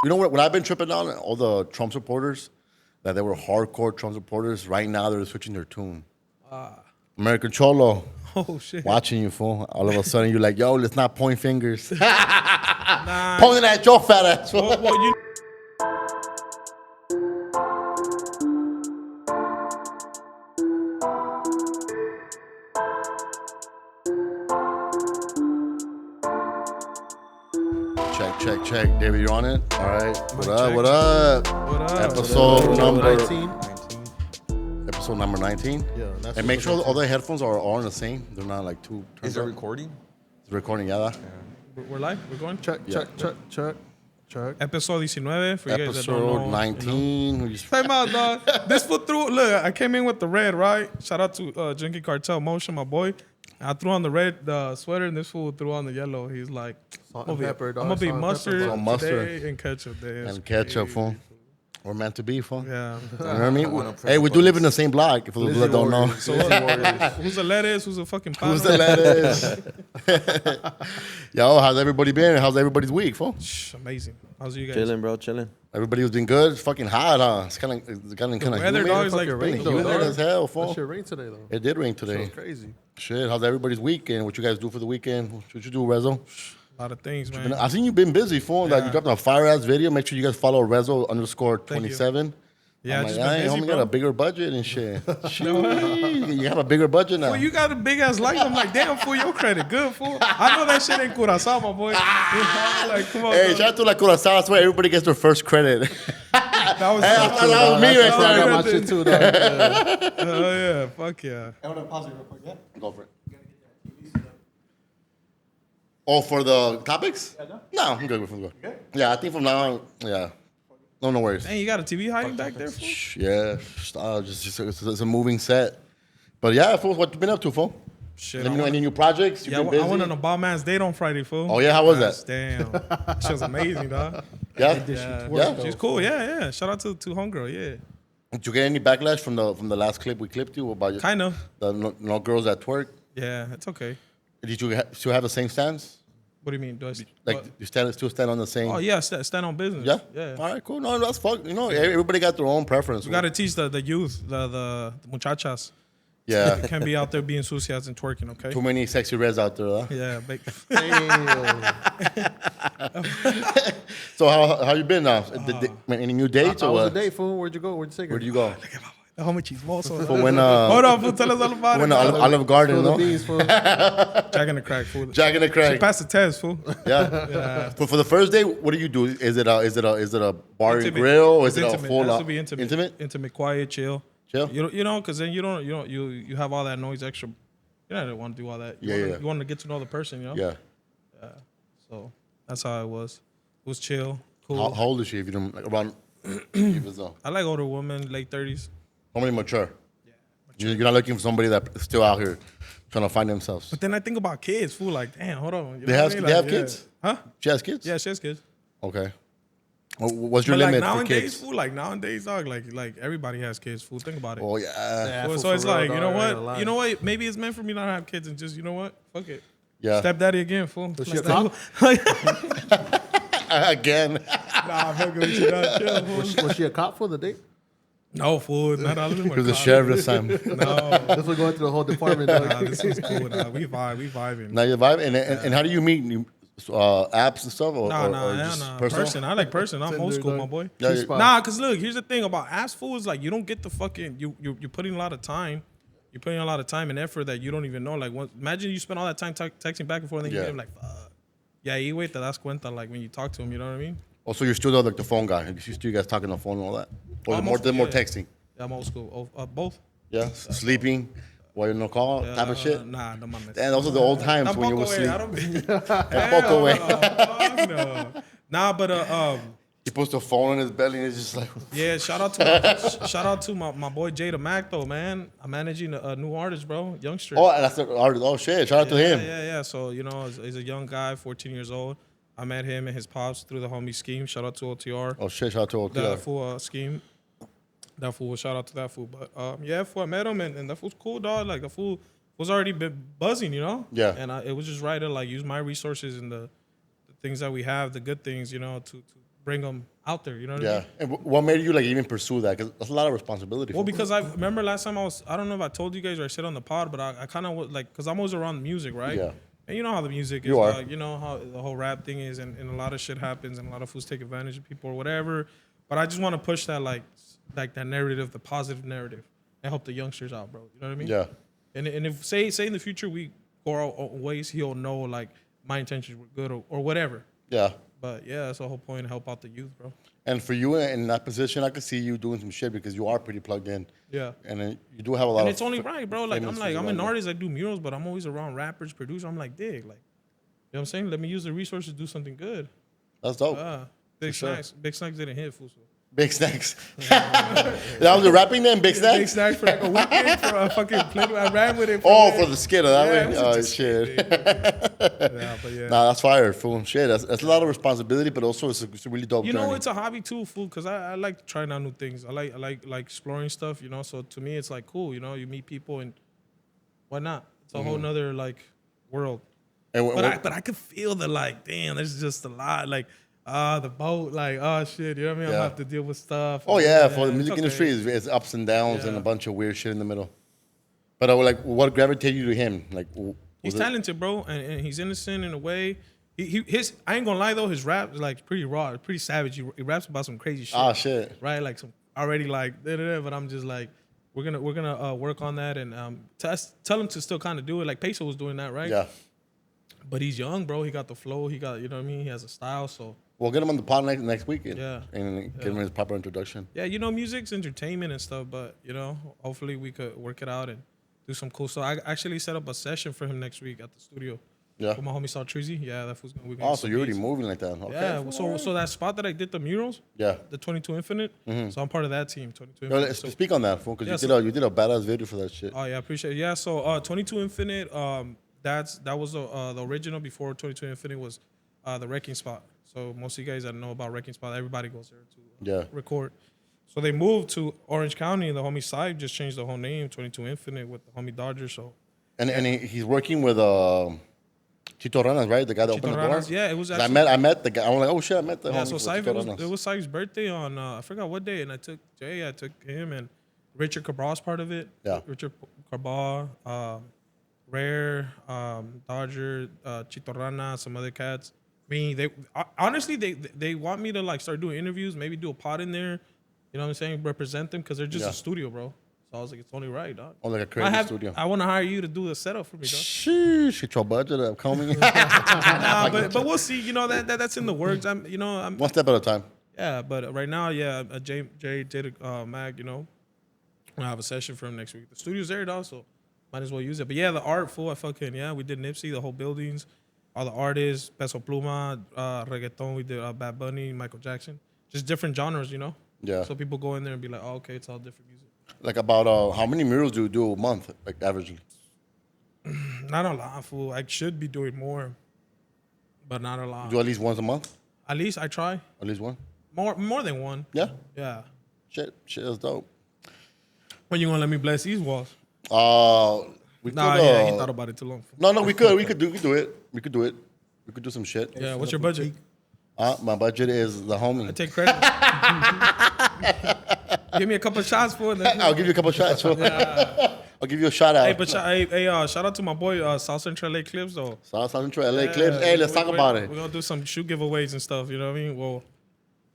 You know what I've been tripping on? All the Trump supporters, that they were hardcore Trump supporters. Right now, they're switching their tune. American Cholo. Oh, shit. Watching you, fool. All of a sudden, you're like, yo, let's not point fingers. Nah. Pointing at your fat ass. Well, you Check. David, you on it? All right. What up? What up? Episode number 19. Episode number 19. Yeah. That's And make sure all the headphones are all the same. They're not like two. Is it recording? It's recording, yeah. we're live. We're going. Check. Episode 19 for you guys that don't know. Episode 19. We just- Time out, dog. This foot threw. Look, I came in with the red, right? Shout out to Junkie Cartel Motion, my boy. I threw on the red sweater, and this fool threw on the yellow. He's like, Salt I'm and pepper, dog. gonna be Salt and mustard, pepper, dog. Mustard. today and ketchup day. and ketchup, fool. We're meant to be, fool. Yeah. You know what I mean? Hey, we do live in the same block, for those that don't know. So who's the lettuce? Who's the fucking pano? Who's the lettuce? Yo, how's everybody been? How's everybody's week, fool? Amazing. How's you guys? Chilling, bro, chilling. Everybody's been good. It's fucking hot, huh? It's kind of weather, dog, is like rain, humid humid as hell, That fool. shit rained today, though. It did rain That today. was crazy. Shit, how's everybody's weekend? What you guys do for the weekend? What you do, Rezo? A lot of things, man. I seen you've been busy, fool. Like, Yeah. you dropped a fire-ass video. Make sure you guys follow Rezo_27. Yeah, I'm just like, been hey, busy, homie bro. got a bigger budget and shit. You have a bigger budget now. Well, you got a big ass light. I'm like, damn, fool, your credit good, fool. I know that shit ain't Curaçao, my boy. Like, come on. Hey, dog. shout out to La Curaçao. That's where everybody gets their first credit. That was, Hey, that that was me right I there. got my shit too, dog. Yeah. Oh, yeah. Fuck yeah. I want to pause it real quick, yeah? Go for it. Oh, for the topics? No, I'm good. I'm good. Yeah, I think from now on, yeah. No worries. Dang, you got a TV hiding back there, fool? Yeah, it's a moving set. But yeah, fool, what you been up to, fool? Shit. Let me know any new projects. You Yeah, been busy? I went on a ball man's date on Friday, fool. Oh, yeah? How was that? Damn. She was amazing, dog. Yeah? Yeah. She's cool. Yeah. Shout out to homegirl, yeah. Did you get any backlash from the last clip we clipped you about your, Kind of. the no girls at twerk? Yeah, it's okay. Did you still have the same stance? What do you mean? Do I Like, what? you still stand on the same? Oh, yeah, stand on business. Yeah? Yeah. All right, cool. No, that's fuck. You know, everybody got their own preference. You got to teach the youth, the muchachas. Yeah. You can't be out there being sucias and twerking, okay? Too many sexy reds out there, huh? Yeah. So how you been now? Any new dates How or was what? the date, fool? Where'd you go? Where'd you take her? Where'd you go? How much he's also. For when Hold on, fool. Tell us all about when it. Olive Garden, Spill the no? beans, fool. Jack in the crack, fool. Jack in the She Crack. passed the test, fool. Yeah. For the first day, what do you do? Is it a bar and Intimate. grill or is It's it a intimate. full It has to be intimate. Intimate, quiet, chill. Chill? You know, because then you have all that noise extra. You don't want to do all that. You want to get to know the person, you know? Yeah. So that's how it was. It was chill, cool. How old is she? If you don't like, around, even so. I like older women, late 30s. How many mature? You're not looking for somebody that's still out here trying to find themselves. But then I think about kids, fool. Like, damn, hold on. You They know have what I mean? they have Like, yeah. kids? Huh? She has kids? Yeah, she has kids. Okay. What's your But like limit for nowadays, kids? fool. Like nowadays, dog. Like everybody has kids, fool. Think about it. Oh yeah. Well, fool, so it's for real, like, dog, you know I ain't what? gonna lie. You know what? Maybe it's meant for me not to have kids and just, you know what? Fuck it. Yeah. Stepdaddy again, fool. Was she a Like, cop? Again. Nah, fuck with you, dog. Chill, fool. Was she a cop for the date? No, fool. Not all of them. He was the sheriff this time. No. This was going through the whole department, dog. Nah, this is cool. Nah. We vibing. Now you vibe, and how do you meet? Apps and stuff, or just Nah. personal? Person. I like person. I'm old school, my boy. Yeah, G-spot. Nah, cause look, here's the thing about ass fools. Like, you don't get the fucking you're putting a lot of time. You're putting a lot of time and effort that you don't even know. Like, imagine you spend all that time texting back and forth, and then you get him like, fuck. Yeah, you wait till that's cuenta. Like when you talk to him, you know what I mean? Oh, so you're still like the phone guy. You still guys talking on the phone and all that, or I'm more old school, more yeah. texting. Yeah, I'm old school. Both. Yeah, sleeping while you're no call type of shit. Nah, no mames. And those are the old times when you were Tampoco, sleep. I don't be. Tampoco, way. Fuck no. Nah, but He puts the phone in his belly and it's just like. yeah, shout out to my boy Jada Mac though, man. I'm managing a new artist, bro, youngster. Oh, that's the artist. Oh shit! Shout out to him. Yeah. So you know, he's a young guy, 14 years old. I met him and his pops through the homie Scheme. Shout out to OTR. Oh shit! Shout out to That OTR. fool Scheme. That fool. Shout out to that fool. But yeah, fool, I met him and that fool's cool, dog. Like the fool was already been buzzing, you know. Yeah. And it was just right to like use my resources and the things that we have, the good things, you know, to bring them out there. You know what I Yeah. mean? And what made you like even pursue that? Because that's a lot of responsibility. Well, for because I remember last time I don't know if I told you guys or I said on the pod, but I kind of was like, because I'm always around music, right? Yeah. And you know how the music is. You are. You know how the whole rap thing is, and a lot of shit happens, and a lot of fools take advantage of people or whatever. But I just want to push that like that narrative, the positive narrative, and help the youngsters out, bro. You know what I mean? Yeah. And if say in the future we go our own ways, he'll know like my intentions were good or whatever. Yeah. But yeah, that's the whole point, to help out the youth, bro. And for you in that position, I could see you doing some shit because you are pretty plugged in. Yeah. And then you do have a lot And of. it's only right, bro. Like I'm famous an around you. artist. I do murals, but I'm always around rappers, producers. I'm like, dig, like, you know what I'm saying? Let me use the resources to do something good. That's dope. Big sure. Snacks. Big Snacks didn't hit, fool. So. Big Snacks. That was the rapping name, Big Snacks? Big Snacks for like a weekend for a fucking play. I ran with it. For the skit of that Yeah, way? it Oh, was a shit. Yeah, but yeah. Nah, that's fire, fool. Shit, that's a lot of responsibility, but also it's a really dope You know, journey. it's a hobby too, fool. Because I like trying out new things. I like exploring stuff. You know, so to me, it's like cool. You know, you meet people and why not? It's a whole nother like world. And But I could feel the like, damn, there's just a lot. Like, the boat, like, oh shit, you know what I mean? Yeah. I'm have to deal with stuff. oh, yeah, for the it's music okay. industry, it's ups and downs and Yeah. a bunch of weird shit in the middle. But like, what gravitated you to him? Like, He's was it- talented, bro, and he's innocent in a way. His I ain't gonna lie though, his rap is like pretty raw, pretty savage. He raps about some crazy shit. Ah, shit. Right, like some already like da-da-da, but I'm just like, we're gonna work on that and tell him to still kind of do it. Like Peso was doing that, right? Yeah. But he's young, bro. He got the flow. He got, you know what I mean. He has a style. So We'll get him on the pod next weekend. Yeah. And give him his proper introduction. yeah, you know, music's entertainment and stuff. But you know, hopefully we could work it out and do some cool stuff. I actually set up a session for him next week at the studio. Yeah. With my homie Sal Treasy. Yeah, that fool's gonna. Oh, so you're already moving like that. Okay. Yeah. So that spot that I did the murals, Yeah. the 22 Infinite. So I'm part of that team. 22 Yo, Infinite. So, speak on that, fool, because Yeah, you did a badass video for that shit. oh yeah, I appreciate it. Yeah. So 22 Infinite. That was the original before 22 Infinite was the wrecking spot. So most of you guys that know about wrecking spot, everybody goes there to Yeah. record. So they moved to Orange County, and the homie Side just changed the whole name, 22 Infinite, with the homie Dodger. So And he's working with Chito Ranas, right? The guy that opened the door. Ranas, yeah, it was 'Cause actually. I met the guy. I'm like, oh shit, I met the Yeah, homie so with Saif, Chito Ranas. it was Saif's birthday on I forgot what day, and I took Jay, I took him, and Richard Cabral's part of it. Yeah. Richard Cabral, Rare, Dodger, Chito Rana, some other cats. I mean, they honestly they want me to like start doing interviews, maybe do a pod in there. You know what I'm saying? Represent them because they're just Yeah. a studio, bro. So I was like, it's only right, dog. Oh, like a crazy studio. I want to hire you to do the setup for me, dog. Sheesh, get your budget up, coming. Nah, but we'll see. You know that's in the works. I'm One step at a time. yeah, but right now, yeah, Jay did Mag, you know, I have a session for him next week. The studio's there, dog, so might as well use it. But yeah, the art, fool, we did Nipsey, the whole buildings, all the artists, Peso Pluma, reggaeton, we did Bad Bunny, Michael Jackson, just different genres, you know. Yeah. So people go in there and be like, oh, okay, it's all different music. Like about how many murals do you do a month, like averagely? Not a lot, fool. I should be doing more, but not a lot. You do at least once a month? At least I try. At least one? More than one. Yeah. Yeah. Shit is dope. When you gonna let me bless these walls? We Nah, could, yeah, he thought about it too long. No, we could do it. We could do it. We could do some shit. Yeah, what's your budget? My budget is the I homie. take credit. Give me a couple shots for it. I'll give you a couple shots. I'll give you a shout out. Hey, but shout out to my boy South Central LA Clips though. South Central LA Clips. Hey, let's talk about it. We're gonna do some shoe giveaways and stuff. You know what I mean? Well,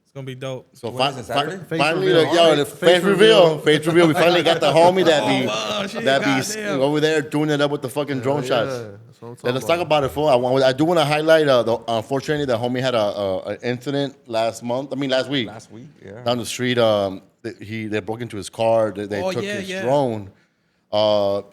it's gonna be dope. So When is it, Saturday? finally, reveal. the face reveal. Face reveal. We finally got the homie Oh, shit, that be goddamn. over there doing it up with the fucking drone shots. Yeah, that's what I'm Yeah, let's talking talk about it, fool. I do want to highlight. Unfortunately, the homie had an incident last week. Last week, yeah. Down the street, they broke into his car. They Oh, took yeah, his yeah. drone.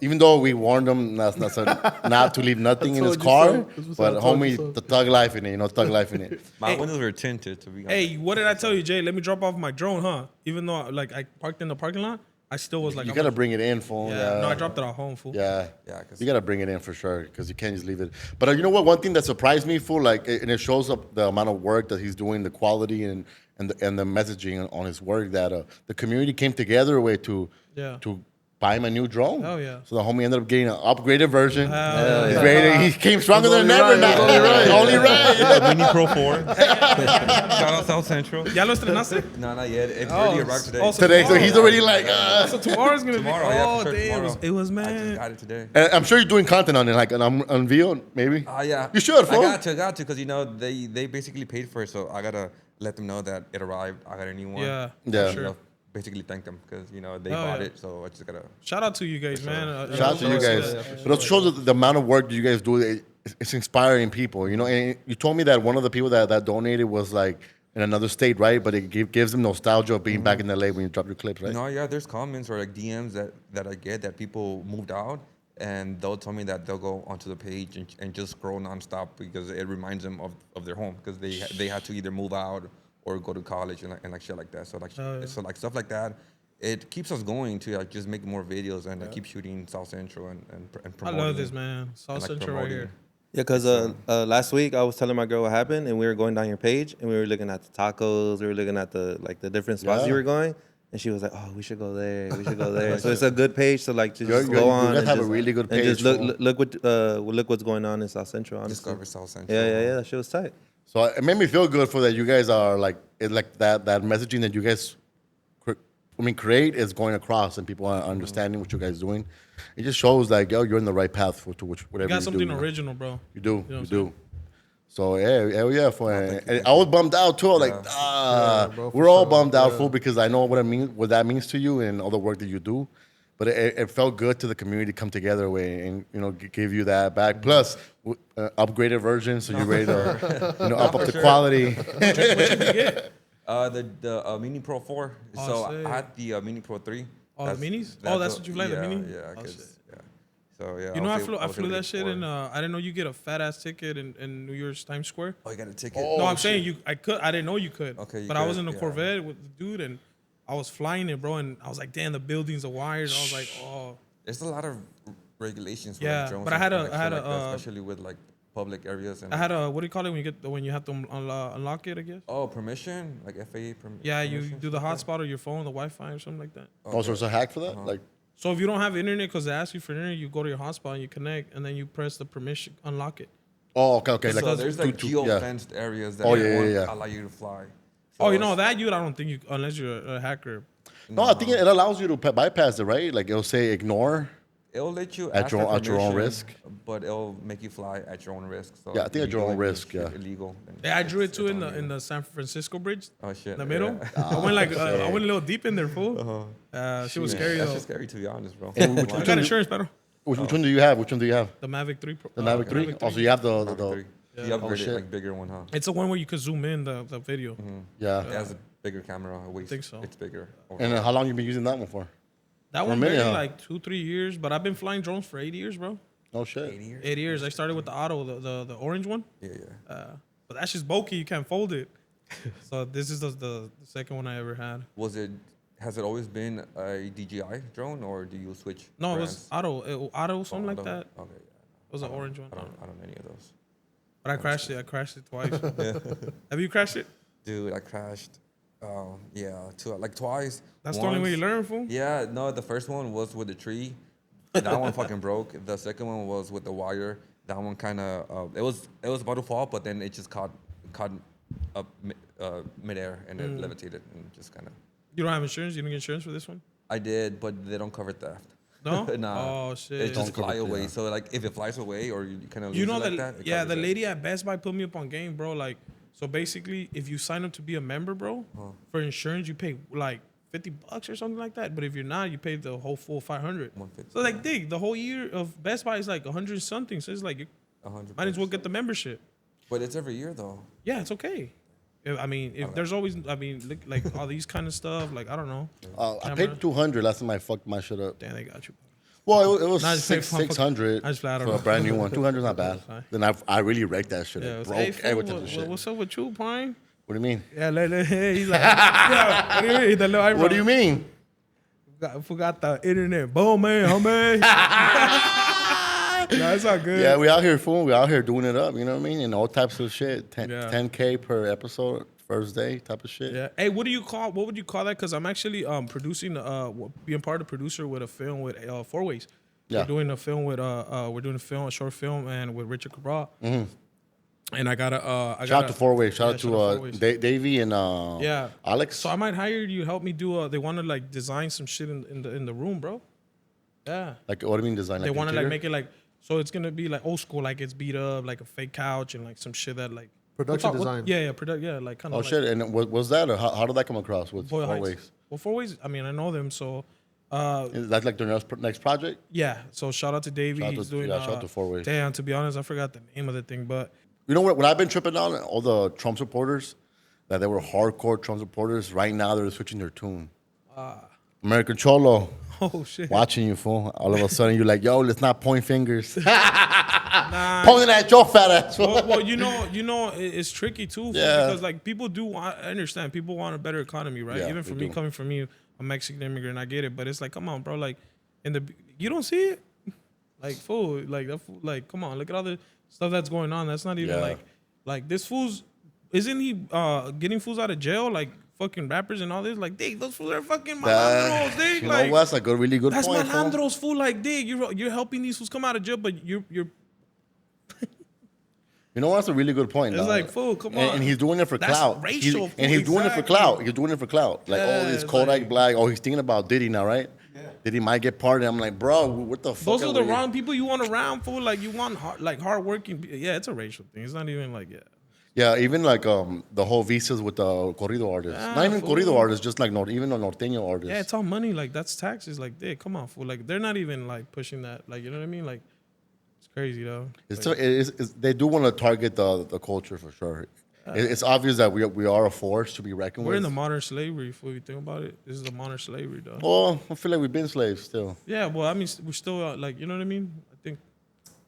Even though we warned him not to leave nothing in his told you car, so. This was but I told you homie, so. the thug life in it, thug life in it. My windows were tinted, to be honest. Hey, what did I tell you, Jay? Let me drop off my drone, huh? Even though like I parked in the parking lot, I still was like, You I'm gotta like, bring it in, fool. yeah. No, I dropped it at home, fool. Yeah, Yeah, 'cause- you gotta bring it in for sure because you can't just leave it. But you know what? One thing that surprised me, fool, like, and it shows up the amount of work that he's doing, the quality and the messaging on his work. That the community came together a way to Yeah. to buy him a new drone. Oh, yeah. So the homie ended up getting an upgraded version. Hell He's yeah. ready. He came stronger than only ever right, now. it's only right. Only right. Yeah, Mini Pro 4. Shout out South Central. ¿Ya lo estrenaste? No, not yet. It's Oh, already arrived today. also Today, so tomorrow. he's already like, So tomorrow's gonna Tomorrow, be. yeah, Oh for sure, damn! tomorrow. It was I mad. just got it today. And I'm sure you're doing content on it, like on video, maybe. Yeah. You should, fool. I got to, because they basically paid for it, so I gotta let them know that it arrived. I got a new one. Yeah, Yeah. for sure. Basically thank them because they Oh, bought yeah. it, so I just gotta. Shout out to you guys, man. Shout out to you guys. But it shows the amount of work that you guys do. It's inspiring people, And you told me that one of the people that donated was like in another state, right? But it gives them nostalgia of being back in LA when you drop your clips, right? No, yeah, there's comments or like DMs that I get that people moved out and they'll tell me that they'll go onto the page and just scroll nonstop because it reminds them of their home because they had to either move out or go to college and like shit like that. So like so like stuff like that, it keeps us going to like just make more videos and keep shooting South Central and I promoting. love this, man. South and, like, Central right promoting. here. Yeah, because last week I was telling my girl what happened, and we were going down your page, and we were looking at the tacos, we were looking at the different spots Yeah. you were going, and she was like, "Oh, we should go there, we should go there." So it's a good page to like to just You go on. guys and have a just, really good and page. just fool. look what's going on in South Central. Honestly. Discover South Central. Yeah. That shit was tight. So it made me feel good for that. You guys are like that messaging that you guys, create is going across and people are understanding what you guys doing. It just shows like you're in the right path to whatever You got you something do. original, bro. You do, what I'm you saying? do. So hell yeah, and I was bummed out too. I was like, bro, for we're all sure. bummed out, Yeah. fool, because I know what that means to you and all the work that you do. But it felt good to the community to come together and give you that back. Plus, upgraded version, so you're ready to up the quality. The Mini Pro 4. Oh, so sick. I had the Mini Pro 3. Oh, the minis? Oh, that's what you like, the mini? Yeah, Oh, 'cause- shit. yeah. So yeah. You know, I was flew able to that get shit 4. in. I didn't know you get a fat ass ticket in New York's Times Square. Oh, you got a ticket. No, I'm saying I didn't know you could. Okay, you but I was could, in a yeah. Corvette with the dude, and I was flying it, bro. And I was like, damn, the buildings are wired. I was like, oh. There's a lot of regulations for Yeah, like drones. but I and had like I had shit like that, a, especially with like public areas and. I had a, what do you call it when you have to unlock it? I guess. Oh, permission, like FAA permission. Yeah, you do the hotspot or your phone, the Wi-Fi or something like that. Oh, so it's a hack for that? Like, So if you don't have internet, because they ask you for internet, you go to your hotspot and you connect, and then you press the permission, unlock it. oh, okay. Like, So there's like yeah. geo-fenced areas that Oh, yeah, won't yeah. allow you to fly. Oh, So you know it's- that I don't think you, unless you're a hacker. No, I think it allows you to bypass it, right? Like it'll say ignore. It'll let you At ask your- for at your own permission, risk? but it'll make you fly at your own risk. So Yeah, I think if at your you own do any risk, shit yeah. Illegal. then Yeah, I drew it it's too in on you. the San Francisco bridge. Oh shit. In the middle. Yeah. I went I went a little deep in there, fool. She was scary That's though. just scary to be honest, bro. And which I one got insurance, pero Which one do you have? Which one do you have? the Mavic 3 Pro. The Mavic 3? Also, you have the The upgraded, shit. like bigger one, huh? It's the one where you could zoom in the video. yeah. It has a bigger camera. I think so. It's bigger. And how long you been using that one for? That For one a minute, barely huh? like 2-3 years, but I've been flying drones for 8 years, bro. Oh shit. 80 years? 8 years. I started with the Auto, the orange one. Yeah, yeah. But that's just bulky. You can't fold it. So this is the second one I ever had. Has it always been a DJI drone, or do you switch? No, it brands? was Auto, something like Auto? that. Okay. It was an orange one. I don't know any of those. But I crashed it. I crashed it twice. Have you crashed it? Dude, I crashed. Like twice. That's the only way you Once- learn, fool. Yeah, no, the first one was with the tree. That one fucking broke. The second one was with the wire. That one kind of it was about to fall, but then it just caught up midair and it levitated and just kind of. You don't have insurance? You didn't get insurance for this one? I did, but they don't cover theft. No? Nah. Oh, shit. It just Don't cover fly it, away. yeah. So like if it flies away or you kind of lose You know it like that? that. it Yeah, covers the it. lady at Best Buy put me up on game, bro. Like, so basically, if you sign up to be a member, bro, for insurance, you pay like $50 or something like that. But if you're not, you pay the whole full 500. 150, So like, dig, the whole year of Best Buy is like 100 something. So it's like, you 100. might as well get the membership. But it's every year though. Yeah, it's okay. I mean, if there's always, look, like all these kind of stuff, like I don't know. I Camera. paid $200 last time I fucked my shit up. Damn, they got you. Well, it was Nah, I just paid 600 I just flat, I don't for a know. brand new one. 200 is not bad. That's fine. Then I really wrecked that shit. Yeah, It it was, broke hey, fool, every type of shit. what's up with you, Pine? What do you mean? Yeah, he's like, yeah, what do you mean? The little eyebrow. What do you mean? Forgot the internet. Boom, man, homie. Nah, it's all good. Yeah, we out here, fool. We out here doing it up. You know what I mean? And all types of shit. Yeah. 10K per episode first day type of shit. Yeah. Hey, what would you call that? Because I'm actually producing, being part of the producer with a film with Four Ways. Yeah. We're doing a film with a short film, and with Richard Cabral. And I got Shout out to Four Way. Shout out shout out to Four Ways. Davey and Yeah. Alex. So I might hire you to help me do. They want to like design some shit in the room, bro. Yeah. Like, what do you mean design? They Like want to like interior? make it like, so it's gonna be like old school, like it's beat up, like a fake couch and like some shit that like Production design. yeah, like kind of. Oh shit! And what was that? Or how did that come across with Boyle Four Heights. Ways? Well, Four Ways. I mean, I know them, so Is that like their next project? yeah. So shout out to Davey. Shout out He's to- doing. yeah, shout out to Four Ways. Damn, to be honest, I forgot the name of the thing, but You know what? When I've been tripping on all the Trump supporters, that they were hardcore Trump supporters. Right now, they're switching their tune. American Cholo, oh shit. watching you, fool. All of a sudden, you're like, yo, let's not point fingers. Pointing at your fat ass. fool. Well, you know, it's tricky too, Yeah. because like people do want. I understand people want a better economy, right? Yeah, Even for they me, do. coming from me, a Mexican immigrant, I get it, but it's like, come on, bro, like you don't see it, like fool, like that fool, like come on, look at all the stuff that's going on. That's not even Yeah. like this fool's. Isn't he getting fools out of jail like fucking rappers and all this? Like, dig, those fools are fucking malandros, dig. You Like, know what? That's a good, really good that's point. fool. malandros, fool. Like, dig, you're helping these fools come out of jail, but you're You know what? That's a really good point. It's dog. like, fool, come And, on. and he's doing it for That's clout. racial, and he's fool, doing it for exactly. clout. He's doing it for clout. Like, Yeah, oh, this it's Kodak like- Black. Oh, he's thinking about Diddy now, right? Yeah. Diddy might get pardoned. I'm like, bro, what the fuck? Those are the we- wrong people you want around, fool. Like, you want hardworking. Yeah, it's a racial thing. It's not even like, yeah. Yeah, even like the whole visas with the corrido artists. Yeah, Not even fool. corrido artists, just like even the norteño artists. Yeah, it's all money. Like, that's taxes. Like, dig, come on, fool. Like, they're not even like pushing that. Like, you know what I mean? Like, it's crazy though. They do want to target the culture for sure. It's obvious that we are a force to be reckoned We're with. in the modern slavery. If you think about it, this is the modern slavery, though. Well, I feel like we've been slaves still. Yeah, well, I mean, we're still like, you know what I mean? I think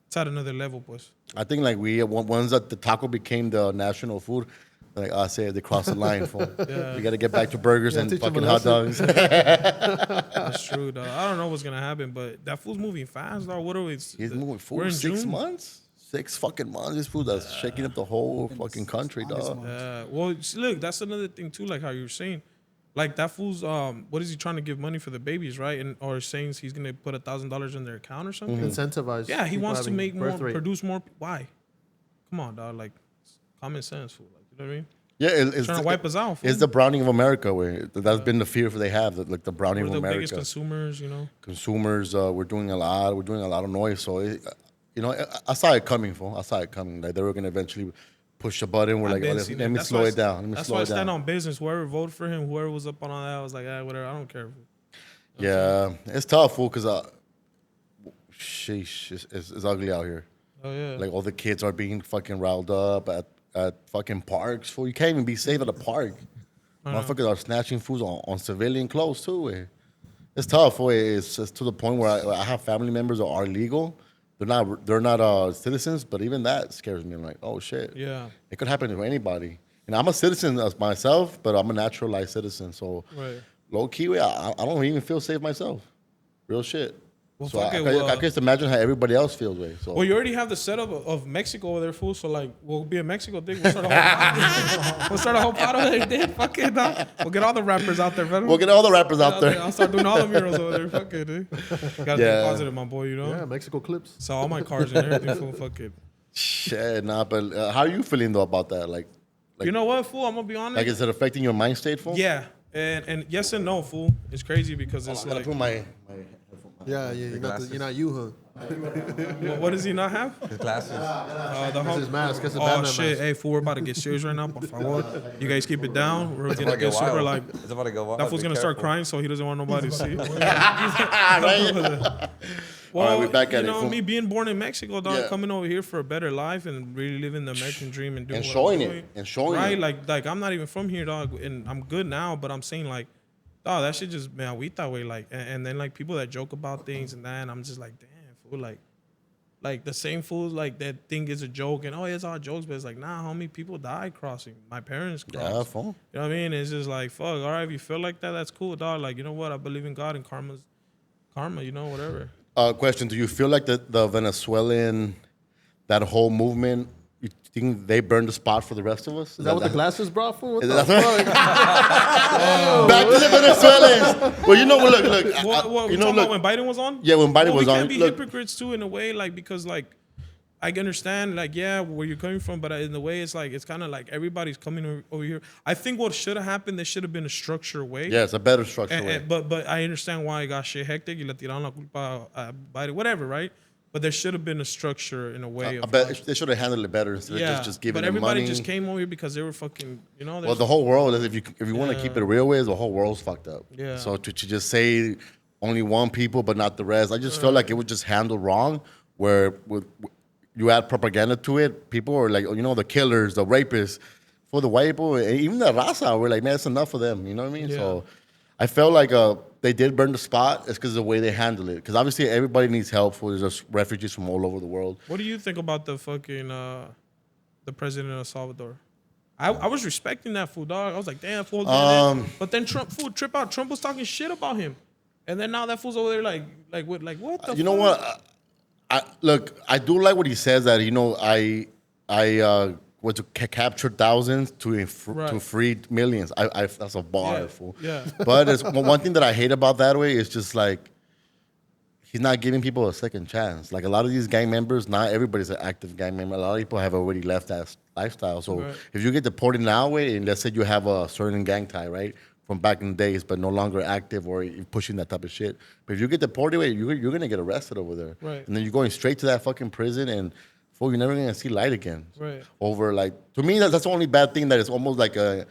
it's at another level, pues. I think like once that the taco became the national food, like I said, they crossed the line. Fool. We got to get back to burgers and teach them fucking a hot dogs. That's true, though. I don't know what's gonna happen, but that fool's moving fast, though. What are we? He's moving We're forward in 6 June. months. 6 fucking months. This food that's shaking up the whole fucking country, dog. Well, look, that's another thing too. Like how you were saying, like that fool's what is he trying to give money for the babies, right? And or saying he's gonna put $1,000 in their account or something. Incentivize. Yeah, he people wants to having make more, birth rate. produce more. Why? Come on, dog. Like common sense, fool. Like you know what I mean? Yeah, it's Trying to wipe us out. Fool. It's the browning of America. Where that's been the fear they have, like the browning We're of the America. biggest consumers, you know. Consumers, we're doing a lot. We're doing a lot of noise. So, I saw it coming, fool. I saw it coming. Like they were gonna eventually push a button. We're I've like, been oh, seeing let me That's slow why it down. Let me That's slow why I it stand down. on business. Whoever voted for him, whoever was up on all that, I was like, whatever. I don't care. Yeah, it's tough, fool, because sheesh, it's ugly out here. Oh yeah. Like all the kids are being fucking riled up at fucking parks. Fool, you can't even be safe at a park. Motherfuckers are snatching foods on civilian clothes too. It's tough. It's to the point where I have family members that are legal. They're not citizens, but even that scares me. I'm like, oh shit. Yeah. It could happen to anybody. And I'm a citizen as myself, but I'm a naturalized citizen. So Right. low key, I don't even feel safe myself. Real shit. Well, So fuck I it, can well- just imagine how everybody else feels. Way. So Well, you already have the setup of Mexico over there, fool. So like, we'll be in Mexico, dig. We'll start a whole we'll start a whole pot over there, dig. Fuck it, dog. We'll get all the rappers out there, brother. we'll get all the rappers out there. I'll start doing all the murals over there. Fuck it, dude. Gotta Yeah. be positive, my boy. You know. Yeah, Mexico clips. So all my cars and everything, fool. Fuck it. Shit, nah. But how are you feeling though about that? Like You know what, fool? I'm gonna be honest. is it affecting your mind state, fool? Yeah, and yes and no, fool. It's crazy because it's I gotta like, put my Yeah, you're not you, huh? what does he not have? His glasses. The whole, his mask. That's a oh Batman shit! mask. Hey, fool, we're about to get serious right now. Por favor, you guys keep it down. We're It's gonna about to get super wild. like. It's about to go wild. That fool's Be gonna start careful. crying, so he doesn't want nobody to see. All right, we back at you it, know, fool. me being born in Mexico, dog, Yeah. coming over here for a better life and really living the American dream and doing And what showing I'm it. doing. And showing right? it. Like I'm not even from here, dog, and I'm good now. But I'm saying like, dog, that shit just man, we that way. Like, and then like people that joke about things and that, and I'm just like, damn, fool, like the same fools like that think it's a joke and oh, it's all jokes, but it's like nah, homie, people died crossing. My parents crossed. Yeah, fool. You know what I mean? It's just like fuck. All right, if you feel like that, that's cool, dog. Like you know what? I believe in God and karma. You know, whatever. Question: do you feel like the Venezuelan, that whole movement? you think they burned the spot for the rest of us? Is that what the glasses brought for? What the That's fuck? Back to the Venezuelans. Well, you know, look. What, You you know, talking look. about when Biden was on? Yeah, when Biden Well, was we on. can't be Look, hypocrites too in a way, like because like I understand, like yeah, where you're coming from, but in the way it's like it's kind of like everybody's coming over here. I think what should have happened, there should have been a structured way. yeah, it's a better structure way. But I understand why it got shit hectic. Y le tiraron la culpa a Biden, whatever, right? But there should have been a structure in a way. I Of bet like, they should have handled it better instead yeah, of just giving but them everybody money. just came over here because they were fucking, you know. Well, the whole world, if you want to keep it real ways, the whole world's fucked up. Yeah. So to just say only one people but not the rest, I just felt like it was just handled wrong. Where you add propaganda to it, people are like, you know, the killers, the rapists, for the white people, and even the raza, we're like, man, it's enough for them. You know what I mean? Yeah. So I felt like they did burn the spot. It's because of the way they handle it. Because obviously everybody needs help. There's just refugees from all over the world. What do you think about the fucking the president of El Salvador? I was respecting that fool, dog. I was like, damn, fool. But then Trump fool trip out. Trump was talking shit about him, and then now that fool's over there like what the? You know what? Look, I do like what he says that, you know, I was to capture thousands to free millions. That's a bar, Yeah, fool. yeah. But it's, one thing that I hate about that way is just like he's not giving people a second chance. Like a lot of these gang members, not everybody's an active gang member. A lot of people have already left that lifestyle. So Right. if you get deported now, way, and let's say you have a certain gang tie, right? From back in the days, but no longer active or you're pushing that type of shit. But if you get deported, you're gonna get arrested over there, Right. and then you're going straight to that fucking prison, and fool, you're never gonna see light again. Right. Over like to me, that's the only bad thing that is almost like a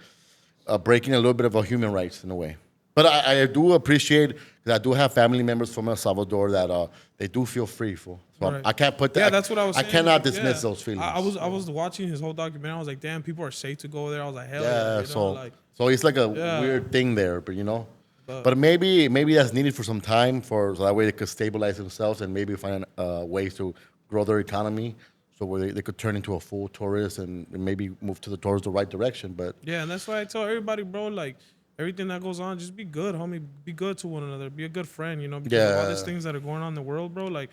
breaking a little bit of a human rights in a way. But I do appreciate that I do have family members from El Salvador that they do feel free, fool. So Right. I can't put that. Yeah, that's what I was saying. I cannot dismiss Yeah. those feelings. I was watching his whole documentary. I was like, damn, people are safe to go there. I was like, hell Yeah, you know, so it's like a Yeah. weird thing there, but you know. But maybe that's needed for some time so that way they could stabilize themselves and maybe find ways to grow their economy, so where they could turn into a full tourist and maybe move towards the right direction. But yeah, and that's why I tell everybody, bro, like everything that goes on, just be good, homie. Be good to one another. Be a good friend, you know. Because of all these Yeah. things that are going on in the world, bro. Like,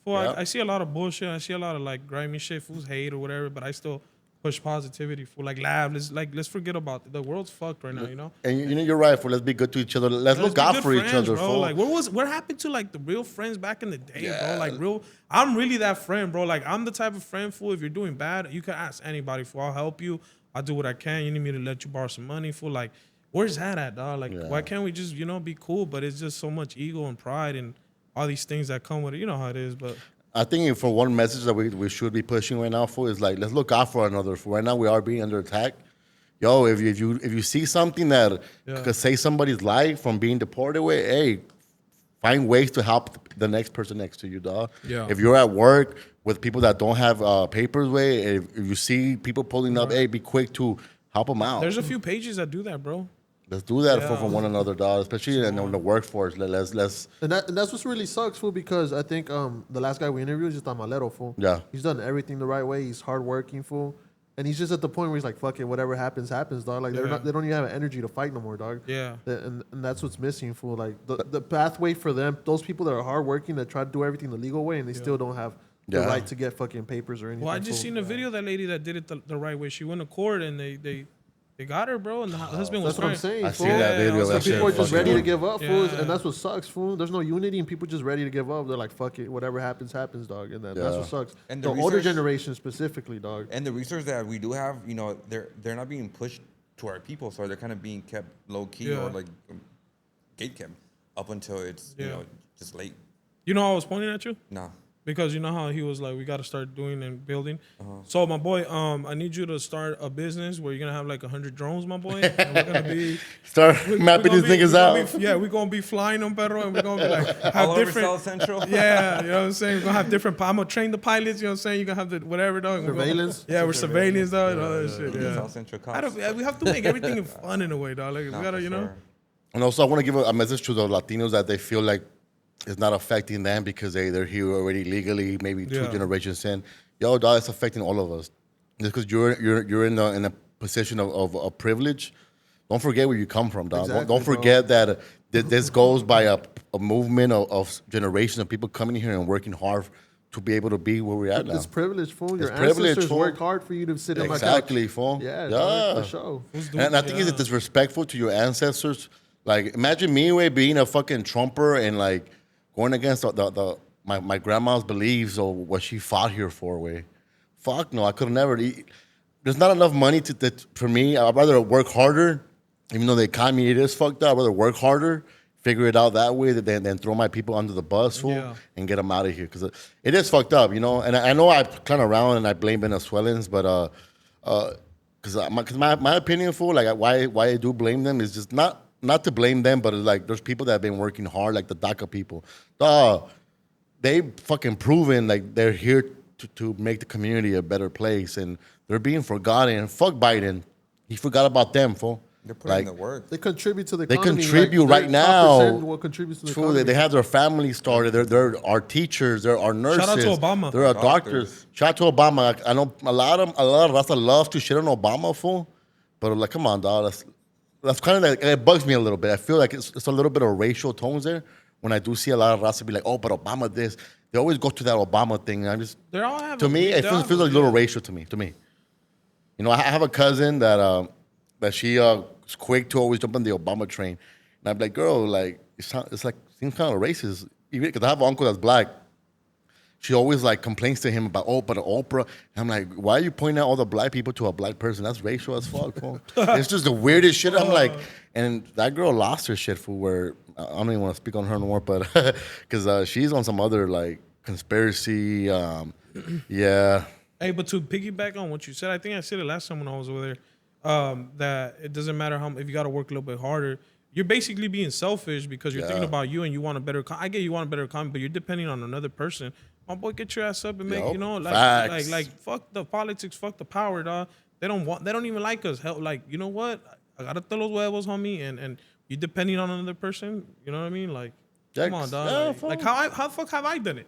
fool, Yep. I see a lot of bullshit. I see a lot of like grimy shit, fools hate or whatever. But I still push positivity, fool. Like, let's forget about it. The world's fucked right now, you know. and you know you're right, fool. Let's be good to each other. Let's look be out good for each friends, other, bro. fool. Like, what happened to like the real friends back in the day, bro? Like, I'm really that friend, bro. Like, I'm the type of friend, fool. If you're doing bad, you can ask anybody, fool. I'll help you. I'll do what I can. You need me to let you borrow some money, fool. Like, where's that at, dog? Like, why can't we just, you know, be cool? But it's just so much ego and pride and all these things that come with it. You know how it is, but I think for one message that we should be pushing right now for is like, let's look out for another. For right now, we are being under attack. Yo, if you see something that could save somebody's life from being deported away, hey, find ways to help the next person next to you, dog. Yeah. If you're at work with people that don't have papers, way, if you see people pulling up, hey, be quick to help them out. there's a few pages that do that, bro. Let's do that Yeah. for one another, dog. Especially in the workforce. Let's And that's what really sucks, fool, because I think the last guy we interviewed is just Amalero, fool. Yeah. He's done everything the right way. He's hardworking, fool. And he's just at the point where he's like, fuck it, whatever happens, happens, dog. Like, Yeah. they don't even have energy to fight no more, dog. Yeah. And that's what's missing, fool. Like, the pathway for them, those people that are hardworking, that try to do everything the legal way, and they still don't have the Yeah. right to get fucking papers or anything. Well, I just fool. seen a video of that lady that did it the right way. She went to court and they got her, bro. And the husband was That's what I'm crying. saying, I fool. see that Yeah, I video. was That like, shit People are just fucking ready to good. give up, fool, Yeah. and that's what sucks, fool. There's no unity, and people just ready to give up. They're like, fuck it, whatever happens, happens, dog. And that's Yeah. what sucks. And the the older research- generation specifically, dog. And the research that we do have, you know, they're not being pushed to our people, so they're kind of being kept low key Yeah. or like gate kept up until it's you Yeah. know just late. You know how I was pointing at you? Nah. Because you know how he was like, we got to start doing and building. So my boy, I need you to start a business where you're gonna have like 100 drones, my boy. And we're gonna be start we mapping gonna these be- niggas we gonna out. be- yeah, we're gonna be flying them, perro, and we're gonna be like have All over different. South Central. Yeah, you know what I'm saying? We're gonna have different. I'm gonna train the pilots. You know what I'm saying? You're gonna have the whatever, dog. We're gonna- Surveillance? Yeah, we're surveillance, dog, and all that shit. Yeah. South Central I cops. don't, we have to make everything fun in a way, dog. Like, Nah, we gotta, for you know. sure. And also, I want to give a message to the Latinos that they feel like it's not affecting them because they're here already legally, maybe two Yeah. generations in. Yo, dog, it's affecting all of us. Just because you're in a position of privilege, don't forget where you come from, dog. Exactly, Don't forget that this goes by a movement of generations of people coming here and working hard to be able to be where we're at now. It's privilege, fool. Your It's privilege, ancestors fool. worked hard for you to sit in my couch. Exactly, fool. Yeah, Yeah. dog, for sure. And I think it's disrespectful to your ancestors. Like, imagine me being a fucking Trumper and like going against my grandma's beliefs or what she fought here for. Way, fuck no, I could have never. There's not enough money for me. I'd rather work harder, even though the economy it is fucked up. I'd rather work harder, figure it out that way than throw my people under the bus, fool, and get them out of here because it is fucked up, you know. And I know I clown around and I blame Venezuelans, but because my opinion, fool, like why I do blame them is just not to blame them, but it's like there's people that have been working hard, like the DACA people. They fucking proven like they're here to make the community a better place, and they're being forgotten. Fuck Biden, he forgot about them, fool. They're putting in the work. They contribute to the They economy. contribute like, right their top percent now. what contributes to the True, economy. they have their family started. They're our teachers. They're our nurses. Shout out to Obama. They're our doctors. Shout out to Obama. I know a lot of Rasta love to shit on Obama, fool. But like, come on, dog. That's kind of like, it bugs me a little bit. I feel like it's a little bit of racial tones there when I do see a lot of Rasta be like, oh, but Obama this. They always go to that Obama thing. And I'm just, They're all having, to me, it feels like a little racial to me. You know, I have a cousin that she is quick to always jump on the Obama train. And I'm like, girl, like, it's like, seems kind of racist. Even because I have an uncle that's black. She always like complains to him about, oh, but Oprah. And I'm like, why are you pointing out all the black people to a black person? That's racial as fuck, fool. It's just the weirdest shit. I'm like, and that girl lost her shit for where, I don't even want to speak on her no more, but because she's on some other like conspiracy. Yeah. Hey, but to piggyback on what you said, I think I said it last time when I was over there, that it doesn't matter if you got to work a little bit harder. You're basically being selfish because you're thinking about you and you want a better. I get you want a better economy, but you're depending on another person. My boy, get your ass up and make, you know, like fuck the politics, fuck the power, dog. They don't even like us. Hell, like, you know what? I gotta throw those huevos, homie, and you depending on another person. You know what I mean? Like, come on, dog. Like how the fuck have I done it?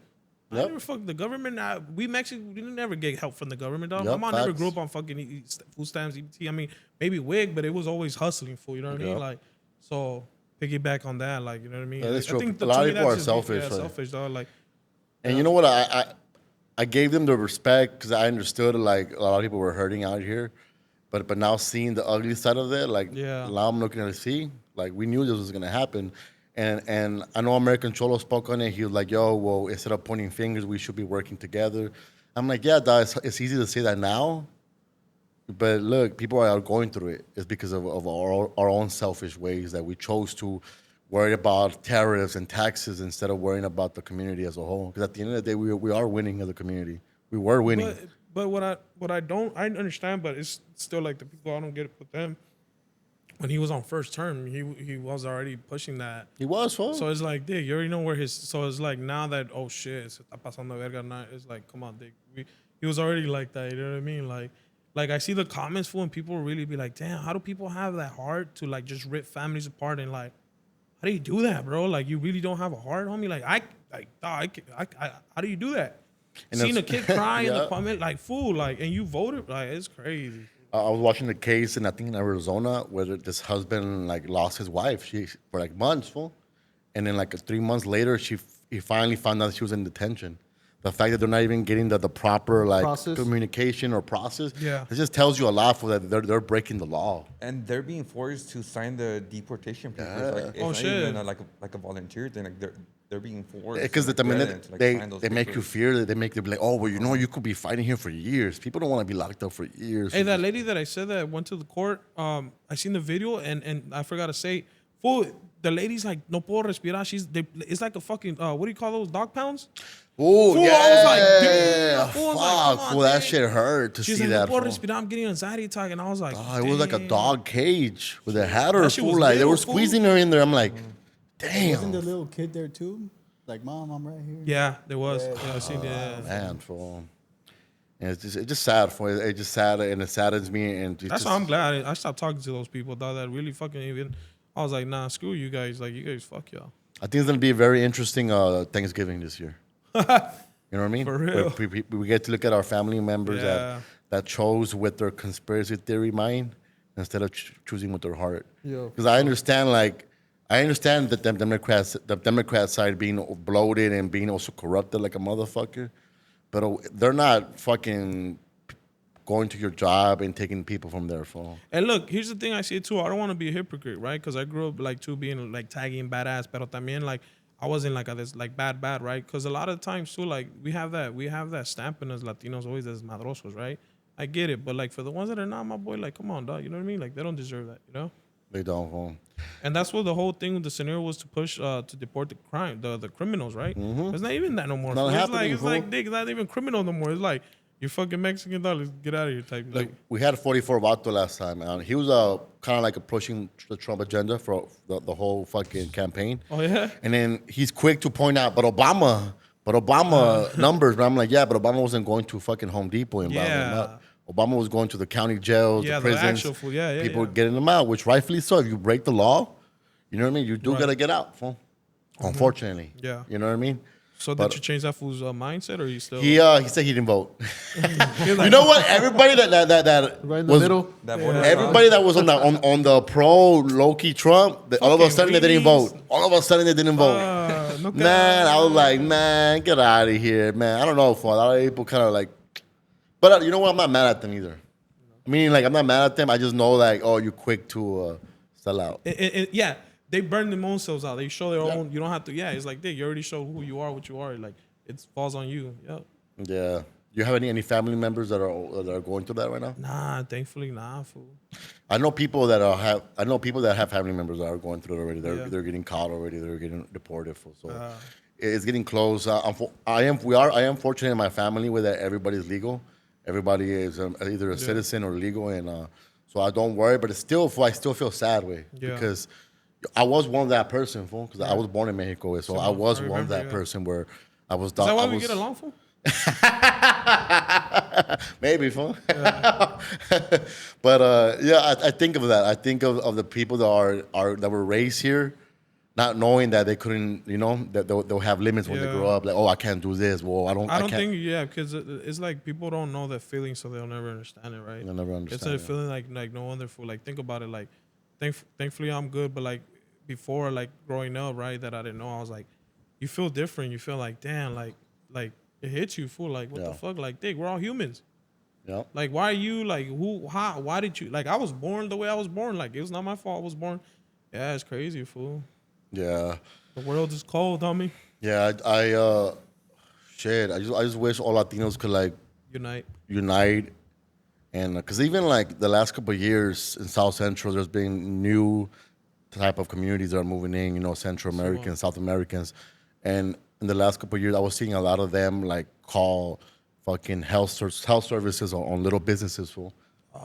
I never fuck the government. We Mexicans, we didn't never get help from the government, dog. My mom never grew up on fucking food stamps, EBT. I mean, maybe WIG, but it was always hustling for, you know what I mean? Like, so piggyback on that, like, you know what I mean? Yeah, that's I true. think A lot of people are just selfish. Yeah, selfish, dog. Like, and you know what? I gave them the respect because I understood like a lot of people were hurting out here, but now seeing the ugly side of it, like now I'm looking at it, see, like we knew this was gonna happen, and I know American Cholo spoke on it. He was like, "Yo, well, instead of pointing fingers, we should be working together." I'm like, "Yeah, dog, it's easy to say that now, but look, people are going through it. It's because of our own selfish ways that we chose to." Worry about tariffs and taxes instead of worrying about the community as a whole. Because at the end of the day, we are winning as a community. We were winning. But what I understand, but it's still like the people I don't get it with them. When he was on first term, he was already pushing that. He was, huh? So it's like, Dick, you already know where his. So it's like now that shit, se está pasando verga now. It's like, come on, Dick. He was already like that. You know what I mean? Like I see the comments and people really be like, damn, how do people have that heart to like just rip families apart and like. How do you do that, bro? Like, you really don't have a heart, homie? How do you do that? And seeing a kid cry in the comment, like, fool, like, and you voted, like, it's crazy. I was watching the case, and I think in Arizona, where this husband, like, lost his wife for, like, months, fool. And then, like, 3 months later, he finally found out she was in detention. The fact that they're not even getting the proper like communication or process, it just tells you a lot for that they're breaking the law. And they're being forced to sign the deportation papers. Like, it's not even like a volunteer thing. Like they're being forced. Because the minute they make you fear, they make them be like, oh, well, you know, you could be fighting here for years. People don't want to be locked up for years. Hey, that lady that I said that went to the court, I seen the video and I forgot to say, fool, the lady's like, no puedo respirar. It's like a fucking, what do you call those, dog pounds? Oh, yeah. I was like, damn. Fuck, fool, that shit hurt to see like, that. No puedo respirar. I'm getting anxiety attack. And I was like, it was like a dog cage with a hat or fool. Like, they were fool. squeezing her in there. I'm like, damn. Wasn't the little kid there too? Like, Mom, I'm right here. Yeah, there was. Yeah, I seen that. Man, fool. And it's just sad for it. It's just sad, and it saddens me. And that's why I'm glad I stopped talking to those people. That really fucking even. I was like, nah, screw you guys. Like, you guys, fuck y'all. I think it's gonna be a very interesting Thanksgiving this year. You know what I mean? For real. We get to look at our family members that chose with their conspiracy theory mind instead of choosing with their heart. Because I understand that the Democrat side being bloated and being also corrupted like a motherfucker. but they're not fucking going to your job and taking people from their phone. And look, here's the thing I see it too. I don't want to be a hypocrite, right? Because I grew up like too being like tagging badass, pero también like I wasn't like this like bad, right? Because a lot of times too, like we have that stamping as Latinos always as madrosos, right? I get it, but like for the ones that are not, my boy, like come on, dog, you know what I mean? Like they don't deserve that, you know? They don't. Fool. And that's what the whole thing with the scenario was to push to deport the criminals, right? It's not even that no more. Not It's happening, it's fool. like it's not even criminal no more. It's like you're fucking Mexican, dog. Let's get out of here, type. Like we had 44 Vato last time, and he was kind of like pushing the Trump agenda for the whole fucking campaign. Oh yeah. And then he's quick to point out, but Obama numbers. But I'm like, yeah, but Obama wasn't going to fucking Home Depot and blah, blah, Yeah. blah. Obama was going to the county jails, Yeah, the the prisons. actual fool. Yeah, people yeah. getting them out, which rightfully so. If you break the law, you know what I mean? You do Right. got to get out, fool. Unfortunately. Yeah. You know what I mean? So But- did you change that fool's mindset, or you still? He said he didn't vote. You're like, You know what? Everybody that Right in the was, middle. That voted everybody that was on the pro low-key Trump, all of a Fucking sudden they didn't weenies. vote. All of a sudden they didn't vote. no Man, I was like, man, get out of here, man. I don't know, for a lot of people kind of like, but you know what? I'm not mad at them either. I mean, like, I'm not mad at them. I just know, like, oh, you're quick to sell out. yeah, they burn them own selves out. They show their Yeah. own. You don't have to. Yeah, it's like, you already show who you are, what you are. Like it falls on you. Yeah. Yeah. You have any family members that are going through that right now? Nah, thankfully, nah, fool. I know people that have family members that are going through it already. They're getting caught already. They're getting deported. So it's getting close. I am fortunate in my family where that everybody's legal. Everybody is either a citizen or legal, and so I don't worry. But it's still, I still feel sad way because I was one of that person, fool. Because I was born in Mexico, so I was one of that person where I was. Is that why we get along, fool? Maybe, fool. But I think of that. I think of the people that were raised here, not knowing that they couldn't, that they'll have limits when they grow up. Like, oh, I can't do this. Well, I don't I don't can't. think, because it's like people don't know that feeling, so they'll never understand it, right? They'll never understand It's a it. feeling like no other fool. Like think about it. Like, thankfully I'm good, but like before, like growing up, right, that I didn't know, I was like, you feel different. You feel like, damn, like it hits you, fool. Like what the fuck? Like, dig, we're all humans. Yeah. Like, why are you like who? How? Why did you like? I was born the way I was born. Like, it was not my fault. I was born. Yeah, it's crazy, fool. Yeah. The world is cold, homie. Yeah. Shit. I just wish all Latinos could like unite, and because even like the last couple of years in South Central, there's been new type of communities that are moving in. Central Americans, South Americans, and in the last couple of years, I was seeing a lot of them like call fucking health services on little businesses, fool.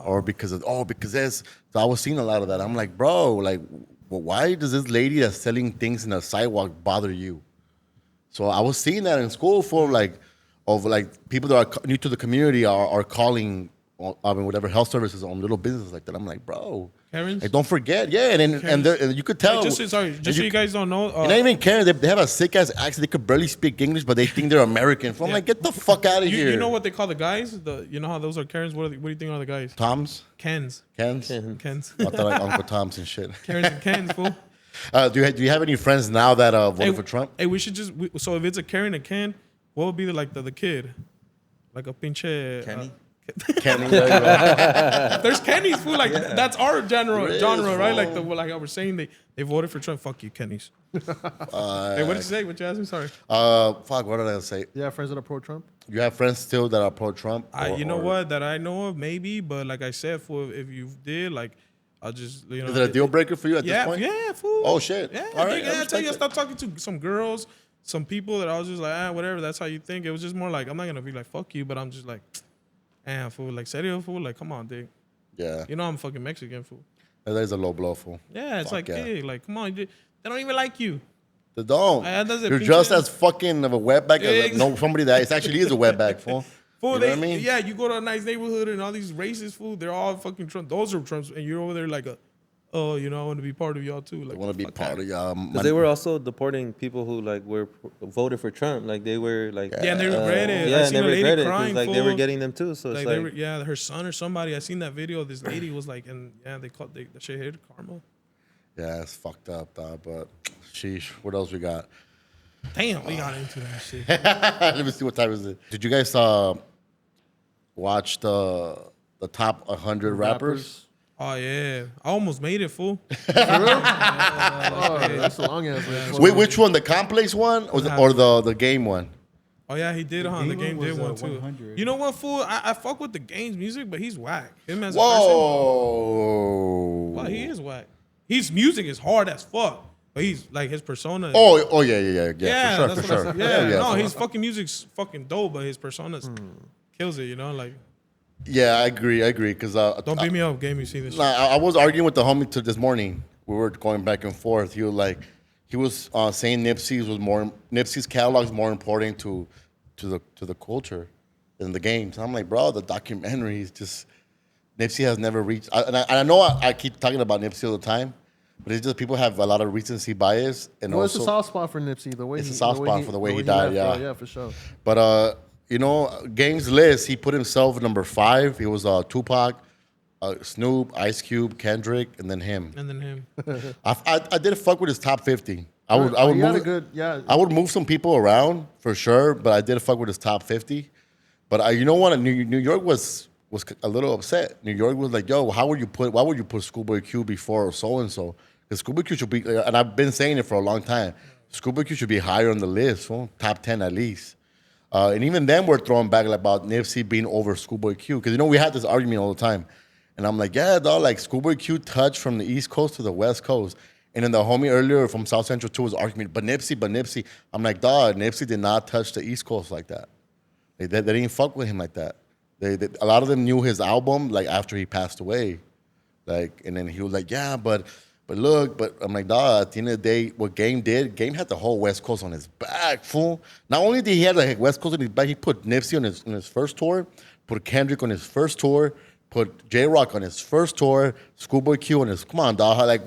Or because this. So I was seeing a lot of that. I'm like, bro, like, well, why does this lady that's selling things in the sidewalk bother you? So I was seeing that in school for people that are new to the community are calling, whatever health services on little businesses like that. I'm like, bro, Karens? like, don't forget, and you could tell. Just so you guys don't know. They're not even caring. They have a sick ass accent. They could barely speak English, but they think they're American. So I'm like, get the fuck out of here. You know what they call the guys? You know how those are Karens? What do you think are the guys? Toms, Kens. Kens. Kens. I thought like Uncle Toms and shit. Karens and Kens, fool. Do you have any friends now that voted for Trump? Hey, we should so if it's a Karen and Ken, what would be the kid? Like a pinche Kenny? Kenny, There's Kennys, fool. Like that's our genre, right? Like like I was saying, they voted for Trump. Fuck you, Kennys. Hey, what did you say? What you asked me? Sorry. fuck. What did I say? Yeah, friends that are pro Trump. You have friends still that are pro Trump? You know what? That I know of, maybe. But like I said, fool, if you did, like, I'll just Is it a deal breaker for you at this point? Yeah, fool. Oh shit. Yeah, All right. I tell you, I stopped talking to some girls, some people that I was just like, whatever. That's how you think. It was just more like, I'm not gonna be like, fuck you, but I'm just like, fool, like, serio, fool, like, come on, dude. Yeah. You know I'm fucking Mexican, fool. That is a low blow, fool. Yeah, it's Fuck like, yeah. hey, like, come on, they don't even like you. They don't. That doesn't You're pinche- just as fucking of a wetback as Yeah, somebody that actually is a wetback, fool. Fool, You know what I mean? Yeah, you go to a nice neighborhood and all these racist fool, they're all fucking Trump. Those are Trumps, and you're over there like I want to be part of y'all too. Like, I want to be part of y'all. Because they were also deporting people who like were voted for Trump. Like they were like Yeah, and they regret it. Yeah, I and seen they a lady regret it crying, because like they were fool. getting them too. So it's like her son or somebody. I seen that video. This lady was like, and yeah, the shit hit karma. Yeah, it's fucked up, dog. But sheesh, what else we got? Damn, we got into that shit. Let me see what time is it. Did you guys watch the top 100 rappers? Oh yeah, I almost made it, fool. Oh, that's a long ass list. Wait, which one? The complex one or the game one? Oh yeah, he did, huh? The game was, did one too. 100. You know what, fool? I fuck with the game's music, but he's whack. Him as a person. Whoa. Well, he is whack. His music is hard as fuck, but he's like his persona. Oh yeah, for that's sure. what I said. Yeah, no, his fucking music's fucking dope, but his persona kills it. You know, like. Yeah, I agree. Because Don't beat me up, game. You see this? Nah, I was arguing with the homie this morning. We were going back and forth. He was saying Nipsey's catalog is more important to the culture than the games. I'm like, bro, the documentaries just Nipsey has never reached. I know I keep talking about Nipsey all the time, but it's just people have a lot of recency bias and Well, also it's a soft spot for Nipsey. It's a soft spot for the way he died. left, Yeah, yeah, for sure. But you know, Game's list, he put himself number 5. He was Tupac, Snoop, Ice Cube, Kendrick, and then him. And then him. I did fuck with his top 50. I would He had move a good, yeah. I would move some people around for sure, but I did fuck with his top 50. But you know what? New York was a little upset. New York was like, yo, why would you put Schoolboy Q before so and so? Because Schoolboy Q should be, and I've been saying it for a long time. Schoolboy Q should be higher on the list, top 10 at least. And even then, we're throwing back about Nipsey being over Schoolboy Q. Because, we had this argument all the time. And I'm like, yeah, dog, like Schoolboy Q touched from the East Coast to the West Coast. And then the homie earlier from South Central too was arguing, but Nipsey. I'm like, dog, Nipsey did not touch the East Coast like that. They didn't fuck with him like that. A lot of them knew his album like after he passed away. Like, and then he was like, yeah, but I'm like, dog, at the end of the day, what Game had the whole West Coast on his back, fool. Not only did he have the West Coast on his back, he put Nipsey on his first tour, put Kendrick on his first tour, put J-Rock on his first tour, Schoolboy Q on his, come on, dog, like,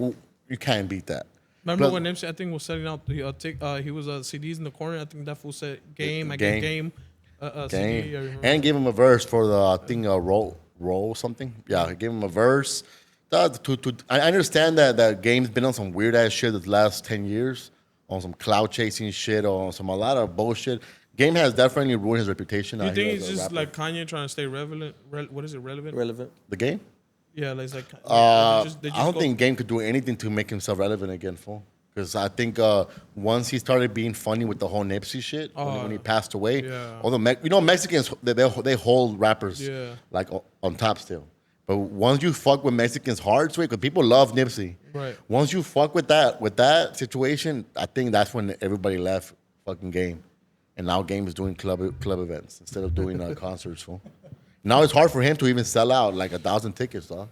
you can't beat that. Remember when Nipsey, I think, was setting out, he was CDs in the corner. I think that fool said Game. Game. CD. And gave him a verse for the, roll something. Yeah, he gave him a verse. I understand that Game's been on some weird ass shit the last 10 years, on some cloud chasing shit, or a lot of bullshit. Game has definitely ruined his reputation. You think it's just like Kanye trying to stay relevant? What is it, relevant? Relevant. The Game? Yeah, like I don't think Game could do anything to make himself relevant again, fool. Because I think once he started being funny with the whole Nipsey shit, when he passed away, all the Mexicans, they hold rappers like on top still. But once you fuck with Mexicans hard, because people love Nipsey. Right. Once you fuck with that situation, I think that's when everybody left fucking Game. And now Game is doing club events instead of doing concerts, fool. Now it's hard for him to even sell out like 1,000 tickets, dog.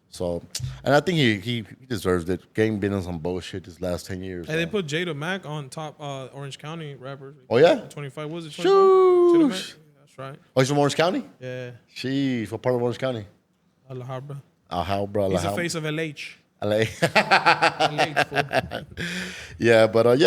So, and I think he deserves it. Game been on some bullshit this last 10 years. Hey, they put Jada Mack on top Orange County rappers. Oh, yeah? 25, was it 25? Shoosh. That's right. Oh, he's from Orange County? Yeah. Sheesh, what part of Orange County? Alhambra. Alhambra. He's the face of LH. LA. LH, fool. Yeah, but at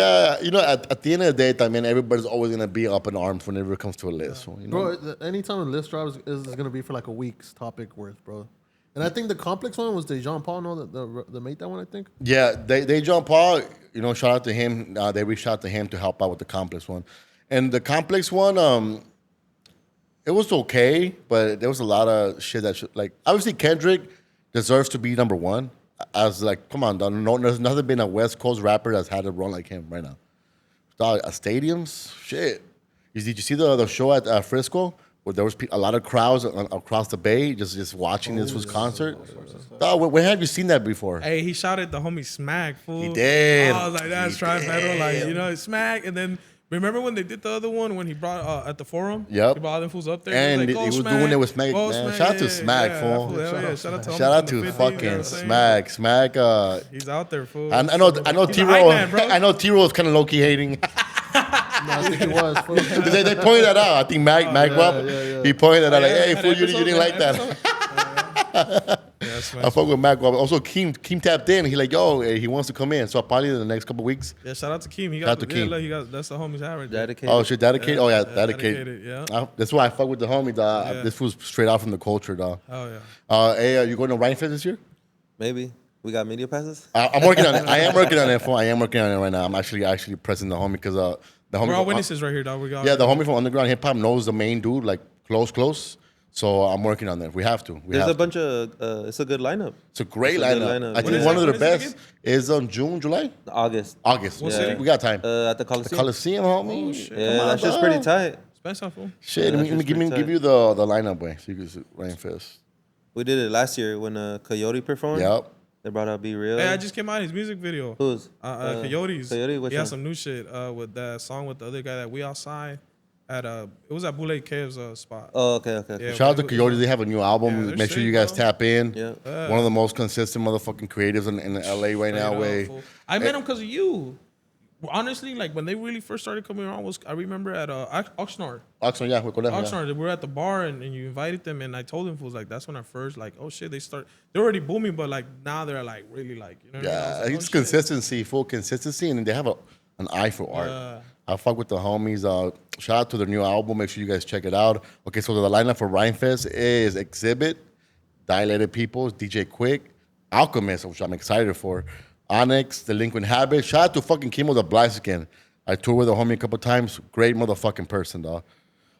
the end of the day, I mean, everybody's always gonna be up in arms whenever it comes to a list. You know? Bro, anytime a list drops is going to be for like a week's topic worth, bro. And I think the complex one was the Jean Paul, no, the made that one, I think. Yeah, they John Paul, shout out to him. They reached out to him to help out with the complex one. And the complex one, it was okay, but there was a lot of shit that obviously Kendrick deserves to be number 1. As like, come on, dog. No, there's nothing been a West Coast rapper that's had a run like him right now. Dog, stadiums, shit. Did you see the show at Frisco where there was a lot of crowds across the bay just watching this concert? Dog, where have you seen that before? Hey, he shouted the homie Smack, fool. He did. I was like, that's tri-federal, like, Smack. And then remember when they did the other one when he brought at the forum? Yep. He brought all them fools up there. And he was, was doing it with Smack, man. Shout out to Smack, fool. Yeah, shout out to Shout out to 50, fucking Smack. Smack. He's out there, fool. I know He's a T-Roll. hype man, bro. I know T-Roll is kind of low-key hating. No, I think it was. Fool. they pointed that out. I think Mac he pointed that out like, hey, fool, you didn't like that. I fuck with Mac. Also, Keem tapped in. He like, yo, he wants to come in. So probably in the next couple weeks. Yeah, shout out to Keem. Shout out to Keem. Look, that's the homie's hat right there. Dedicated. Oh, shit, dedicated? Oh, yeah, dedicated. Yeah. That's why I fuck with the homie, dog. Yeah. This was straight out from the culture, dog. Oh, yeah. Hey, you going to Rhine Fest this year? Maybe. We got media passes. I'm working on it. I am working on it. I am working on it right now. I'm actually pressing the homie because the homie. We're all from- witnesses right here, dog. We got Yeah, the homie from Underground Hip Hop knows the main dude like close. So I'm working on that. We have to. There's a bunch of. It's a good lineup. It's a great It's a good lineup. lineup. I When think is one it? of the When is it best again? is on June, July, August. August. What city? We got time. At the The Coliseum. Coliseum, homie. Oh, shit. Yeah, that's just pretty tight. Spencer, fool. Shit, Yeah, let me that's give pretty you the lineup way so you can see Rain Fest. We did it last year when Coyote performed. Yep. They brought out Be Real. Hey, I just came out his music video. Who's? Coyotes. Coyote, which he had one? some new shit with that song with the other guy that we outside at it was at Boule Cave's spot. Oh, okay. Yeah. Shout out to Coyotes. They have a new album. Yeah, they're Make sure sick, you guys bro. tap in. Yeah. One of the most consistent motherfucking creatives in LA right now. Way. I met him because of you. Honestly, like when they really first started coming around, I remember at Oxnard. Oxnard, yeah, we're going yeah. Oxnard, we were at the bar and you invited them, and I told them, was like, that's when I first like, oh shit, they're already booming, but like now they're like really like, you know what I mean? I was Yeah, like, oh, it's shit. consistency, full consistency, and they have an eye for art. I fuck with the homies. Shout out to their new album. Make sure you guys check it out. Okay, so the lineup for Rhymefest is Exhibit, Dilated Peoples, DJ Quick, Alchemist, which I'm excited for, Onyx, Delinquent Habits. Shout out to fucking Kimo the Blaziken. I toured with the homie a couple times. Great motherfucking person, dog.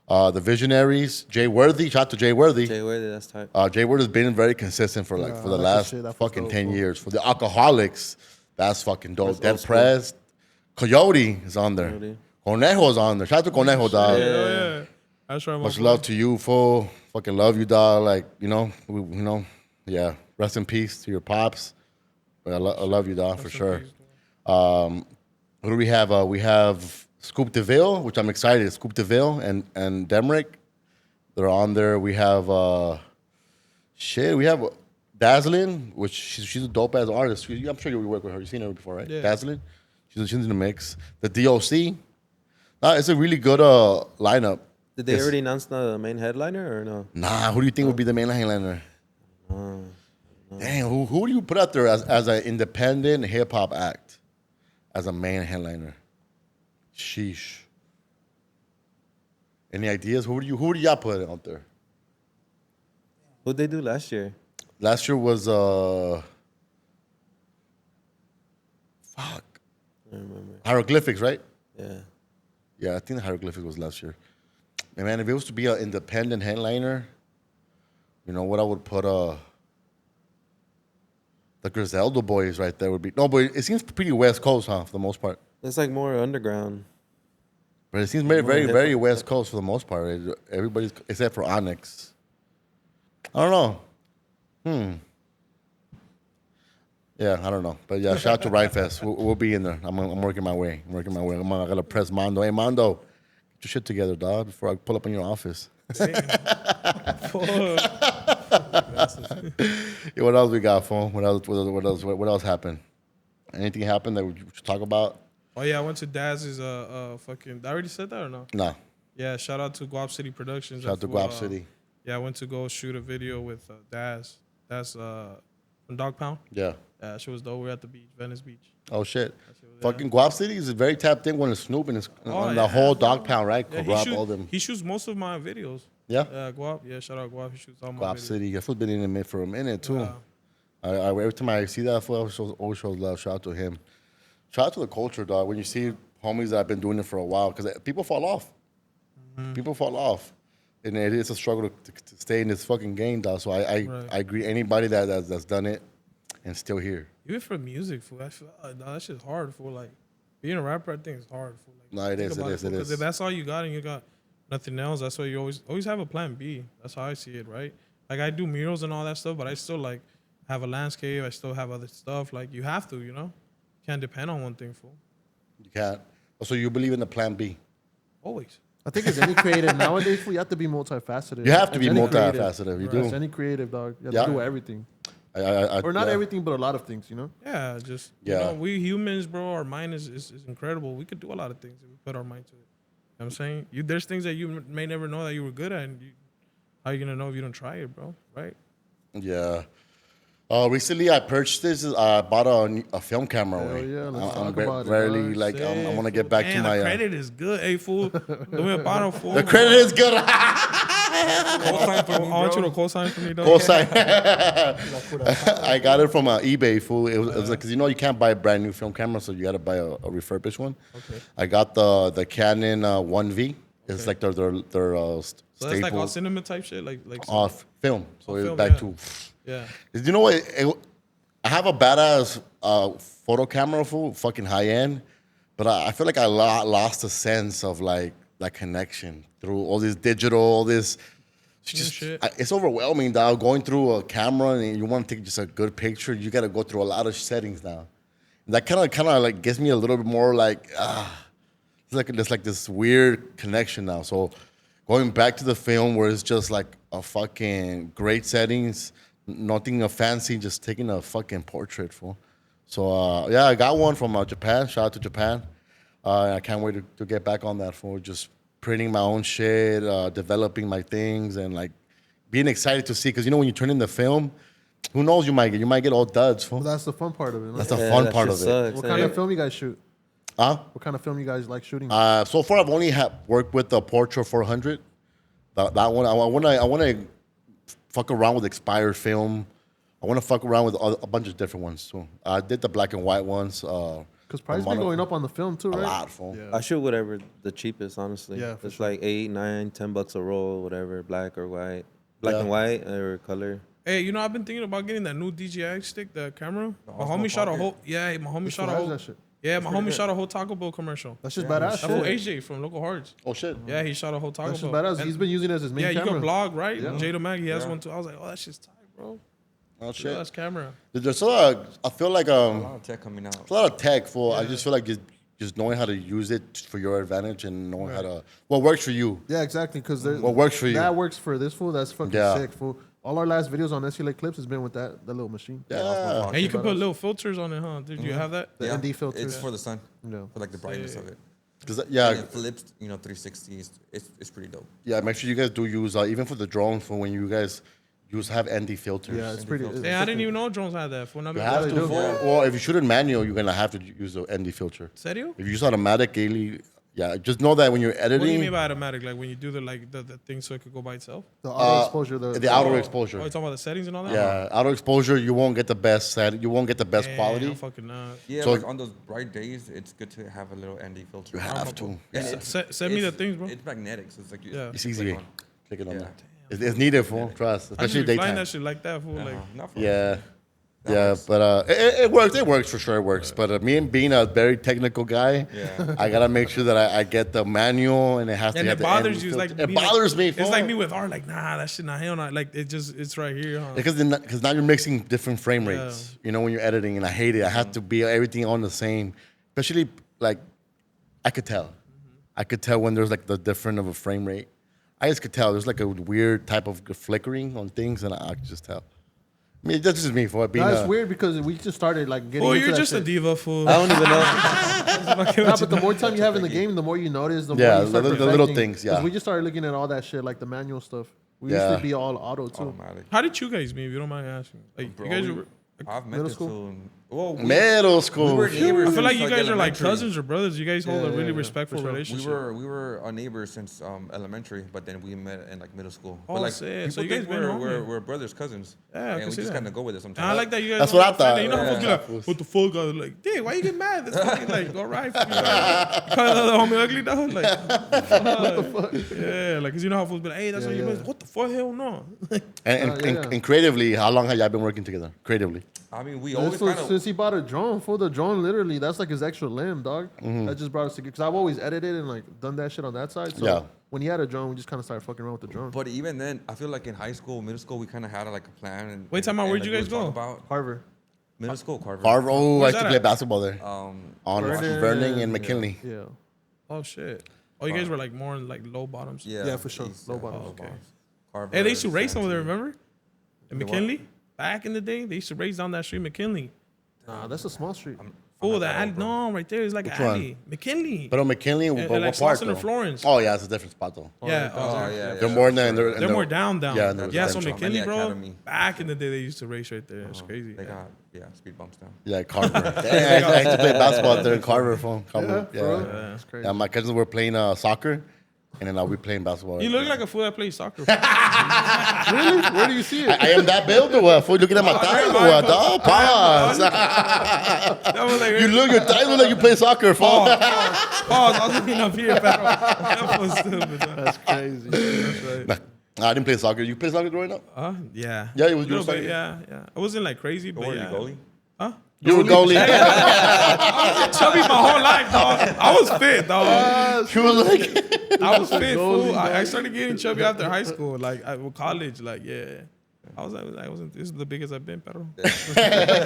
The Visionaries, Jay Worthy. Shout out to Jay Worthy. Jay Worthy, that's tight. Jay Worthy's been very consistent for the I like last that shit. That fucking feels 10 dope, years. For the Alcoholics, that's fucking dope. That's Dead old school. Pressed. Coyote is on there. Coyote. Conejo's on there. Shout out to Conejo, dog. Yeah. That's right. Much love to you, fool. Fucking love you, dog. Like, yeah. Rest in peace to your pops. But I love you, dog, for sure. Who do we have? We have Scoop DeVille, which I'm excited. Scoop DeVille and Demrick. They're on there. We have we have Dazzlin, which she's a dope ass artist. I'm sure you work with her. You've seen her before, right? Yeah. Dazzlin. She's in the mix. The DOC. It's a really good lineup. Did they It's- already announce the main headliner or no? Nah, who do you think would be the main headliner? Damn, who do you put out there as an independent hip hop act as a main headliner? Sheesh. Any ideas? Who do y'all put out there? What'd they do last year? Last year was fuck. I don't remember. Hieroglyphics, right? Yeah. Yeah, I think the Hieroglyphics was last year. And man, if it was to be an independent headliner, you know what I would put the Griselda boys right there would be no, but it seems pretty West Coast, huh, for the most part. It's like more underground. But it seems very, very, hip-hop. very West Coast for the most part. Everybody's except for Onyx. I don't know. Yeah, I don't know. But yeah, shout out to Rhymefest. We'll be in there. I'm working my way. I gotta press Mondo. Hey Mondo, get your shit together, dog, before I pull up in your office. Yeah, what else we got, phone? What else happened? Anything happened that we should talk about? Oh yeah, I went to Daz's fucking. I already said that or no? No. Yeah, shout out to Guap City Productions. Shout out to for, Guap City. Yeah, I went to go shoot a video with Daz. That's from Dog Pound. Yeah. Yeah, she was dope. We were at the beach, Venice Beach. Oh shit. shit was- Fucking Guap City is very tapped in when it's Snoop and it's on the yeah, whole bro. dog pound, right? Yeah, Guap, all them. he shoots most of my videos. Yeah. Guap. Yeah, shout out Guap. He shoots all my Guap videos. City. That's been in it for a minute too. Yeah. Every time I see that, I always shows love. Shout out to him. Shout out to the culture, dog. When you see homies that have been doing it for a while, because people fall off. Mm-hmm. People fall off, and it is a struggle to stay in this fucking game, dog. So I agree. Anybody that's done it and still here. Even for music, fool, I feel that shit's hard. For like being a rapper, I think it's hard. For like, No, it is, it is. Because if that's all you got and you got nothing else, that's why you always have a plan B. That's how I see it, right? Like I do murals and all that stuff, but I still like have a landscape. I still have other stuff. Like you have to, you know, can't depend on one thing, fool. You can't. So you believe in the plan B? Always. I think as any creative nowadays, you have to be multifaceted. You have to As be any creative. multifaceted. You As do. any creative, dog. You have Yeah. to do everything. Or not yeah. everything, but a lot of things, you know? Yeah, just Yeah. You know, we humans, bro. Our mind is incredible. We could do a lot of things if we put our mind to it. You know what I'm saying? There's things that you may never know that you were good at, and how are you gonna know if you don't try it, bro? Right? Yeah. Recently, I purchased this. I bought a film camera. Hell way. yeah, let's I'm talk about it, rarely dog. like I'm gonna get back Man, to my. the credit is good, hey fool. Do me a bottle, fool. The credit is good. Co-sign for me, I want you bro. to co-sign for me, though. Cosign. I got it from eBay, fool. It was like, because you can't buy a brand new film camera, so you got to buy a refurbished one. Okay. I got the Canon 1V. It's like their So that's like all staple cinema type shit, like off film. So it's film, back yeah. to. yeah. You know what? I have a badass photo camera, fool, fucking high end, but I feel like I lost a sense of like connection through all this digital, all this. Shit. It's overwhelming, dog. Going through a camera and you want to take just a good picture, you got to go through a lot of settings now. And that kind of like gets me a little bit more like it's like this weird connection now. So going back to the film where it's just like a fucking great settings, nothing fancy, just taking a fucking portrait, fool. So yeah, I got one from Japan. Shout out to Japan. I can't wait to get back on that, fool. Just printing my own shit, developing my things, and like being excited to see. Because when you turn in the film, who knows, you might get all duds, fool. Well, that's the fun part of it. No? That's the fun that part shit of it. sucks, What eh? kind of film you guys shoot? Huh? What kind of film you guys like shooting? So far, I've only worked with the Portra 400. That one, I want to fuck around with expired film. I want to fuck around with a bunch of different ones too. I did the black and white ones. Because price been going up on the film too, a right? lot, fool. Yeah. I shoot whatever the cheapest, honestly. Yeah, for it's sure. like $8, $9, $10 a roll, whatever, black or white, black Yeah. and white or color. Hey, I've been thinking about getting that new DJI stick, the camera. My Osmo homie shot a Pocket. whole. Yeah, my homie Which shot a one has whole. that shit? Yeah, my homie good. shot a whole Taco Bell commercial. That's just That badass fool shit. AJ from Local Hearts. Oh shit. Yeah, he shot a whole Taco That's just Bell. badass. And- He's been using it as his main yeah, camera. you can blog, right? Yeah. Jada Mag, he has Yeah. one too. I was like, oh, that shit's tight, bro. Oh shit. That's camera. There's I feel like A lot of tech coming out. a lot of tech, fool. I just feel like just knowing how to use it for your advantage and knowing how to what works for you. Yeah, exactly. Because What works for you? That works for this fool. That's fucking Yeah. sick, fool. All our last videos on SULA Clips has been with that little machine. Yeah. And you can put little filters on it, huh? Did you have that? The ND filter. It's for the sun. Yeah. For like the brightness of it. Cause And yeah, it flips, 360. It's pretty dope. yeah. Make sure you guys do use even for the drones for when you guys have ND filters. Yeah, it's pretty. filter. Yeah, I didn't even know drones had that. For You have they to. do. Well, if you shoot in manual, you're gonna have to use the ND filter. Serio? If you use automatic, yeah, just know that when you're editing, What do you mean by automatic? Like when you do the thing so it could go by itself? The auto exposure. the outer exposure. Oh, you talking about the settings and all that? Yeah, outer exposure, you won't get the best you won't get the best Damn, quality. fucking not. Yeah, So- like on those bright days, it's good to have a little ND filter. You have to. And Send me the things, bro. It's magnetic, so it's like Yeah. It's click easy. on. Click it on Yeah. that. It's needed for trust, I just especially be flying daytime. that shit like that, fool. Like, Not for Yeah. That Yeah, works. but it works. It works for sure. It works. But me and being a very technical guy, Yeah. I gotta make sure that I get the manual and it has to and have it the bothers ND you. It's like filter. It me, bothers me. It's like me with art. Like, nah, that shit not hell not. Like it's right here, huh? because now you're mixing different frame rates. When you're editing, and I hate it. I have to be everything on the same. Especially like, I could tell. I could tell when there's like the different of a frame rate. I just could tell there's like a weird type of flickering on things, and I could just tell. I mean, that's just me for being. That's weird because we just started like getting. Oh, into you're that just a shit. diva, fool. I don't even know. Nah, but the more time you have in the game, the more you notice. The Yeah, more you start the little perfecting. things, yeah. 'Cause we just started looking at all that shit, like the manual stuff. We used Yeah. to be all auto too. automatic. How did you guys meet? If you don't mind asking, like Bro, you guys. I've met Middle this school? fool. Well, Middle school. We were neighbors. I feel like since, you guys are like elementary. cousins or brothers. You guys hold a Yeah, really yeah, respectful for sure. relationship. We were neighbors since elementary, but then we met in like middle school. Oh, but like shit. So people you guys think been we're brothers, cousins. Yeah, I and can we see just that. kind of go with it sometimes. And I like that you guys. That's don't what I offend it. thought. You know how folks be Yeah. like, what the fuck? I was like, damn, why you get mad? That's fucking like, all right. You call the other homie ugly dog? Like, what the fuck? Yeah, like, cause you know how folks be like, hey, that's what you meant. What the fuck? Hell no. And creatively, how long have y'all been working together? Creatively. I mean, we This always fool, kind of. since he bought a drone, for the drone, literally, that's like his extra limb, dog. That just brought us together. Because I've always edited and like done that shit on that side. So Yeah. when he had a drone, we just kind of started fucking around with the drone. But even then, I feel like in high school, middle school, we kind of had like a plan. And, Wait, time out, and, where'd like, you we guys would go? talk About Harvard. middle school, Carver. Harvard. Oh, I Where's used to that play at? basketball there. On Vernon. Vernon and McKinley. Yeah. Oh shit. Oh, you guys were like more in like low bottoms. Yeah, for sure. East, Low yeah, bottoms. low Okay. bottoms. Carver, Hey, they used to race over there. Santee. Remember? In The what? McKinley. Back in the day, they used to race down that street, McKinley. Nah, that's a small street. Oh, not that that alley. old, bro. No, right there is like Which an one? alley. McKinley. But on McKinley, And- what and like part Slauson and though? Florence. Oh yeah, it's a different spot though. Yeah. Oh, yeah, They're more than They're more down. Yeah, Yeah, and there's yeah. a So bunch of- McKinley, Many bro. Academy. Back in the day, they used to race right there. It's crazy. They got speed bumps now. Yeah, Carver. Dang, I used to play basketball out there in Carver. Yeah, Yeah, bro. That's crazy. yeah. My cousins were playing soccer. and then I'll be playing basketball. You look like a fool that plays soccer. Really? Where do you see it? I am that build or what? Fool, looking at my thighs or what? Dog, pause. That was like, Your thighs look like you play soccer, fool. Pause. I was looking up here, pero that was stupid. That's crazy. That's right. Nah, I didn't play soccer. You play soccer growing up? Yeah. Yeah, it was Little your bit, soccer. yeah. I wasn't like crazy, but Were you yeah. goalie? Huh? You were goalie. I was chubby my whole life, dog. I was fit, dog. You was like, I was fit, fool. I started getting chubby after high school, like college, like yeah. I wasn't. This is the biggest I've been, pero.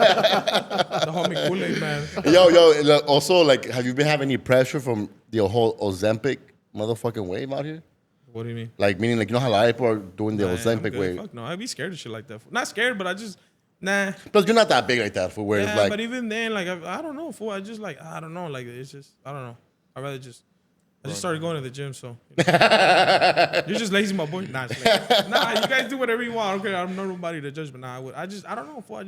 The homie Kool-Aid man. yo. Also, like, have you been having any pressure from the whole Ozempic motherfucking wave out here? What do you mean? Like, meaning, like, you know how a lot of people are doing the Nah, I'm Ozempic good. wave. Fuck no, I'd be scared of shit like that. Fool. Not scared, but I just nah. Plus, you're not that big like that, for where Yeah, it's like, but even then, like I don't know, fool. I just like I don't know, like it's just I don't know. I just started going to the gym, so you're just lazy, my boy. Nah, it's lazy. Nah, you guys do whatever you want. I don't care. I'm not nobody to judge, but nah, I don't know, fool.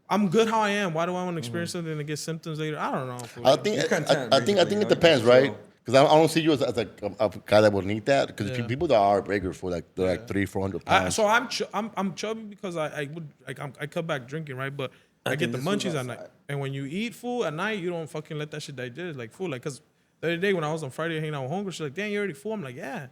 I'm good how I am. Why do I want to experience something and get symptoms later? I don't know. Fool. I think You're content, I think basically, it depends, you know, right? Because I don't see you as like a guy that would need that. Because Yeah. people that are bigger for like they're like 300-400 pounds. So I'm chubby because I would like I cut back drinking, right? But I get the munchies at night. And when you eat food at night, you don't fucking let that shit digest. Like food, like because the other day when I was on Friday hanging out with homegirl, she's like, "Damn, you already full?" I'm like, "Yeah."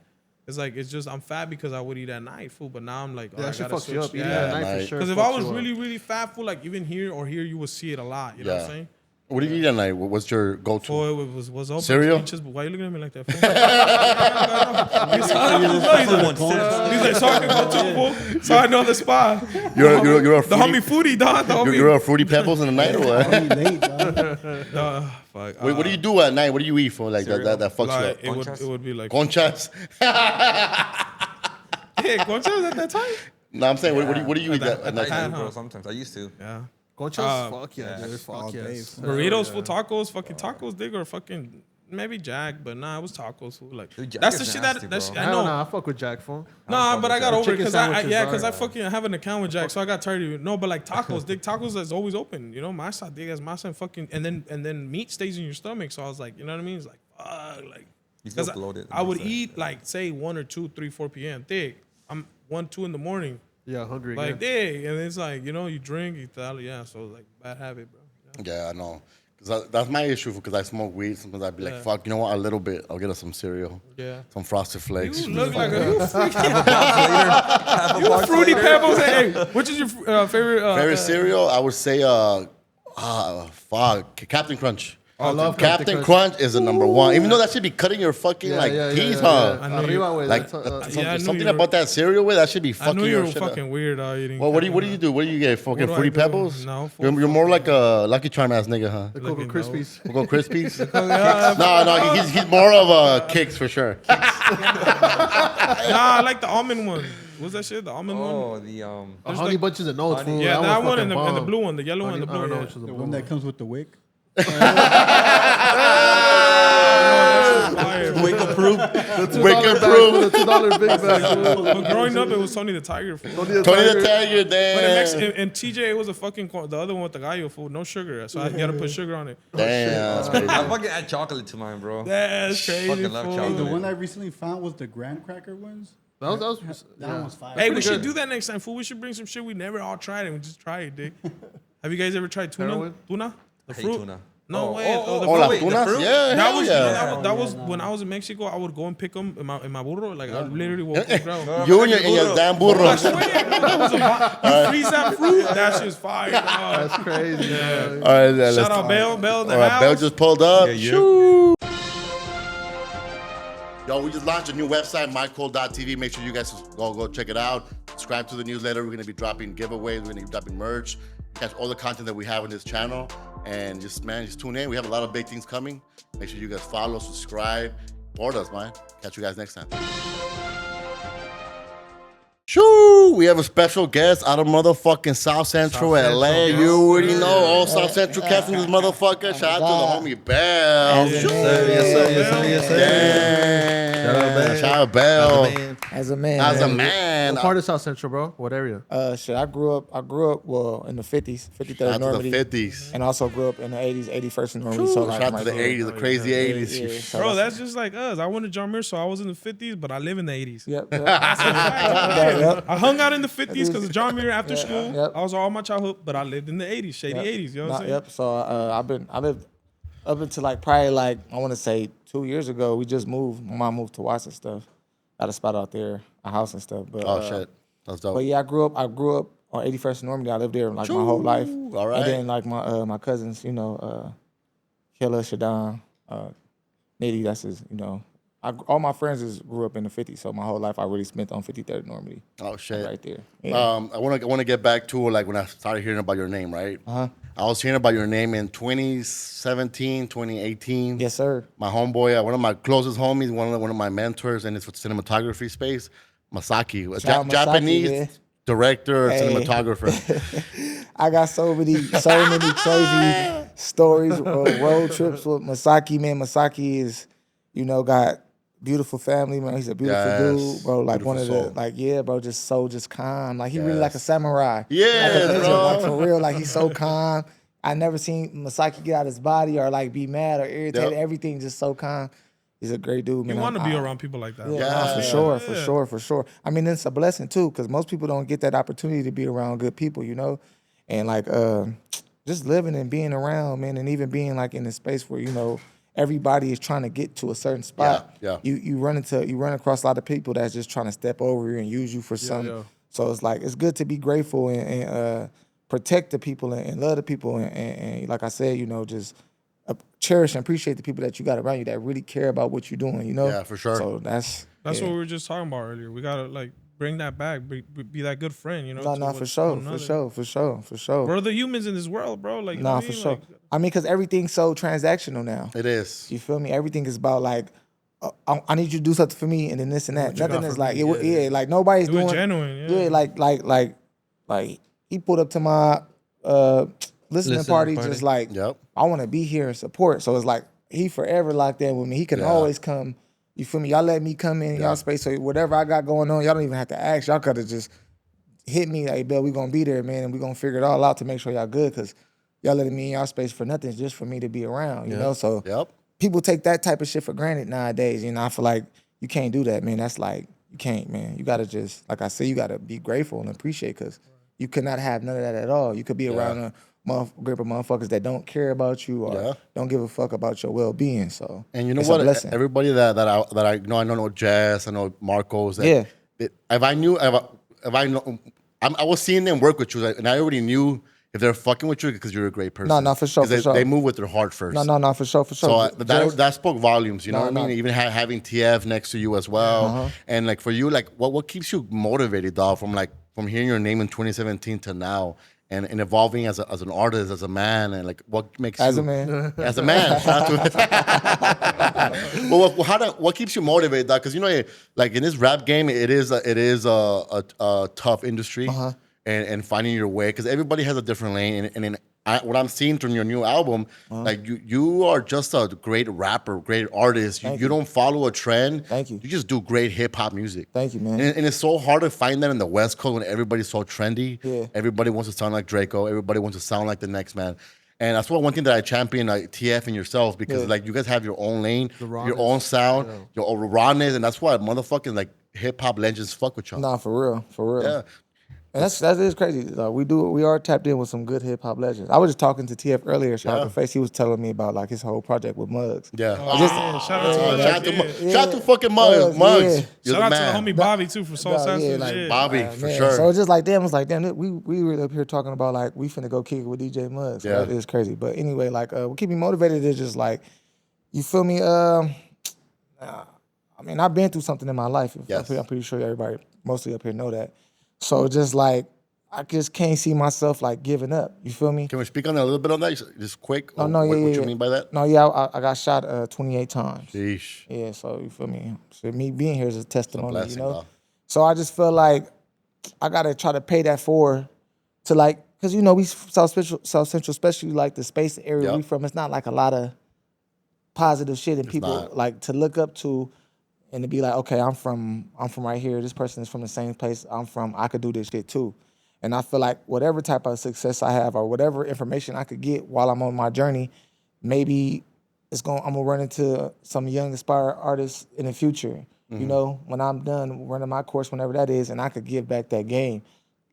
It's just I'm fat because I would eat at night food, but now I'm like, Yeah, I that shit gotta fucks you switch. up. Eating Yeah. at night for night. sure. Because if I fucks was you up. really, really fat, fool, like even here or here, you would see it a lot. You know what I'm saying? What do you eat at night? What's your go-to? Fool, it was open Cereal? speeches, but why you looking at me like that? Fool? He's like, so I can go to fool, so I know the spot. You're a The fruity, homie foodie, dog. The homie. you're a fruity pebbles in the night or what? I eat late, dog. Fuck. Wait, what do you do at night? What do you eat for like that fucks Like, you up? it would be like, Conchas. hey, conchas at that time? No, I'm saying, what do you eat at I night? do, bro. Sometimes I used to. Yeah. Conchas? Fuck yeah, dude. all Fuck day, yes. fool. Burritos, full tacos, fucking tacos, dig or fucking maybe Jack, but nah, it was tacos. Fool. Like Dude, Jack that's the is shit nasty, that shit, bro. I Hell know. nah, I fuck with Jack, fool. Nah, but I got over it Chicken because sandwiches I are- fucking have an account with Jack, so I got tired of it. No, but like tacos, dig tacos is always open. You know, masa, dig as masa, and fucking, and then meat stays in your stomach. So I was like, you know what I mean? It's like, fuck, like, You feel 'cause bloated. I would That's it. eat like say 1 or 2, 3, 4 p.m. Dig, I'm 1, 2 in the morning, Yeah, hungry like again. dig, and it's like you know you drink, you tell, yeah. So like bad habit, bro. You know? Yeah, I know. Because that's my issue because I smoke weed. Sometimes I'd be like, Yeah. fuck, you know what? A little bit. I'll get us some cereal. Yeah. Some Frosted Flakes. You look like you fruity pebbles. Hey, which is your favorite? Favorite cereal? I would say, fuck, Captain Crunch. I love Captain Crunch is the number one. Even though that should be cutting your fucking teeth, huh? I know you- Arriba, güey. Like That's, Yeah, I knew something you were- about that cereal with that should be I fucking knew you your were shit up. fucking weird eating. Well, what do you do? What do you get? Fucking do I Fruity do? Pebbles? No, You're more like a Lucky Charm ass nigga, huh? the Cocoa Looking Krispies. We'll go Krispies. Yeah, no, he's more of a Kicks for sure. Nah, I like the almond one. What's that shit? The almond one? Oh, the Honey Bunches of Oats, fool. Yeah, that one was and the fucking blue one, the yellow one, bomb. and the I don't blue know one. which was the The blue one one. that comes with the wick. wake up proof. Wake up, bro. The $2 big bag, fool. But growing up, it was Tony the Tiger. Fool. Tony the Tiger, But damn. in TJ, it was a fucking the other one with the gallo food, no sugar. So I gotta put sugar on it. Damn, that's crazy. I fucking add chocolate to mine, bro. That's crazy. Fucking love fool. chocolate. The one I recently found was the graham cracker ones. That was That yeah. one was fire. Hey, we should good. do that next time, fool. We should bring some shit we never all tried and we just try it, dick. Have you guys ever tried tuna? Heroin? Tuna? The I hate fruit? tuna. No way. Oh, the Oh, fruit. las wait, the tunas? fruit? Yeah, That hell was yeah. that was when I was in Mexico. I would go and pick them in my burro. Like I literally walk the ground. You and your damn I burro. swear, that was you freeze that fruit. That shit's fire. dog. That's crazy. Yeah. All right, let's. Shout out Bell in the All right, house. Bell just pulled up. Yeah, yeah. Shoo. Yo, we just launched a new website, mycold.tv. Make sure you guys go check it out. Subscribe to the newsletter. We're gonna be dropping giveaways. We're gonna be dropping merch. Catch all the content that we have on this channel. And just tune in. We have a lot of big things coming. Make sure you guys follow, subscribe, support us, man. Catch you guys next time. Shoo! We have a special guest out of motherfucking South Central LA. You already know all South Central cats in this motherfucker. Shout out to the homie Bell. Yes, Shoo! sir. Yes, sir. Yes, sir. Yes, sir. Damn. Shout out Bell. Shout out Bell. As a man. As a man. man. What part of South Central, bro? What area? Shit, I grew up well in the 50s, 53rd Shout out to Normandy. the 50s. And also grew up in the 80s, 81st and Normandy. So like Shout out to the right 80s, the crazy 80s. Yeah, so Bro, that's just like us. I went to John Muir, so I was in the 50s, but I live in the 80s. Yep. yep. Yep. I hung out in the 50s because of John Muir after school. Yep. I was all my childhood, but I lived in the 80s, shady 80s. You know what I'm saying? Yep. So I lived up until like probably like I want to say 2 years ago. We just moved. My mom moved to Watts and stuff. Got a spot out there, a house and stuff. But Oh, shit. That's dope. But yeah, I grew up on 81st and Normandy. I lived there like my whole life. All right. And then like my cousins, you know, Killa, Shadon, Nitty. That's his, you know. All my friends grew up in the 50s, so my whole life I really spent on 53rd Normandy. Oh, shit. Right there. Yeah. I want to get back to like when I started hearing about your name, right? I was hearing about your name in 2017, 2018. Yes, sir. My homeboy, one of my closest homies, one of my mentors in this cinematography space, Masaki, a Shout out Masaki, Japanese man. director, Hey. cinematographer. I got so many crazy stories, road trips with Masaki. Man, Masaki is, you know, got beautiful family, man. He's a beautiful Yes. dude, bro. Like Beautiful one of soul. the, like, yeah, bro, just calm. Like he really like a samurai. Yes, like a ninja, bro. like for real. Like he's so calm. I never seen Masaki get out his body or like be mad or irritated. Yep. Everything just so calm. He's a great dude, man. You want to be I- around people like that. Yeah, Yeah. nah, for sure. I mean, it's a blessing too, because most people don't get that opportunity to be around good people, you know, and like just living and being around, man, and even being like in a space where you know everybody is trying to get to a certain spot. Yeah. You run across a lot of people that's just trying to step over you and use you for something. yeah. So it's like it's good to be grateful and protect the people and love the people and like I said, you know, just. Cherish and appreciate the people that you got around you that really care about what you're doing, you know? Yeah, for sure. So that's That's what we were just talking about earlier. We gotta like bring that back, be that good friend, you know. to No, one for sure. We're the humans in this world, bro. Like, you know Nah, what I for mean? sure. Like, I mean, because everything's so transactional now. It is. You feel me? Everything is about like, I need you to do something for me, and then this and that. you Nothing got is for like, me, yeah, like nobody's it was doing. genuine. Yeah. Yeah, like he pulled up to my listening party, just like, Yep. I want to be here and support. So it's like he forever locked in with me. He can Yeah. always come. You feel me? Y'all let me come in y'all space. So whatever I got going on, y'all don't even have to ask. Y'all could have just hit me like, Bill, we gonna be there, man, and we gonna figure it all out to make sure y'all good, because y'all letting me in y'all space for nothing, just for me to be around, you know? So Yep. people take that type of shit for granted nowadays. You know, I feel like you can't do that, man. That's like, you can't, man. You gotta just, like I said, you gotta be grateful and appreciate, because you could not have none of that at all. You could be around a group of motherfuckers that don't care about you or don't give a fuck about your well-being. So And you know it's what? a blessing. Everybody that I know Jess, I know Marcos. That, Yeah. If I was seeing them work with you, and I already knew if they're fucking with you because you're a great person. No, for sure, 'Cause for they sure. move with their heart first. No, for sure. So Just- that spoke volumes, you know No, what I mean? no. Even having TF next to you as well, and like for you, like what keeps you motivated, dog? From hearing your name in 2017 to now, and evolving as an artist, as a man, and like what makes As you a man. as a man. Shout out to But what keeps you motivated, dog? Because you know, like in this rap game, it is a tough industry, and finding your way, because everybody has a different lane, and what I'm seeing from your new album, like you are just a great rapper, great artist. You don't follow a trend. Thank you. You just do great hip hop music. Thank you, man. And it's so hard to find that in the West Coast when everybody's so trendy. Yeah. Everybody wants to sound like Draco. Everybody wants to sound like the next man. And that's one thing that I champion, like TF and yourself, because like you guys have your own lane, your rawness. own sound, your own rawness, and that's why motherfucking like hip hop legends fuck with y'all. Nah, for real. Yeah. And that is crazy. We are tapped in with some good hip hop legends. I was just talking to TF earlier, shout out to Face. He was telling me about like his whole project with Muggs. Yeah. Yeah, shout out to Muggs, Shout out to fucking Muggs. Yeah. Muggs. Yeah. You're Shout out the to man. the homie Bobby too for Soul Dog, yeah, Sasson. like, Yeah. Bobby, for Man, sure. So it's just like, damn, we were up here talking about like we finna go kick it with DJ Muggs. So Yeah. it is crazy. But anyway, like what keep me motivated is just like, you feel me? I mean, I've been through something in my life. Yes. I'm pretty sure everybody mostly up here know that. So just like, I just can't see myself like giving up. You feel me? Can we speak on that a little bit on that? Just quick. Oh, no, what yeah, you yeah. mean by that? No, yeah, I got shot 28 times. Sheesh. Yeah, so you feel me? So me being here is a testimony, blessing, you know? dog. So I just feel like I gotta try to pay that forward to like, cause you know we South Central, especially like the space area Yep. we from. It's not like a lot of positive shit and people not. like to look up to, and to be like, okay, I'm from right here. This person is from the same place I'm from. I could do this shit too. And I feel like whatever type of success I have or whatever information I could get while I'm on my journey, maybe I'm gonna run into some young aspiring artists in the future. You know, when I'm done running my course, whenever that is, and I could give back that game.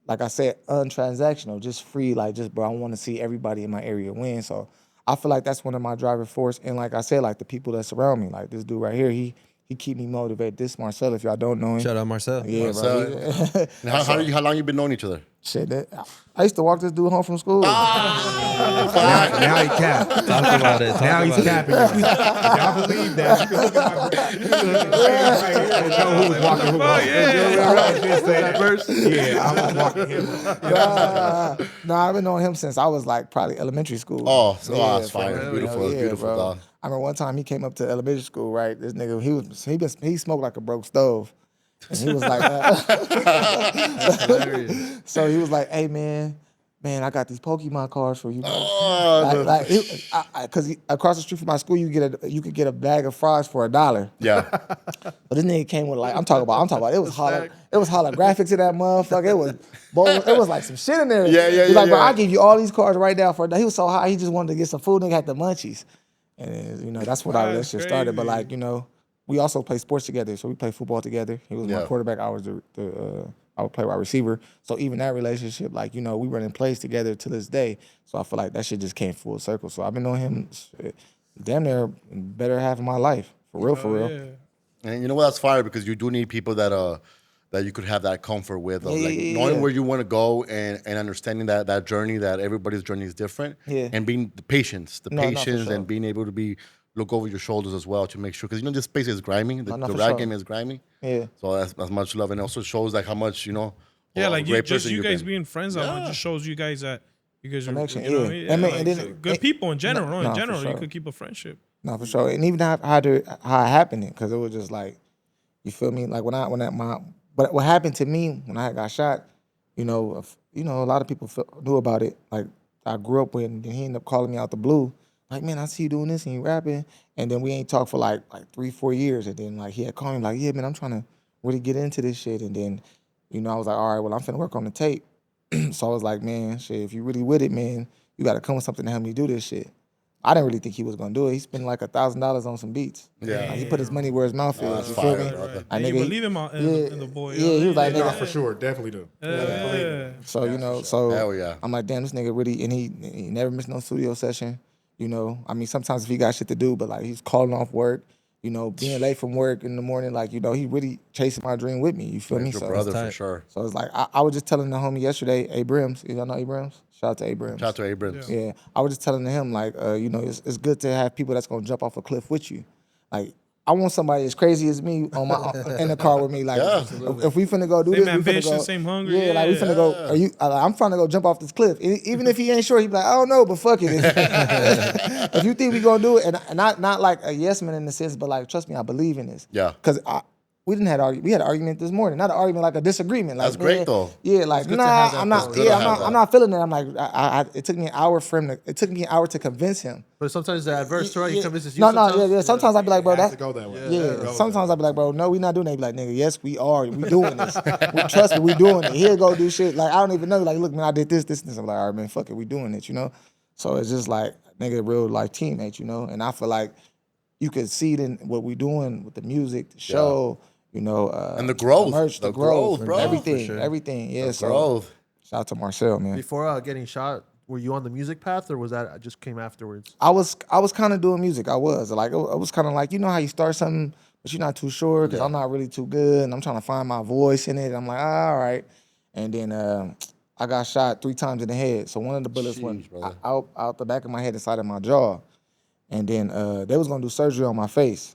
Like I said, untransactional, just free, like just, bro, I want to see everybody in my area win. So I feel like that's one of my driving force. And like I said, like the people that surround me, like this dude right here, he keep me motivated. This Marcel, if y'all don't know him. Shout out Marcel. Yeah, Marcel. bro. And how long you been knowing each other? Shit, I used to walk this dude home from school. Now he capped. Talk about it. Now he's capping. Y'all believe that? You can look at my right here and know who was walking who. Yeah, I was walking him. Nah, I've been knowing him since I was like probably elementary school. Oh, so Yeah, that's fine. for It's real. beautiful. Hell It's yeah, beautiful, bro. dog. I remember one time he came up to elementary school, right? This nigga, he smoked like a broke stove. And he was like, so he was like, hey man, I got these Pokemon cards for you. Because across the street from my school, you could get a bag of fries for $1. Yeah. But this nigga came with like I'm talking about it was holographics in that motherfucker. It was like some shit in there. Yeah, He's like, bro, yeah. I'll give you all these cards right now for $1. He was so high, he just wanted to get some food. Nigga had the munchies, and you know that's what our That's relationship started. But crazy. like you know, we also play sports together. So we play football together. He was my Yeah. quarterback. I was I would play wide receiver. So even that relationship, like you know, we run in plays together to this day. So I feel like that shit just came full circle. So I've been knowing him damn near better half of my life. For real. Yeah. And you know what? That's fire because you do need people that you could have that comfort with, of knowing where you want to go and understanding that journey, that everybody's journey is different, and being the patience, No, for sure. and being able to look over your shoulders as well to make sure, because you know this space is grimy, the for rap sure. game is grimy, Yeah. so that's much love, and also shows like how much Yeah, a like great just person you you've guys been. being friends, that just shows you guys that you guys are, Connection, you know what I yeah. mean? I mean, Like, and then- good people in general. No, in for general, you sure. could keep a friendship. No, for sure. And even how it happened, because it was just like, you feel me? Like but what happened to me when I got shot, you know, a lot of people knew about it. Like I grew up with, and then he ended up calling me out the blue. Like, man, I see you doing this and you rapping, and then we ain't talked for like 3-4 years, and then like he had called me like, yeah, man, I'm trying to really get into this shit, and then, you know, I was like, all right, well, I'm finna work on the tape. So I was like, man, shit, if you really with it, man, you got to come with something to help me do this shit. I didn't really think he was gonna do it. He spent like $1,000 on some beats. Yeah. Like, he put his money where his mouth is. that's You feel fire, me? bro. Right. I And you nigga- believe him in the boy. Yeah, he was like, yeah. nigga, Nah, for sure, definitely do. Yeah. So you know, so Hell yeah. I'm like, damn, this nigga really, and he never missed no studio session. You know, I mean, sometimes if he got shit to do, but like he's calling off work. You know, being late from work in the morning, like you know, he really chasing my dream with me. You feel me? Your So, brother for tight. sure. so it's like I was just telling the homie yesterday, Abrams. You know Abrams? Shout out to Abrams. Shout out to Abrams. Yeah, I was just telling him like, you know, it's good to have people that's gonna jump off a cliff with you. Like, I want somebody as crazy as me in the car with me. Like, Yeah. if we finna go do Same this, we finna ambition, go. same hunger, Yeah, like we yeah. finna go. I'm trying to go jump off this cliff. Even if he ain't sure, he be like, I don't know, but fuck it. If you think we gonna do it, and not like a yes man in the sense, but like trust me, I believe in this. Yeah. Because we had an argument this morning, not an argument like a disagreement. Like, That's great, man, though. Yeah, like good to have that, I'm though. not. It's good to Yeah, have I'm that. not feeling it. I'm like, it took me an hour to convince him. But sometimes the adverse, right? He Yeah. convinces you. No, sometimes. yeah. Sometimes I'd be like, bro, It has that. to go that way. Yeah, sometimes I'd be like, bro, no, we not doing that. He'd be like, nigga, yes, we are. We doing this. Trust me, we doing it. He'll go do shit. Like, I don't even know. Like, look, man, I did this. I'm like, all right, man, fuck it, we doing it, you know? So it's just like, nigga, real life teammates, you know? And I feel like you could see it in what we doing with the music, the show, you know. And the growth. merch, the The growth, growth, bro. everything, For sure. everything. Yeah, so Growth. shout out to Marcel, man. Before getting shot, were you on the music path, or was that just came afterwards? I was kind of doing music. I was like, it was kind of like, you know how you start something, but you're not too sure because I'm not really too good, and I'm trying to find my voice in it. I'm like, all right, and then I got shot 3 times in the head. So one of the bullets went brother. out the back of my head, inside of my jaw, and then they was gonna do surgery on my face,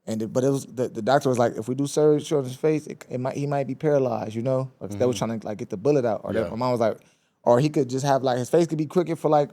but it was the doctor was like, if we do surgery on his face, he might be paralyzed, you know, because they were trying to like get the bullet out. Or Yeah. my mom was like, or he could just have like his face could be crooked for like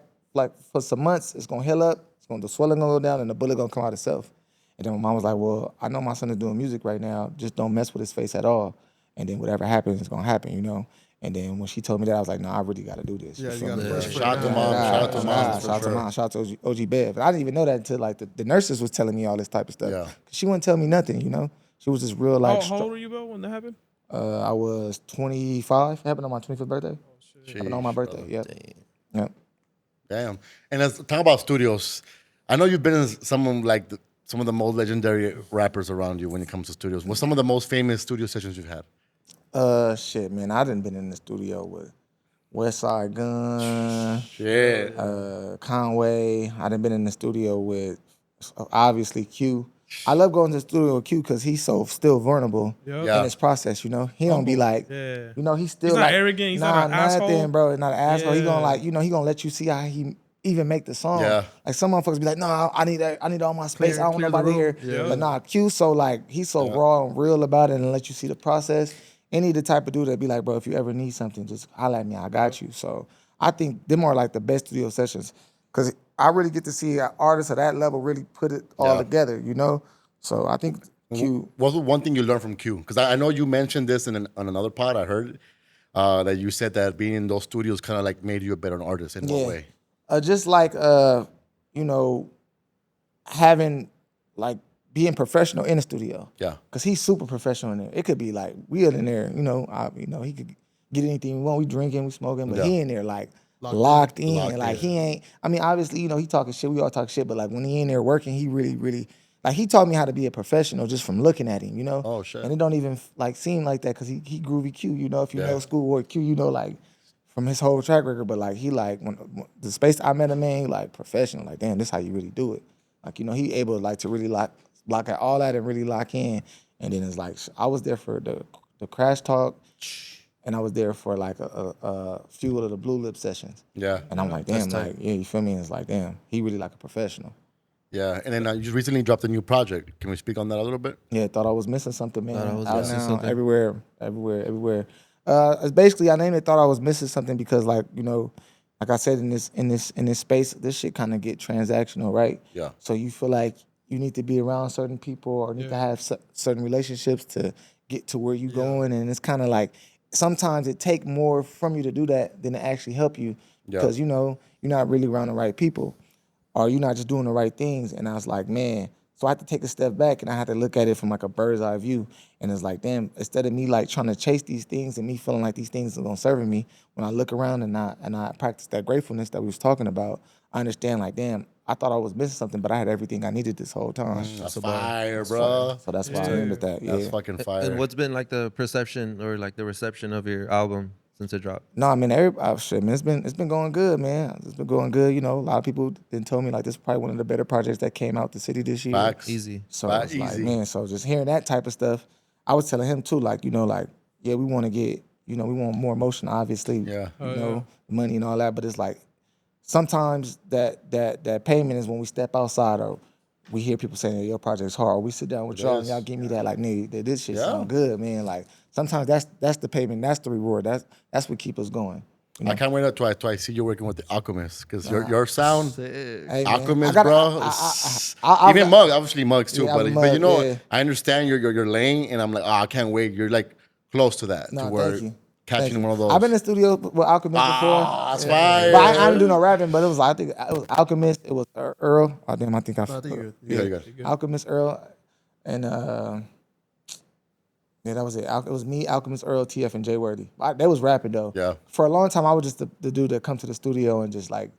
for some months. It's gonna heal up. The swelling gonna go down, and the bullet gonna come out itself. And then my mom was like, well, I know my son is doing music right now. Just don't mess with his face at all. and then whatever happens is gonna happen, you know. And then when she told me that, I was like, no, I really got to do this. Yeah, you feel gotta me? push for Shout out to it. mom. Shout out to God, mom. shout out to mom. Shout out to OG Bev. I didn't even know that until like the nurses was telling me all this type of stuff. Yeah. 'Cause she wouldn't tell me nothing, you know. She was just real like. How old were you, Bill, when that happened? I was 25. It happened on my 25th birthday. Happened on my Sheesh, birthday. brother. Yep. Yep. Damn. And let's talk about studios. I know you've been in some of some of the most legendary rappers around you when it comes to studios. What's some of the most famous studio sessions you've had? Shit, man. I done been in the studio with West Side Gun, Shit. Conway. I done been in the studio with obviously Q. I love going to the studio with Q because he's so still vulnerable Yep. Yeah. in his process. You know, he don't be like, Yeah. you know, he's still He's not like arrogant, he's not an nothing, asshole. bro. Not an asshole. He gonna Yeah. like, you know, he gonna let you see how he even make the song. Yeah. Like some motherfuckers be like, no, I need all my space. I don't want clear the nobody room. here. Yeah. But nah, Q so like he's so raw and real about it and let you see the process. Any the type of dude that be like, bro, if you ever need something, just holler at me. I got you. So I think them are like the best studio sessions because I really get to see an artist of that level really put it all Yeah. together, you know. So I think Q. What's the one thing you learned from Q? Because I know you mentioned this on another pod. I heard that you said that being in those studios kind of like made you a better artist. In what way? Just like you know, having like being professional in the studio. Yeah. Cause he's super professional in there. It could be like we in there, you know. He could get anything we want. We drinking, we smoking, but Yeah. he in there like locked in. Locked Like in. he ain't. I mean, obviously, you know, he talking shit. We all talk shit, but like when he in there working, he really like he taught me how to be a professional just from looking at him, you know. Oh, shit. And it don't even like seem like that because he groovy Q. You know, if you Yeah. know schoolboy Q, you know like. From his whole track record, but like he like when the space I met him in, he like professional, like damn, this how you really do it. Like you know, he able like to really block out all that and really lock in. And then it's like I was there for the crash talk, and I was there for like a few of the blue lip sessions. Yeah. And I'm like, damn, like yeah, you feel me? And it's like damn, he really like a professional. Yeah. And then you recently dropped a new project. Can we speak on that a little bit? Yeah, thought I was missing something, man. Thought I was Out missing now, something. everywhere. It's basically I named it. Thought I was missing something because, like you know, like I said in this space, this shit kind of get transactional, right? Yeah. So you feel like you need to be around certain people or need to have certain relationships to get to where you going, and it's kind of like sometimes it take more from you to do that than to actually help you because you know you're not really around the right people or you're not just doing the right things. And I was like, man. So I had to take a step back and I had to look at it from like a bird's eye view. And it's like, damn, instead of me like trying to chase these things and me feeling like these things are gonna serve me, when I look around and I practice that gratefulness that we was talking about, I understand like, damn, I thought I was missing something, but I had everything I needed this whole time. That's fire, bro. So that's why I named it that. Yeah. That's fucking fire. And what's been like the perception or like the reception of your album since it dropped? No, I mean, shit, man, it's been going good, man. It's been going good. You know, a lot of people then told me like this is probably one of the better projects that came out the city this year. Facts. Easy. So Facts. it's like, Easy. man, so just hearing that type of stuff, I was telling him too, like, you know, like, yeah, we want to get, you know, we want more emotion, obviously, Yeah. you know, money and all that, but it's like sometimes that payment is when we step outside or we hear people saying, your project's hard. Or we sit down with y'all and y'all give me that, like, nigga, this shit sound good, man. Like, sometimes that's the payment, that's the reward, that's what keep us going. You know? I can't wait till I see you working with the Alchemist because your sound, Hey, man, Alchemist, I gotta- bro. Even Mug, obviously Mugs too, Yeah, but I'm but you Mug, know, yeah. I understand your lane, and I'm like, I can't wait. You're like close to that, No, to where thank you. catching Thank you. one of those. I've been in the studio with Alchemist before. that's fire. But I didn't do no rapping, but it was like, I think it was Alchemist, it was Earl. Oh damn, I think I I think you're Yeah, you got it. Alchemist Earl and yeah, that was it. It was me, Alchemist Earl, TF, and Jay Worthy. They was rapping though. Yeah. For a long time, I was just the dude that come to the studio and just like,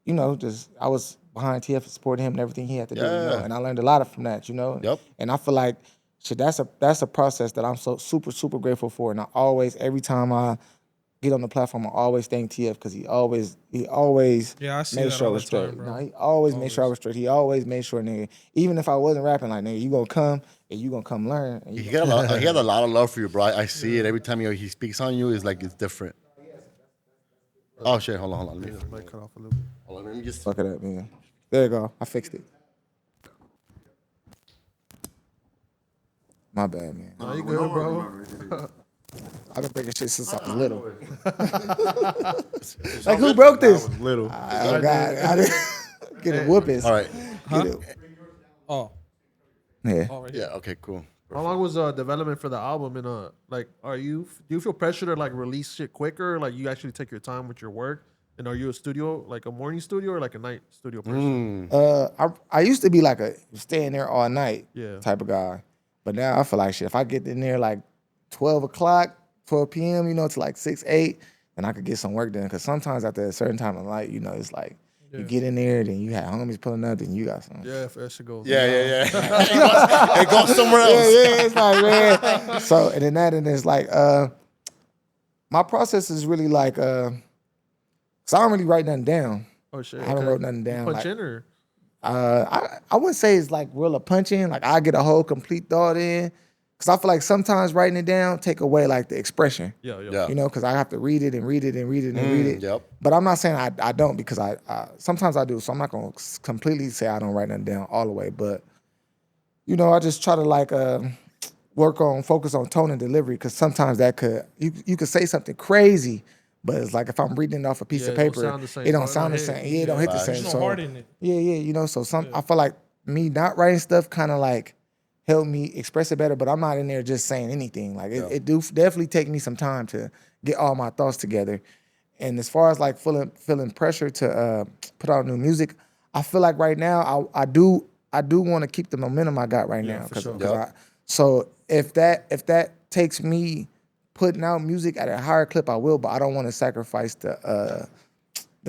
you know, just I was behind TF, supporting him and everything he had to do. You know? Yeah. And I learned a lot from that. You know. Yep. And I feel like shit. That's a process that I'm so super grateful for. And I always, every time I get on the platform, I always thank TF because he always Yeah, I see made that sure I all was the time, straight. bro. No, he always made sure I was straight. He always made sure, nigga, even if I wasn't rapping, like, nigga, you gonna come and you gonna come learn. And He got a lot of love for you, bro. I see it every time he speaks on you. It's like it's different. Oh shit! Hold on. Let me, might cut off a little bit. hold on. Let me just. fuck it up, man. There you go. I fixed it. My bad, man. Nah, you good, bro? I've been breaking shit since I was little. Like, who broke this? Little. Oh, God. I didn't get a whoopings. All right. Get it. Oh, Yeah. right here. Yeah. Okay. Cool. How long was development for the album? And like, do you feel pressure to like release shit quicker? Like, you actually take your time with your work? And are you a studio, like a morning studio or like a night studio person? I used to be like a stay in there all night Yeah. type of guy, but now I feel like shit. If I get in there like 12 o'clock, 12 p.m., to like 6, 8, then I could get some work done. Because sometimes after a certain time of night, it's like you get in there, then you have homies pulling up, then you got some. Yeah, if that shit goes. Yeah. It goes somewhere else. Yeah, it's like, man. So, and it's like, my process is really like, so I don't really write nothing down. Oh shit. I haven't wrote nothing down. You punch like, in or? I wouldn't say it's like real a punch in. Like I get a whole complete thought in, because I feel like sometimes writing it down take away like the expression. Yeah. Because I have to read it and read it and read it and read it. Yep. But I'm not saying I don't, because I sometimes I do. So I'm not gonna completely say I don't write nothing down all the way. But I just try to like focus on tone and delivery, because sometimes that you could say something crazy. But it's like if I'm reading it off a piece of paper, it don't sound the same. Yeah, it don't hit the same. There's no heart in it. Yeah. So I feel like me not writing stuff kind of like help me express it better. But I'm not in there just saying anything. Like it do definitely take me some time to get all my thoughts together. And as far as like feeling pressure to put out new music, I feel like right now I do want to keep the momentum I got right now. So if that takes me putting out music at a higher clip, I will, but I don't want to sacrifice the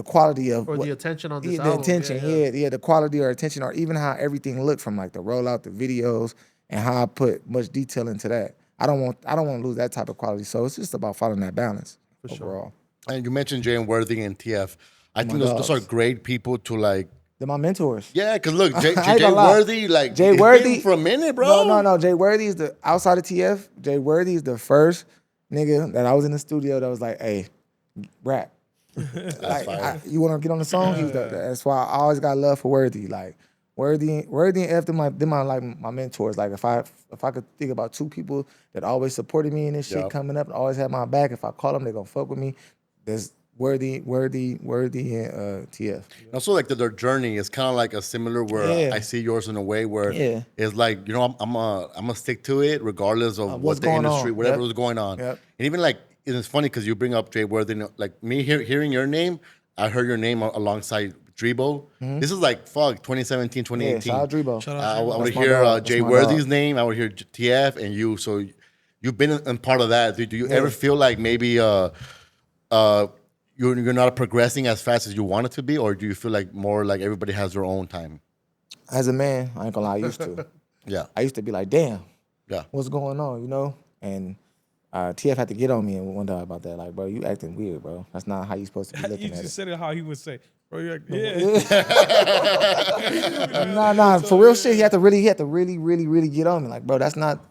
quality of the attention on this the album. attention, the quality or attention, or even how everything looked, from like the rollout, the videos, and how I put much detail into that. I don't want to lose that type of quality. So it's just about finding that balance overall. And you mentioned Jay and Worthy and TF. I think those are great people to like. They're my mentors. Yeah, because look, Jay I ain't gonna lie. Worthy, like Jay he's Worthy been for a minute, bro. No. Jay Worthy is outside of TF. Jay Worthy is the first nigga that I was in the studio that was like, "Hey, rap." Like, you want to get on the song? That's why I always got love for Worthy. Like Worthy and F, them my mentors. Like if I could think about two people that always supported me in this shit coming up and always had my back, if I call them, they gonna fuck with me. There's Worthy, and TF. Also, like their journey is kind of like a similar where I see yours in a way where it's like, I'm gonna stick to it regardless of what the industry, whatever was going on. Yep. And even like, it's funny because you bring up Jay Worthy, like me hearing your name, I heard your name alongside Drebo. This is like 2017, 2018. Yeah, shout out Drebo. I would hear Jay Worthy's name, I would hear TF and you. So you've been in part of that. Do you ever feel like maybe you're not progressing as fast as you want it to be, or do you feel like more like everybody has their own time? As a man, I ain't gonna lie, I used to. I used to be like, damn, what's going on, And TF had to get on me one day about that. Like, bro, you acting weird, bro. That's not how you supposed to be looking You at just it. said it how he would say, bro. You're like, Nah, for real shit. He had to really get on me. Like, bro, that's not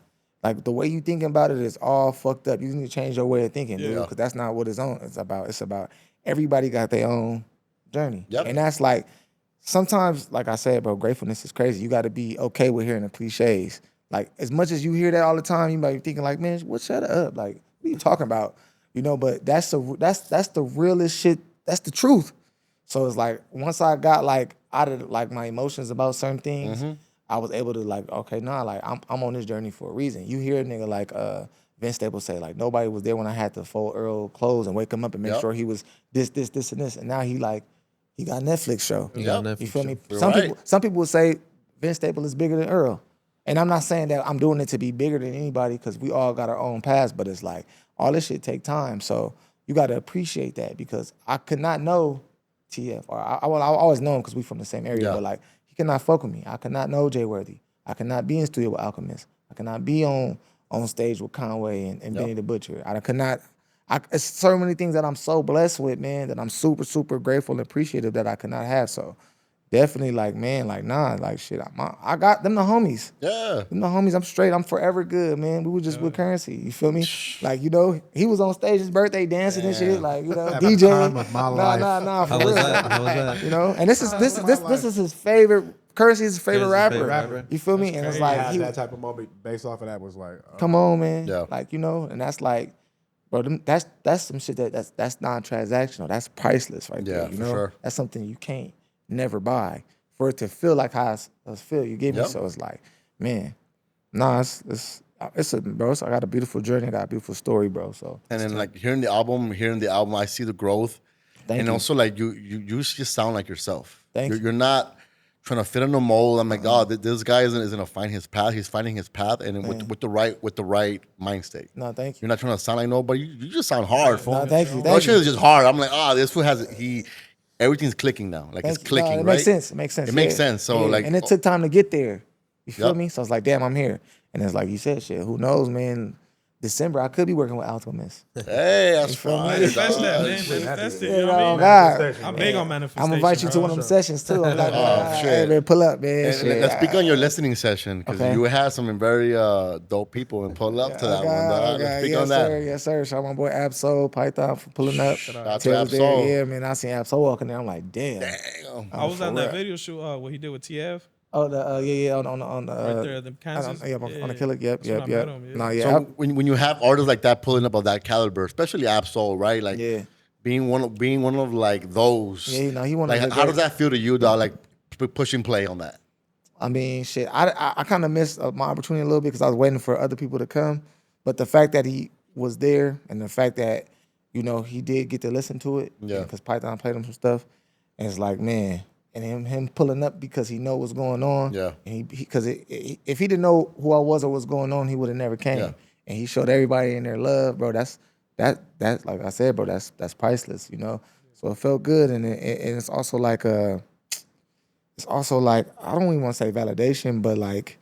like the way you thinking about it is all fucked up. You need to change your way of thinking, dude, because that's not what it's about. It's about everybody got their own journey, and that's like sometimes, like I said, bro, gratefulness is crazy. You got to be okay with hearing the cliches. Like, as much as you hear that all the time, you might be thinking like, man, shut up. Like, what are you talking about? But that's the realest shit. That's the truth. So it's like, once I got like out of like my emotions about certain things, I was able to like, okay, like I'm on this journey for a reason. You hear a nigga like Vince Staples say, like, nobody was there when I had to fold Earl clothes and wake him up and make sure he was this, and this. And now he got a Netflix show. You feel me? Some people would say Vince Staples is bigger than Earl. And I'm not saying that I'm doing it to be bigger than anybody, because we all got our own paths, but it's like all this shit take time. So you got to appreciate that, because I could not know TF, or I always know him because we from the same area, but like he cannot fuck with me. I could not know Jay Worthy. I could not be in studio with Alchemist. I could not be on stage with Conway and Benny the Butcher. I could not. It's so many things that I'm so blessed with, man, that I'm super, super grateful and appreciative that I could not have. So definitely, like, man, like, nah, like, shit, I got them the homies. Yeah. Them the homies, I'm straight. I'm forever good, man. We were just with Currency, you feel me? Like, he was on stage, his birthday dancing and shit, like, DJ. Time of my life. Nah, for How real. was that? And this is his favorite, Currency's his favorite rapper. You feel me? And it's like, Had that type of moment based off of that was like, come on, man. Yeah. Like, and that's like, bro, that's some shit that's non-transactional. That's priceless right there. For sure. That's something you can't never buy for it to feel like how I feel. You get me? So it's like, man, Nah, bro. I got a beautiful journey. I got a beautiful story, bro. So And then like hearing the album, I see the growth. Thank and you. also like you just sound like yourself. Thank you. You're not trying to fit in a mold. I'm like, this guy isn't gonna find his path. He's finding his path, and with the right mind state. no, thank you. You're not trying to sound like nobody. You just sound hard, fool. No, thank you. That Thank shit you. is just hard. I'm like, this fool has everything's clicking now. Like it's Thank you. No, clicking, it right? makes sense. It makes sense. It makes yeah. sense. So Yeah. like, and it took time to get there. You feel Yep. me? So I was like, damn, I'm here. And it's like you said, shit. Who knows, man? December, I could be working with Alchemist. hey, that's feel me? fine. Manifest that, dog. man. Manifest it. You You know what I mean? God. I'm big on manifestation. I'm gonna invite you to one of them sessions too. I'm like, hey, shit. man, pull up, man. And Shit. let's speak on your listening session because Okay. you had some very dope people and pull up to that one. Dog. Let's speak yes, on that. sir. Yes, sir. Shout out my boy Absol Python for pulling up. out to Tails there. Absol. Yeah, man. I seen Absol walking there. I'm like, damn. Damn. I was for on that real. video shoot what he did with TF. Oh, the yeah, on the Right there, the Kansas. on the killer. Yep, That's when I yep. met him, yeah. No, yeah. So when you have artists like that pulling up of that caliber, especially Absol, right? Like Yeah. being one of like those. Yeah, he one of like the how great- does that feel to you, dog? Like pushing play on that. I mean, shit. I kind of missed my opportunity a little bit because I was waiting for other people to come. But the fact that he was there and the fact that he did get to listen to it, Yeah. because Python played him some stuff, and it's like, man, and him pulling up because he know what's going on. Yeah. And because if he didn't know who I was or what's going on, he would have never came. Yeah. And he showed everybody in their love, bro. That's like I said, bro. That's priceless, So it felt good, and it's also like it's also like, I don't even want to say validation, but like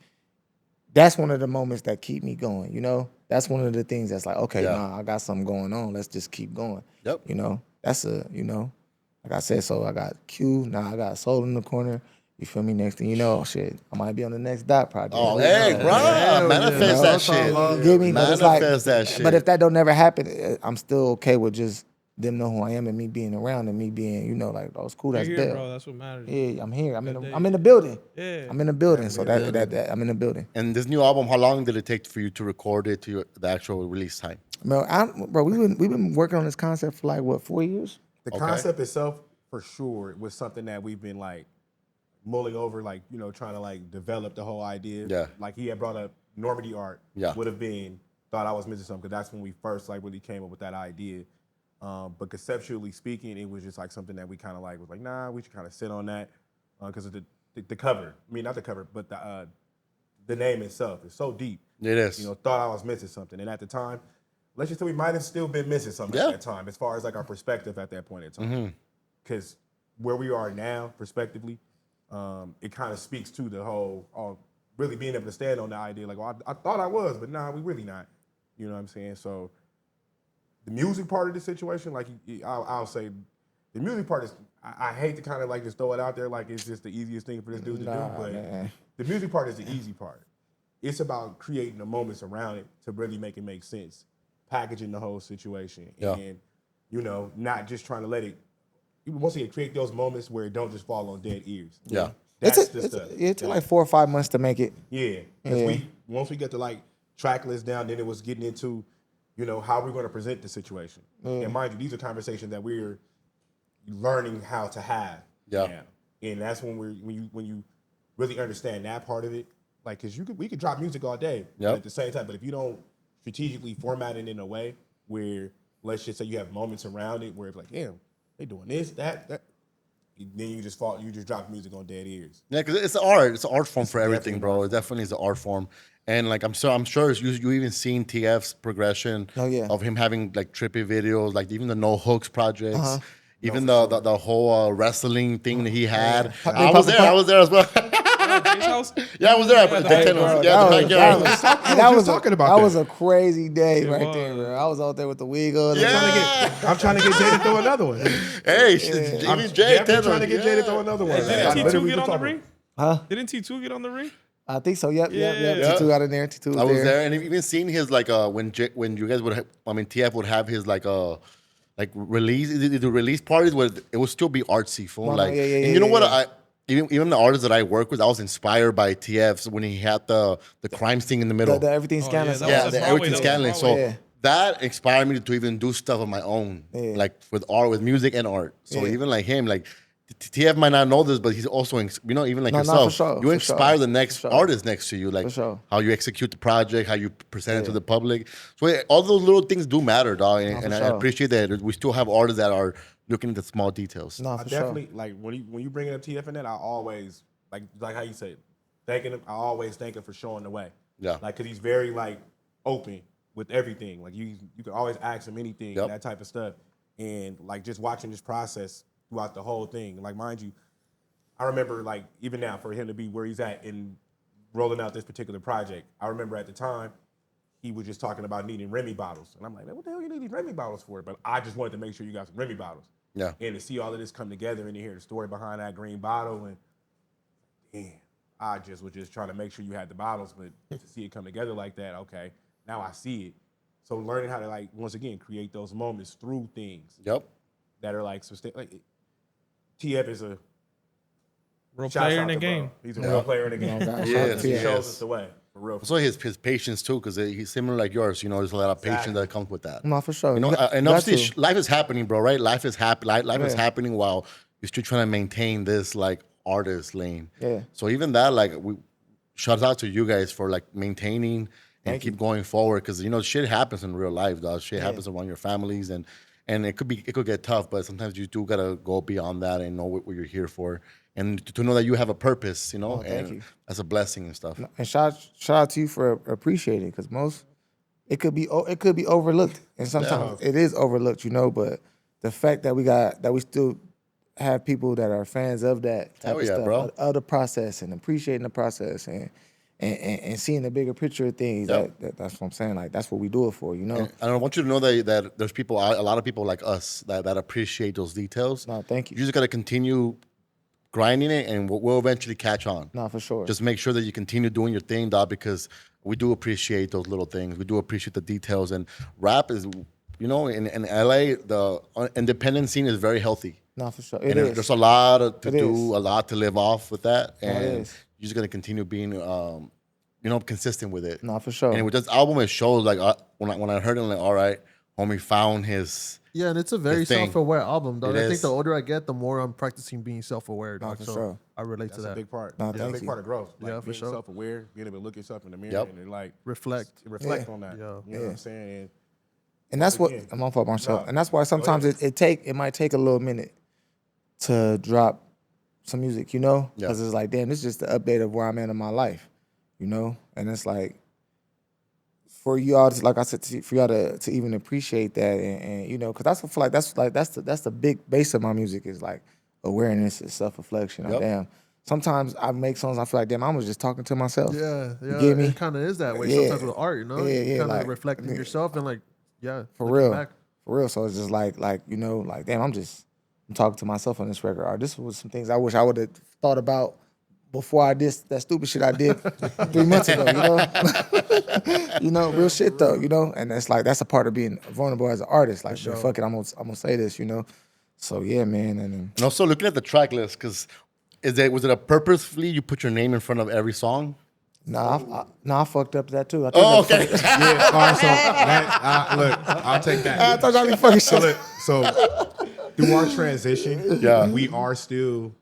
that's one of the moments that keep me going, That's one of the things that's like, okay, Yeah. I got something going on. Let's just keep going. Yep. That's like I said, so I got Q, now I got Soul in the corner. You feel me? Next thing you know, shit, I might be on the next dot project. Oh, hey, bro, manifest that shit. You get me? But it's like, Manifest that shit. but if that don't never happen, I'm still okay with just them know who I am and me being around and me being, like, oh, it's cool. That's You're here, Bill. bro. That's what matters. Yeah, I'm here. I'm in the building. Yeah. I'm in the building. So that I'm in the building. And this new album, how long did it take for you to record it to the actual release time? Bro, we've been working on this concept for like what, 4 years? The concept itself, for sure, was something that we've been like mulling over, like, trying to like develop the whole idea. Yeah. Like he had brought up Normandy art. Yeah. Would have been, thought I was missing something, because that's when we first like really came up with that idea. But conceptually speaking, it was just like something that we kind of like was like, nah, we should kind of sit on that because of the cover. I mean, not the cover, but the name itself is so deep. It is. Thought I was missing something, and at the time, let's just say we might have still been missing something Yeah. at that time, as far as like our perspective at that point in time. Because where we are now, prospectively, it kind of speaks to the whole really being able to stand on the idea. Like, well, I thought I was, but nah, we really not. You know what I'm saying? So the music part of the situation, like I'll say, the music part is, I hate to kind of like just throw it out there like it's just the easiest thing for this dude to do, but man. the music part is the easy part. It's about creating the moments around it to really make it make sense, packaging the whole situation, Yeah. and not just trying to let it. Once again, create those moments where it don't just fall on dead ears. Yeah. That's the stuff. It took like 4 or 5 months to make it. Yeah, because Yeah. once we get the like track list down, then it was getting into, how we're going to present the situation. And mind you, these are conversations that we're learning how to have. Yeah. now. And that's when when you really understand that part of it, like, because we could drop music all day, but Yep. at the same time, but if you don't strategically format it in a way where, let's just say you have moments around it where it's like, damn, they doing this, that, then you just drop music on dead ears. Yeah, because it's art. It's an art form for everything, bro. It definitely is an art form. And like I'm sure you even seen TF's progression Oh, yeah. of him having like trippy videos, like even the No Hooks projects, even the whole wrestling thing that he had. I was there as well. Yeah, I was there. But Hey, bro, that was talking about that that. was a crazy day It right was. there, bro. I was out there with the wig on. Yeah. I'm trying to get Jay to throw another one. Hey, even Jay Definitely trying to get Jay to throw another one. Didn't Like, T2 literally get on the talking- ring? Huh? Didn't T2 get on the ring? I think so. Yep. Yeah. T2 got in there. T2 was I was there, and even seeing his like when you guys would, TF would have his like release the release parties where it would still be artsy, fool. No, Like, yeah, and you know what? yeah. Even the artists that I work with, I was inspired by TF when he had the crime scene in the middle. The everything scanner. yeah, that Yeah, was the Broadway, everything that was scanning. So Broadway. Yeah. that inspired me to even do stuff of my own, Yeah. like with music and art. So Yeah. even like him, like TF might not know this, but he's also, even like No, yourself, for sure, you for inspire sure, the next for sure. artist next to you, like For sure. how you execute the project, how you present it to the public. So all those little things do matter, dog. And, for and I sure. appreciate that we still have artists that are looking at the small details. No, I for definitely like when you bring up TF in that. I always like how you say, thanking him. I always thank him for showing the way. Yeah. Like, cause he's very like open with everything. Like you can always ask him anything, Yep. that type of stuff. And like just watching this process throughout the whole thing. Like, mind you, I remember like even now for him to be where he's at in rolling out this particular project. I remember at the time he was just talking about needing Remy bottles, and I'm like, what the hell you need these Remy bottles for? But I just wanted to make sure you got some Remy bottles. Yeah. And to see all of this come together and to hear the story behind that green bottle, and damn, I just was just trying to make sure you had the bottles, but to see it come together like that, okay, now I see it. So learning how to like once again create those moments through things Yep. that are like TF is a Real shouts player out in the to bro. game. He's a real player in the game. God, Yeah, shout out to He TF. shows us the way for real. Also his patience too, because he's similar like yours. There's a lot of patience Exactly. that comes with that. No, for sure. And You got obviously to. life is happening, bro. Right? Life is Life is Yeah. happening while you're still trying to maintain this like artist lane. Yeah. So even that, like, shout out to you guys for like maintaining and keep going forward, because shit happens in real life, dog. Shit happens around your families, and it could get tough, but sometimes you do gotta go beyond that and know what you're here for, and to know that you have a purpose, thank and you. that's a blessing and stuff. And shout out to you for appreciating, because it could be overlooked, and sometimes it is overlooked, but the fact that we still have people that are fans of that type Hell of yeah, stuff, bro. of the process, and appreciating the process, and seeing the bigger picture of things. Yep. That's what I'm saying. Like, that's what we do it for, And I want you to know that there's people, a lot of people like us that appreciate those details. No, thank you. You just gotta continue grinding it, and we'll eventually catch on. No, for sure. Just make sure that you continue doing your thing, dog, because we do appreciate those little things. We do appreciate the details, and rap is, in LA, the independent scene is very healthy. No, for sure. And It is. there's a lot to It do, is. a lot to live off with that, No, it and is. you're just gonna continue being, consistent with it. No, for sure. And with this album, it shows like when I heard it, I'm like, all right, homie found his. Yeah, and it's a very thing. self-aware album, though. It I think is. the older I get, the more I'm practicing being self-aware, dog. for So sure. I relate That's to that. a big part. No, That's a thank big you. part of growth. Like Yeah, for being sure. self-aware, being able to look yourself in the mirror Yep. and like Reflect. reflect Yeah. on that. Yeah. You know what I'm saying? And that's what Again. I'm on for myself. No, And that's why sometimes it might take a little minute to drop some music, Yeah. because it's like, damn, this is just the update of where I'm at in my life, and it's like, for y'all, like I said, for y'all to even appreciate that, and because I feel like that's the big base of my music, is like awareness and self reflection. Yep. Damn, sometimes I make songs, I feel like, damn, I was just talking to myself. Yeah, yeah. get me? It kind of is that way Yeah. sometimes with art, Yeah, You kind of like, reflecting yourself and like, yeah, For looking real. back. For real. So it's just like damn, I'm talking to myself on this record. Or this was some things I wish I would have thought about before I did that stupid shit I did 3 months ago, real shit though, and it's like, that's a part of being vulnerable as an artist. Like, man, fuck it, I'm gonna say this, So yeah, man, and And also looking at the track list, because was it a purposefully you put your name in front of every song? I fucked up that too. I Oh, okay. Yeah. All right. So look, I'll take that. I thought y'all be fucking shit. So through our transition, Yeah. we are still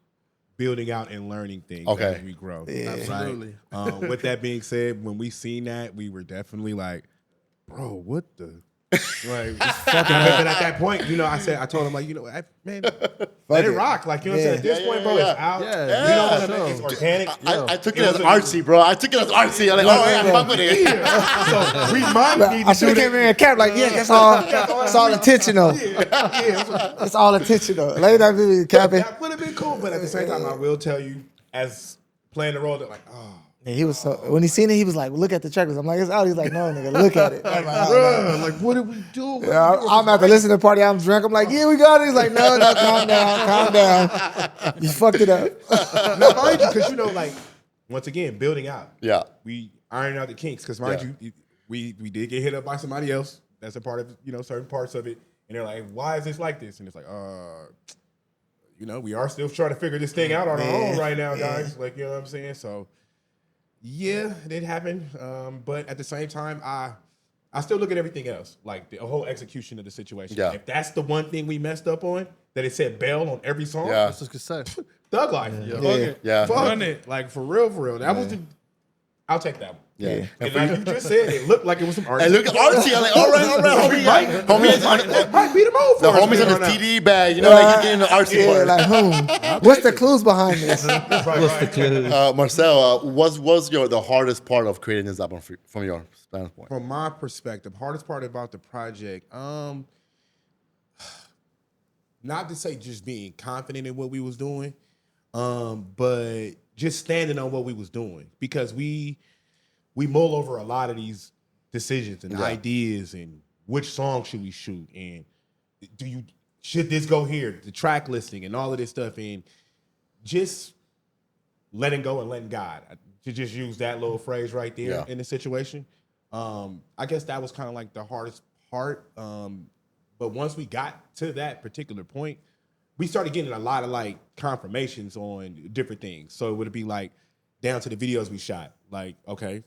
building out and learning things Okay. as we grow. Absolutely. Right? With that being said, when we seen that, we were definitely like, bro, what the? Like, but at that point, I told him, like, man, let it rock. Like, you know what I'm saying? At this point, bro, it's out. Yeah, We don't want to make it organic. I took it as artsy, bro. I took it as artsy. I'm like, oh, yeah, fuck with it. So we might need I to should do have came that. in and capped like, yeah, it's all intentional. It's all intentional. Lay that video capping. That would have been cool, but at the same time, I will tell you, as playing the role, that like, oh, And he was so, when he seen it, he was like, well, look at the checklers. I'm like, it's out. He's like, no, nigga, look at it. I'm like, bruh, like, what did we do? yeah, I'm at the listening party. I'm drunk. I'm like, yeah, we got it. He's like, no, calm down. You fucked it up. No, mind you, because like, once again, building out. Yeah. We ironing out the kinks, because mind you, we did get hit up by somebody else. That's a part of certain parts of it, and they're like, why is this like this? And it's like, we are still trying to figure this thing out on our own right now, guys. Like, you know what I'm saying? So, yeah, it did happen. But at the same time, I still look at everything else, like the whole execution of the situation. Yeah. If that's the one thing we messed up on, that it said Bell on every song. Yeah. That's just cassette. Thug Life. Yeah. Fuck it. Yeah. Fuck Run it. it. Like for real. That was the. I'll take that one. Yeah. And like you just said, it looked like it was some art. And look at artsy. I'm like, all right, homie. Homie, might be the move the for us homies on right his now. TD bag. You know, like he's getting the artsy Yeah, part. like what's the clues behind this? What's the clue? Marcel, what was the hardest part of creating this album from your standpoint? From my perspective, hardest part about the project, not to say just being confident in what we was doing, but just standing on what we was doing, because we mull over a lot of these decisions and ideas and which song should we shoot and should this go here, the track listing and all of this stuff, and just letting go and letting God, to just use that little phrase right there in the situation. I guess that was kind of like the hardest part. But once we got to that particular point, we started getting a lot of like confirmations on different things. So it would be like down to the videos we shot. Like, okay,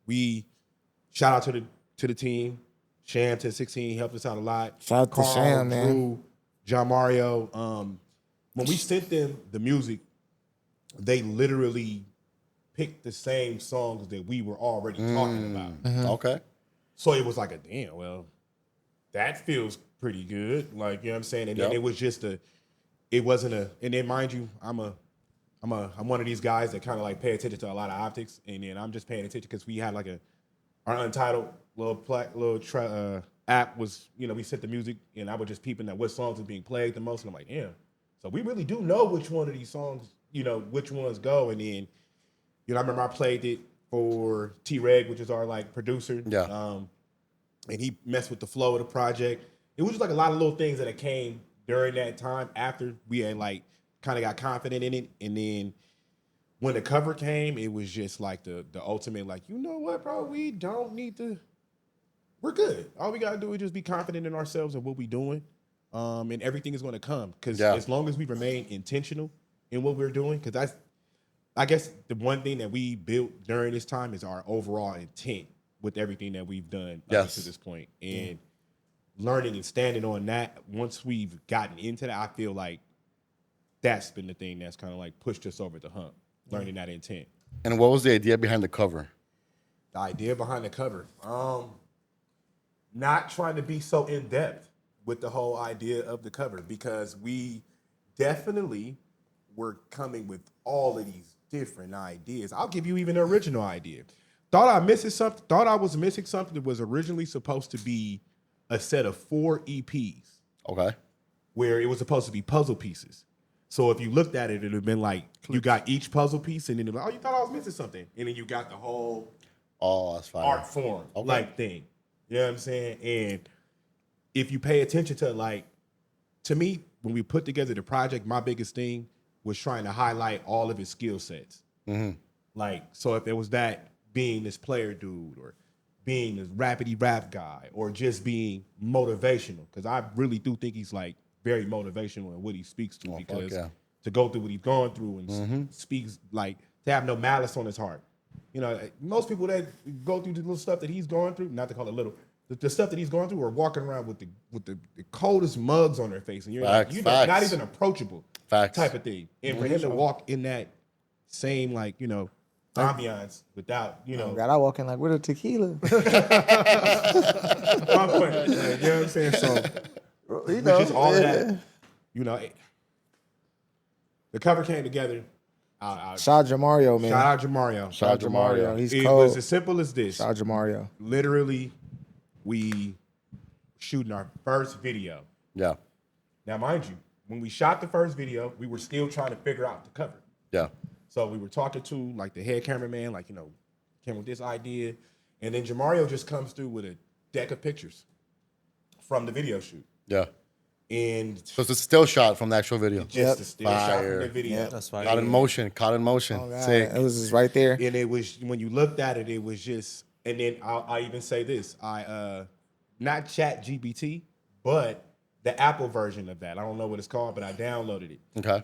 we shout out to the team. Sham 1016 helped us out a lot. Shout out to Sham, man. Drew, John Mario. When we sent them the music, they literally picked the same songs that we were already talking about. Okay. So it was like a damn, well, that feels pretty good. Like, you know what I'm saying? And then it was just it wasn't and then mind you, I'm one of these guys that kind of like pay attention to a lot of optics. And then I'm just paying attention because we had like our Untitled little app was, you know, we set the music and I was just peeping at what songs was being played the most. And I'm like, damn. So we really do know which one of these songs, you know, which ones go. And then, you know, I remember I played it for T-Reg, which is our like producer. Yeah. And he messed with the flow of the project. It was just like a lot of little things that came during that time after we had like kind of got confident in it. And then when the cover came, it was just like the ultimate, like, you know what, bro, we don't need to, we're good. All we got to do is just be confident in ourselves and what we're doing. And everything is going to come. Because as long as we remain intentional in what we're doing, because I guess the one thing that we built during this time is our overall intent with everything that we've done up to this point. And learning and standing on that, once we've gotten into that, I feel like that's been the thing that's kind of like pushed us over the hump, learning that intent. And what was the idea behind the cover? The idea behind the cover, not trying to be so in-depth with the whole idea of the cover, because we definitely were coming with all of these different ideas. I'll give you even the original idea. Thought I was missing something that was originally supposed to be a set of 4 EPs. Okay. Where it was supposed to be puzzle pieces. So if you looked at it, it would have been like, you got each puzzle piece, and then like, oh, you thought I was missing something. And then you got the whole that's fine. art form like thing. You know what I'm saying? And if you pay attention to, like, to me, when we put together the project, my biggest thing was trying to highlight all of his skill sets. Like, so if it was that being this player dude, or being this rapidy rap guy, or just being motivational, because I really do think he's like very motivational in what he speaks to, because to go through what he's gone through and speaks, like, to have no malice on his heart. You know, most people that go through the little stuff that he's going through, not to call it little, the stuff that he's going through, are walking around with the coldest mugs on their face, and you're not even approachable type of thing. And for him to walk in that same, like, you know, ambiance without, you know. God, I walk in like, with a tequila. My point. Like, you know what I'm saying? So, You know, just all of that, you know, the cover came together. Shout out Jamario, man. Shout out Jamario. Shout out Jamario. He's It cold. was as simple as this. Shout out Jamario. Literally, we shooting our first video. Yeah. Now, mind you, when we shot the first video, we were still trying to figure out the cover. Yeah. So we were talking to, like, the head cameraman, like, you know, came with this idea. And then Jamario just comes through with a deck of pictures from the video shoot. Yeah. And So it's a still shot from the actual video. just a still shot from Fire. the video. Yep. That's fine. Caught in motion. Caught in motion. Oh, God. Sick. It was just right there. And it was, when you looked at it, it was just, and then I even say this, not Chat GPT, but the Apple version of that. I don't know what it's called, but I downloaded it. Okay.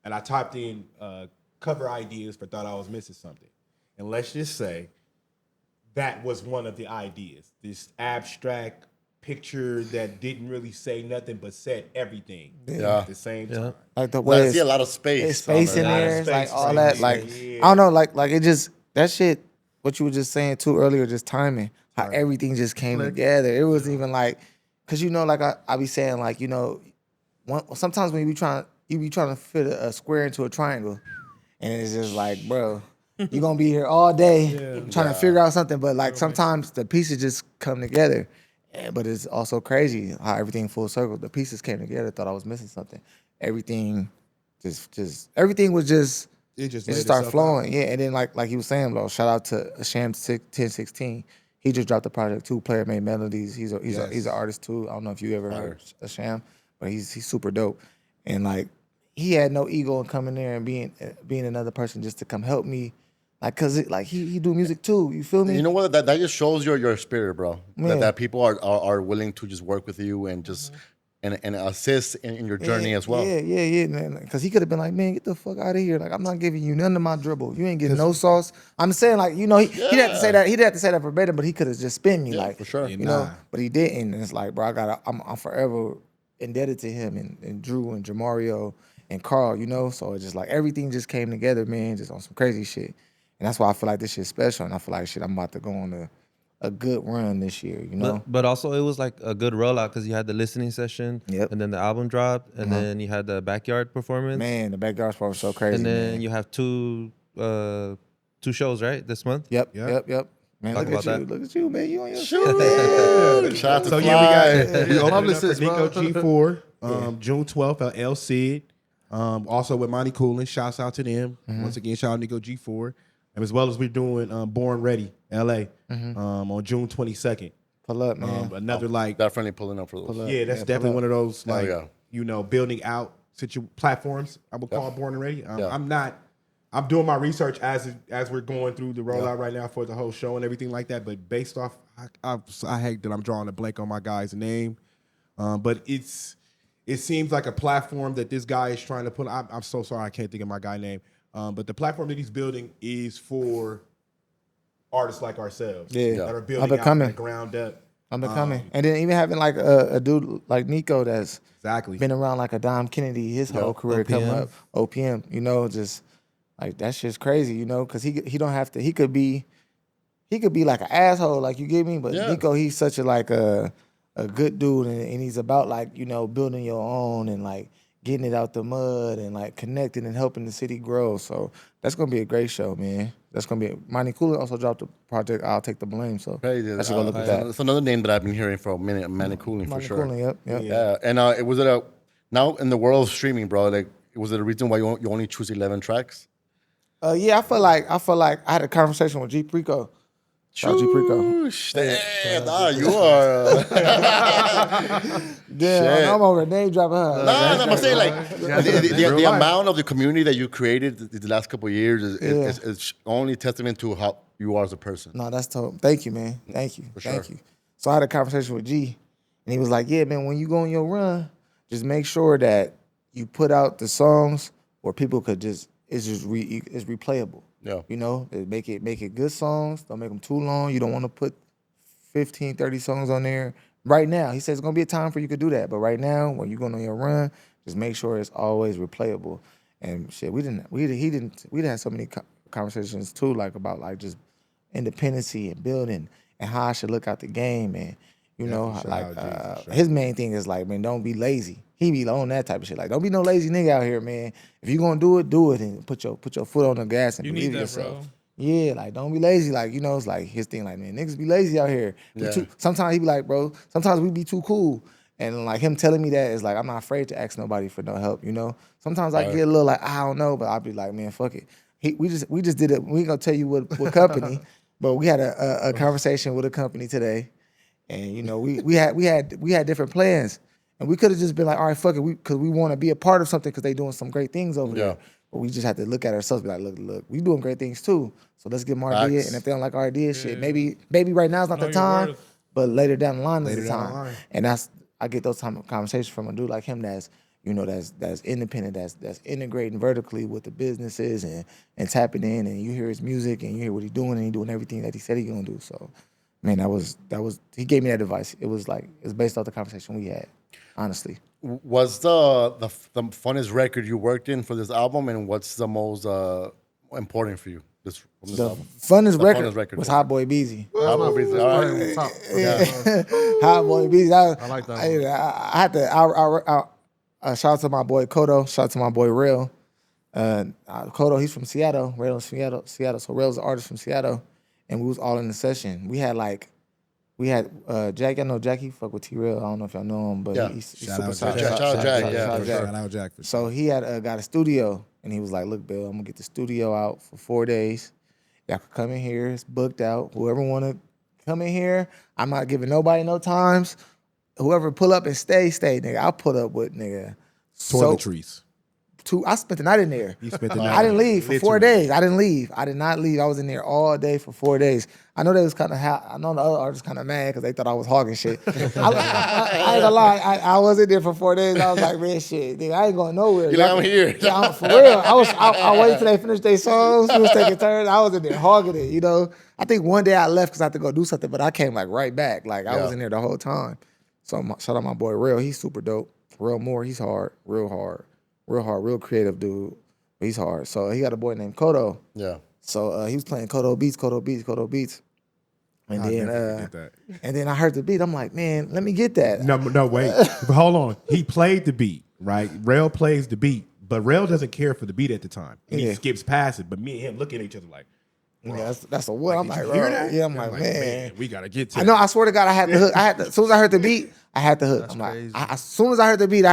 And I typed in cover ideas for Thought I Was Missing Something. And let's just say that was one of the ideas. This abstract picture that didn't really say nothing but said everything Yeah. at the same time. Like the I way see a it's, lot of space. it's space in on there. It's like space all right that. there. Like Yeah. I don't know. Like it just that shit. What you were just saying too earlier, just timing. How everything just came together. It wasn't even like, cause you know, like I be saying, like you know, sometimes when you be trying to fit a square into a triangle, and it's just like, bro, you gonna be here all day trying to figure out something. But like sometimes the pieces just come together. But it's also crazy how everything full circle. The pieces came together. Thought I was missing something. Everything, just everything was just. It just It laid just started itself flowing, yeah. And then like he was saying, bro, shout out to Asham 1016. He just dropped the project too. Player Made Melodies. He's an artist too. I don't know if you ever heard Asham, but he's super dope. And like he had no ego in coming there and being another person just to come help me, like cause he do music too. You feel me? You know what? That just shows your spirit, bro. Yeah. That people are willing to just work with you and just and assist in your journey as well. Yeah, man. Because he could have been like, man, get the fuck out of here. Like, I'm not giving you none of my dribble. You ain't getting no sauce. I'm saying, like, you know, he didn't have to say that. He didn't have to say that verbatim, but he could have just spin me, like, for sure. you know. But he didn't. And it's like, bro, I'm forever indebted to him and Drew and Jamario and Carl, you know. So it's just like everything just came together, man, just on some crazy shit. And that's why I feel like this shit's special. And I feel like shit, I'm about to go on a good run this year, you know. But also it was like a good rollout because you had the listening session, and then the album dropped, and then you had the backyard performance. Man, the backyard part was so crazy. And then man. you have two shows, right, this month? Yep. Man, Talk look about at you. that. Look at you, man. You on your Shoot. Shout out to So Fly. yeah, we got Publicist, Nico bro. G4, June 12th at El Cid. Also with Monty Coolin. Shouts out to them. Once again, shout out Nico G4. And as well as we're doing Born Ready, LA, on June 22nd. Pull up, man. Another like Definitely pulling up for those. Pull up. yeah, that's pull definitely up. one of those like yeah. you know, building out platforms. I would call Born and Ready. Yeah. I'm doing my research as we're going through the rollout right now for the whole show and everything like that. But based off, I hate that I'm drawing a blank on my guy's name, but it seems like a platform that this guy is trying to put. I'm so sorry, I can't think of my guy name. But the platform that he's building is for artists like ourselves that are building out from the ground up. I'm becoming. And then even having like a dude like Nico that's Exactly. been around like a Dom Kennedy his whole career coming up. OPM, you know, just like that shit's crazy, you know, because he don't have to. He could be like an asshole, like you get me. But Nico, he's such a good dude, and he's about like, you know, building your own and like getting it out the mud and like connecting and helping the city grow. So that's gonna be a great show, man. That's gonna be. Monty Cooler also dropped the project. I'll Take the Blame. So Crazy. I should go look at that. It's another name that I've been hearing for a minute. Manny Cooling for Monty sure. Cooling, yep. Yeah, and it was now in the world of streaming, bro. Like, was it a reason why you only choose 11 tracks? Yeah, I feel like I had a conversation with G Preco. Shout out G Preco. Damn, you are. Damn, I'm over name dropping her. No, I'm saying like the amount of the community that you created the last couple of years is only testament to how you are as a person. No, that's tough. Thank you, man. Thank you. Thank you. So I had a conversation with G, and he was like, "Yeah, man, when you go on your run, just make sure that you put out the songs where people could it's replayable. Yeah. You know, make it good songs. Don't make them too long. You don't want to put 15, 30 songs on there. Right now, he says it's gonna be a time for you could do that. But right now, when you're going on your run, just make sure it's always replayable. And shit, we had so many conversations too, like about like just independency and building and how I should look out the game. And you know, like his main thing is like, man, don't be lazy. He be on that type of shit. Like, don't be no lazy nigga out here, man. If you gonna do it, and put your foot on the gas and believe in yourself. Bro. Yeah, like don't be lazy. Like, you know, it's like his thing. Like, man, niggas be lazy out here. Sometimes he be like, bro, sometimes we be too cool. And like him telling me that is like, I'm not afraid to ask nobody for no help. You know, sometimes I get a little like, I don't know, but I'll be like, man, fuck it. We just did it. We ain't gonna tell you what company, but we had a conversation with a company today, and you know, we had different plans. And we could have just been like, all right, fuck it, because we want to be a part of something because they doing some great things over there. But we just have to look at ourselves and be like, look, we doing great things too. So let's give them our idea. And if they don't like our idea, shit, maybe right now is not the time, but later down the line is the time. And I get those type of conversations from a dude like him that's, you know, that's independent, that's integrating vertically with the businesses and tapping in, and you hear his music and you hear what he's doing, and he's doing everything that he said he's gonna do. So man, that was he gave me that advice. It was based off the conversation we had, honestly. What's the funnest record you worked in for this album, and what's the most important for you from this The album? funnest The record funnest record, was yeah. Hot Boy Beezy. Hot Boy Beezy, all right. Probably top. Hot Boy Beezy. I like that one. I had to. Shout out to my boy Kodo. Shout out to my boy Real. Kodo, he's from Seattle. Real's from Seattle. So Real's an artist from Seattle, and we was all in the session. We had Jack. I know Jack. He fuck with T-Real. I don't know if y'all know him, but Yeah. he's Shout super out solid. Jack. Shout out Jack, yeah, Shout out for Jack. Shout out Jack for So he had got a studio, and he was like, "Look, Bill, I'm gonna get the studio out for 4 days. Y'all can come in here. It's booked out. Whoever wanna come in here, I'm not giving nobody no times. Whoever pull up and stay, nigga. I'll put up with nigga. toiletries. I spent the night in there. You spent the night. I didn't leave for 4 Literally. days. I didn't leave. I did not leave. I was in there all day for 4 days. I know they was kind of. I know the other artists kind of mad because they thought I was hogging shit. I ain't gonna lie. I was in there for 4 days. I was like, man, shit, nigga, I ain't going nowhere. You're like, I'm here. Yeah, for real. I waited till they finished their songs. We was taking turns. I was in there hogging it. You know. I think one day I left because I had to go do something, but I came like right back. Like I was in there the whole time. So shout out my boy Real. He's super dope. Real Moore. He's hard. Real hard. Real creative dude. But he's hard. So he got a boy named Kodo. Yeah. So he was playing Kodo beats. And I'll then never forget that. and then I heard the beat. I'm like, man, let me get that. No, wait. But hold on. He played the beat, right? Rail plays the beat, but Rail doesn't care for the beat at the time. And Yeah. he skips past it. But me and him looking at each other like, Yeah, that's a what? I'm did like, you hear bro. that? Yeah, I'm And like, man. we gotta get to I know. it. I swear to God, I had the hook. As soon as I heard the beat, I had the hook. I'm like, crazy. as soon as I heard the beat,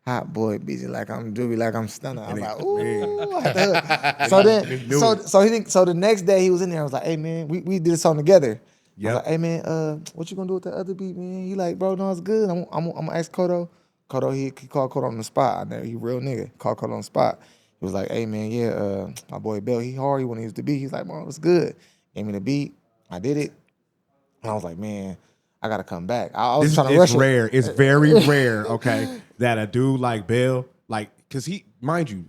Hot Boy Busy, like I'm doobie, like I'm stunning. I'm like, ooh, I had the hook. So then, so the next day he was in there. I was like, hey man, we did a song together. I was Yep. like, hey man, what you gonna do with the other beat, man? He like, bro, no, it's good. I'm gonna ask Kodo. Kodo, he called Kodo on the spot. I know he real nigga. Called Kodo on the spot. He was like, hey man, yeah, my boy Bill, he hard. He wanna use the beat. He's like, bro, it's good. Gave me the beat. I did it. And I was like, man, I gotta come back. I was trying to rush It's it. rare. It's very rare, okay, that a dude like Bill, like, because he, mind you,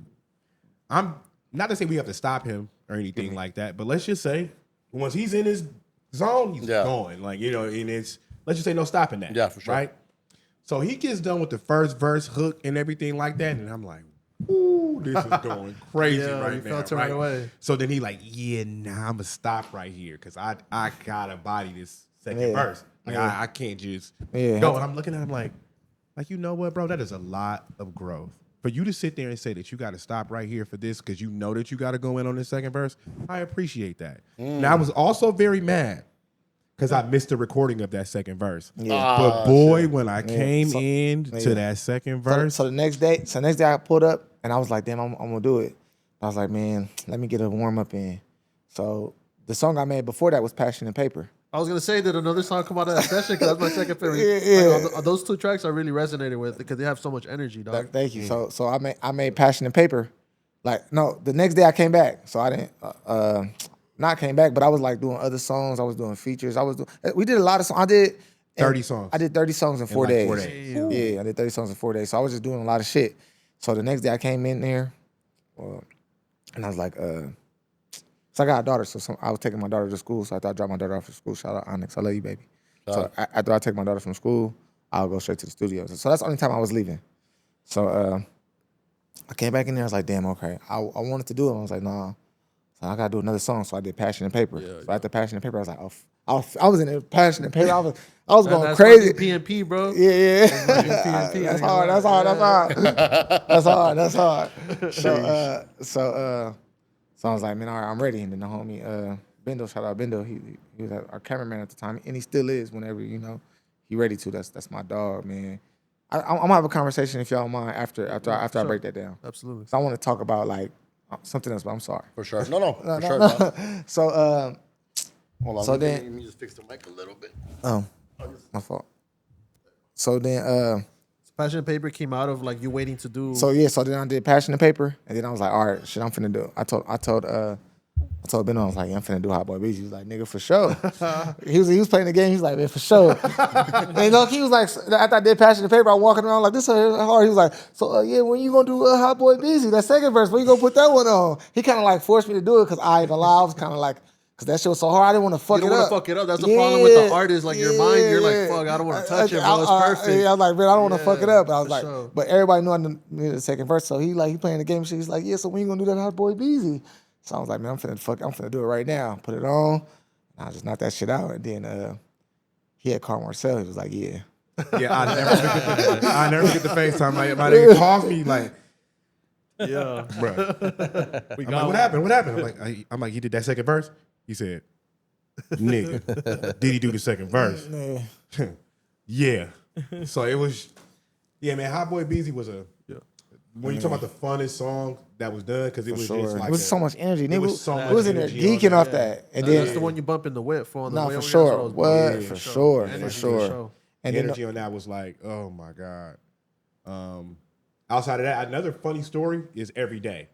I'm not to say we have to stop him or anything like that, but let's just say once he's in his zone, he's going. Like, you know, and it's, let's just say no stopping that. Yeah, for sure. Right? So he gets done with the first verse, hook, and everything like that, and I'm like, ooh, this is going crazy Yeah, right you now. felt it right away. So then he like, yeah, nah, I'm gonna stop right here because I gotta body this second Yeah. verse. Like I can't just Yeah. go. And I'm looking at him like, you know what, bro? That is a lot of growth. For you to sit there and say that you got to stop right here for this because you know that you got to go in on this second verse, I appreciate that. Now I was also very mad because I missed the recording of that second verse. Yeah. But boy, when I came So- in to that second verse, So the next day, I pulled up and I was like, damn, I'm gonna do it. I was like, man, let me get a warm up in. So the song I made before that was Passion and Paper. I was gonna say, did another song come out of that session? Because that's my second favorite. Yeah. Like, those two tracks I really resonated with because they have so much energy, dog. Thank you. So I made Passion and Paper. Like, no, the next day I came back. So I didn't not came back, but I was like doing other songs. I was doing features. We did a lot of songs. I did 30 songs. I did 30 songs in 4 like days. 4 days. Yeah, I did 30 songs in 4 days. So I was just doing a lot of shit. So the next day I came in there, and I was like, so I got a daughter. So I was taking my daughter to school. So I thought I'd drop my daughter off at school. Shout out Onyx. I love you, baby. So after I take my daughter from school, I'll go straight to the studio. So that's the only time I was leaving. So I came back in there. I was like, damn, okay. I wanted to do it. I was like, nah. So I gotta do another song. So I did Passion and Paper. So after Passion and Paper, I was like, I was in there, Passion and Paper. I was going That's crazy. PNP, bro. Yeah. PNP. That's hard. So I was like, man, all right, I'm ready. And then the homie Bendo, shout out Bendo, he was our cameraman at the time, and he still is whenever he ready to. That's my dog, man. I'm gonna have a conversation if y'all don't mind after I break that down. Absolutely. So I want to talk about like something else, but I'm sorry. For sure. No, for sure. No. So Hold on. So let then- me just fix the mic a little bit. my fault. So then Passion and Paper came out of like you waiting to do. So then I did Passion and Paper, and then I was like, all right, shit, I'm finna do it. I told Ben, I was like, yeah, I'm finna do Hot Boy Beach. He was like, nigga, for sure. he was playing the game. He was like, man, for sure. And look, he was like, after I did Passion and Paper, I walking around like, this is hard. He was like, so yeah, when you gonna do Hot Boy Busy, that second verse, when you gonna put that one on? He kind of like forced me to do it because I ain't gonna lie, I was kind of like, Cause that shit was so hard. I didn't want to fuck You it don't up. want to fuck it up. That's the problem with the Yeah, artist. Like your mind, you're like, yeah. fuck, I don't want to touch it, bro. It's perfect. Yeah, I was like, man, I don't want to Yeah, fuck it up. But I was for like, sure. but everybody knew I needed the second verse. So he playing the game. He's like, yeah. So when you gonna do that, Hot Boy Beezy? So I was like, man, I'm finna do it right now. Put it on. And I just knocked that shit out. And then he had called Marcel. He was like, yeah. Yeah, I never get the FaceTime. My nigga calls me like, Yeah. bro. I'm like, what happened? What happened? I'm like, he did that second verse. He said, nigga, did he do the second verse? Yeah. So it was, yeah, man. Hot Boy Beezy was when you talk about the funnest song that was done, because it was just like it was so much energy. It Nigga, was so much we was in there energy on geeking that. off that. And then That's the one you bump in the whip for on the nah, way for over sure. here. So What? For sure. For Energy sure. And then energy on that was like, oh my God. Outside of that, another funny story is Every Day.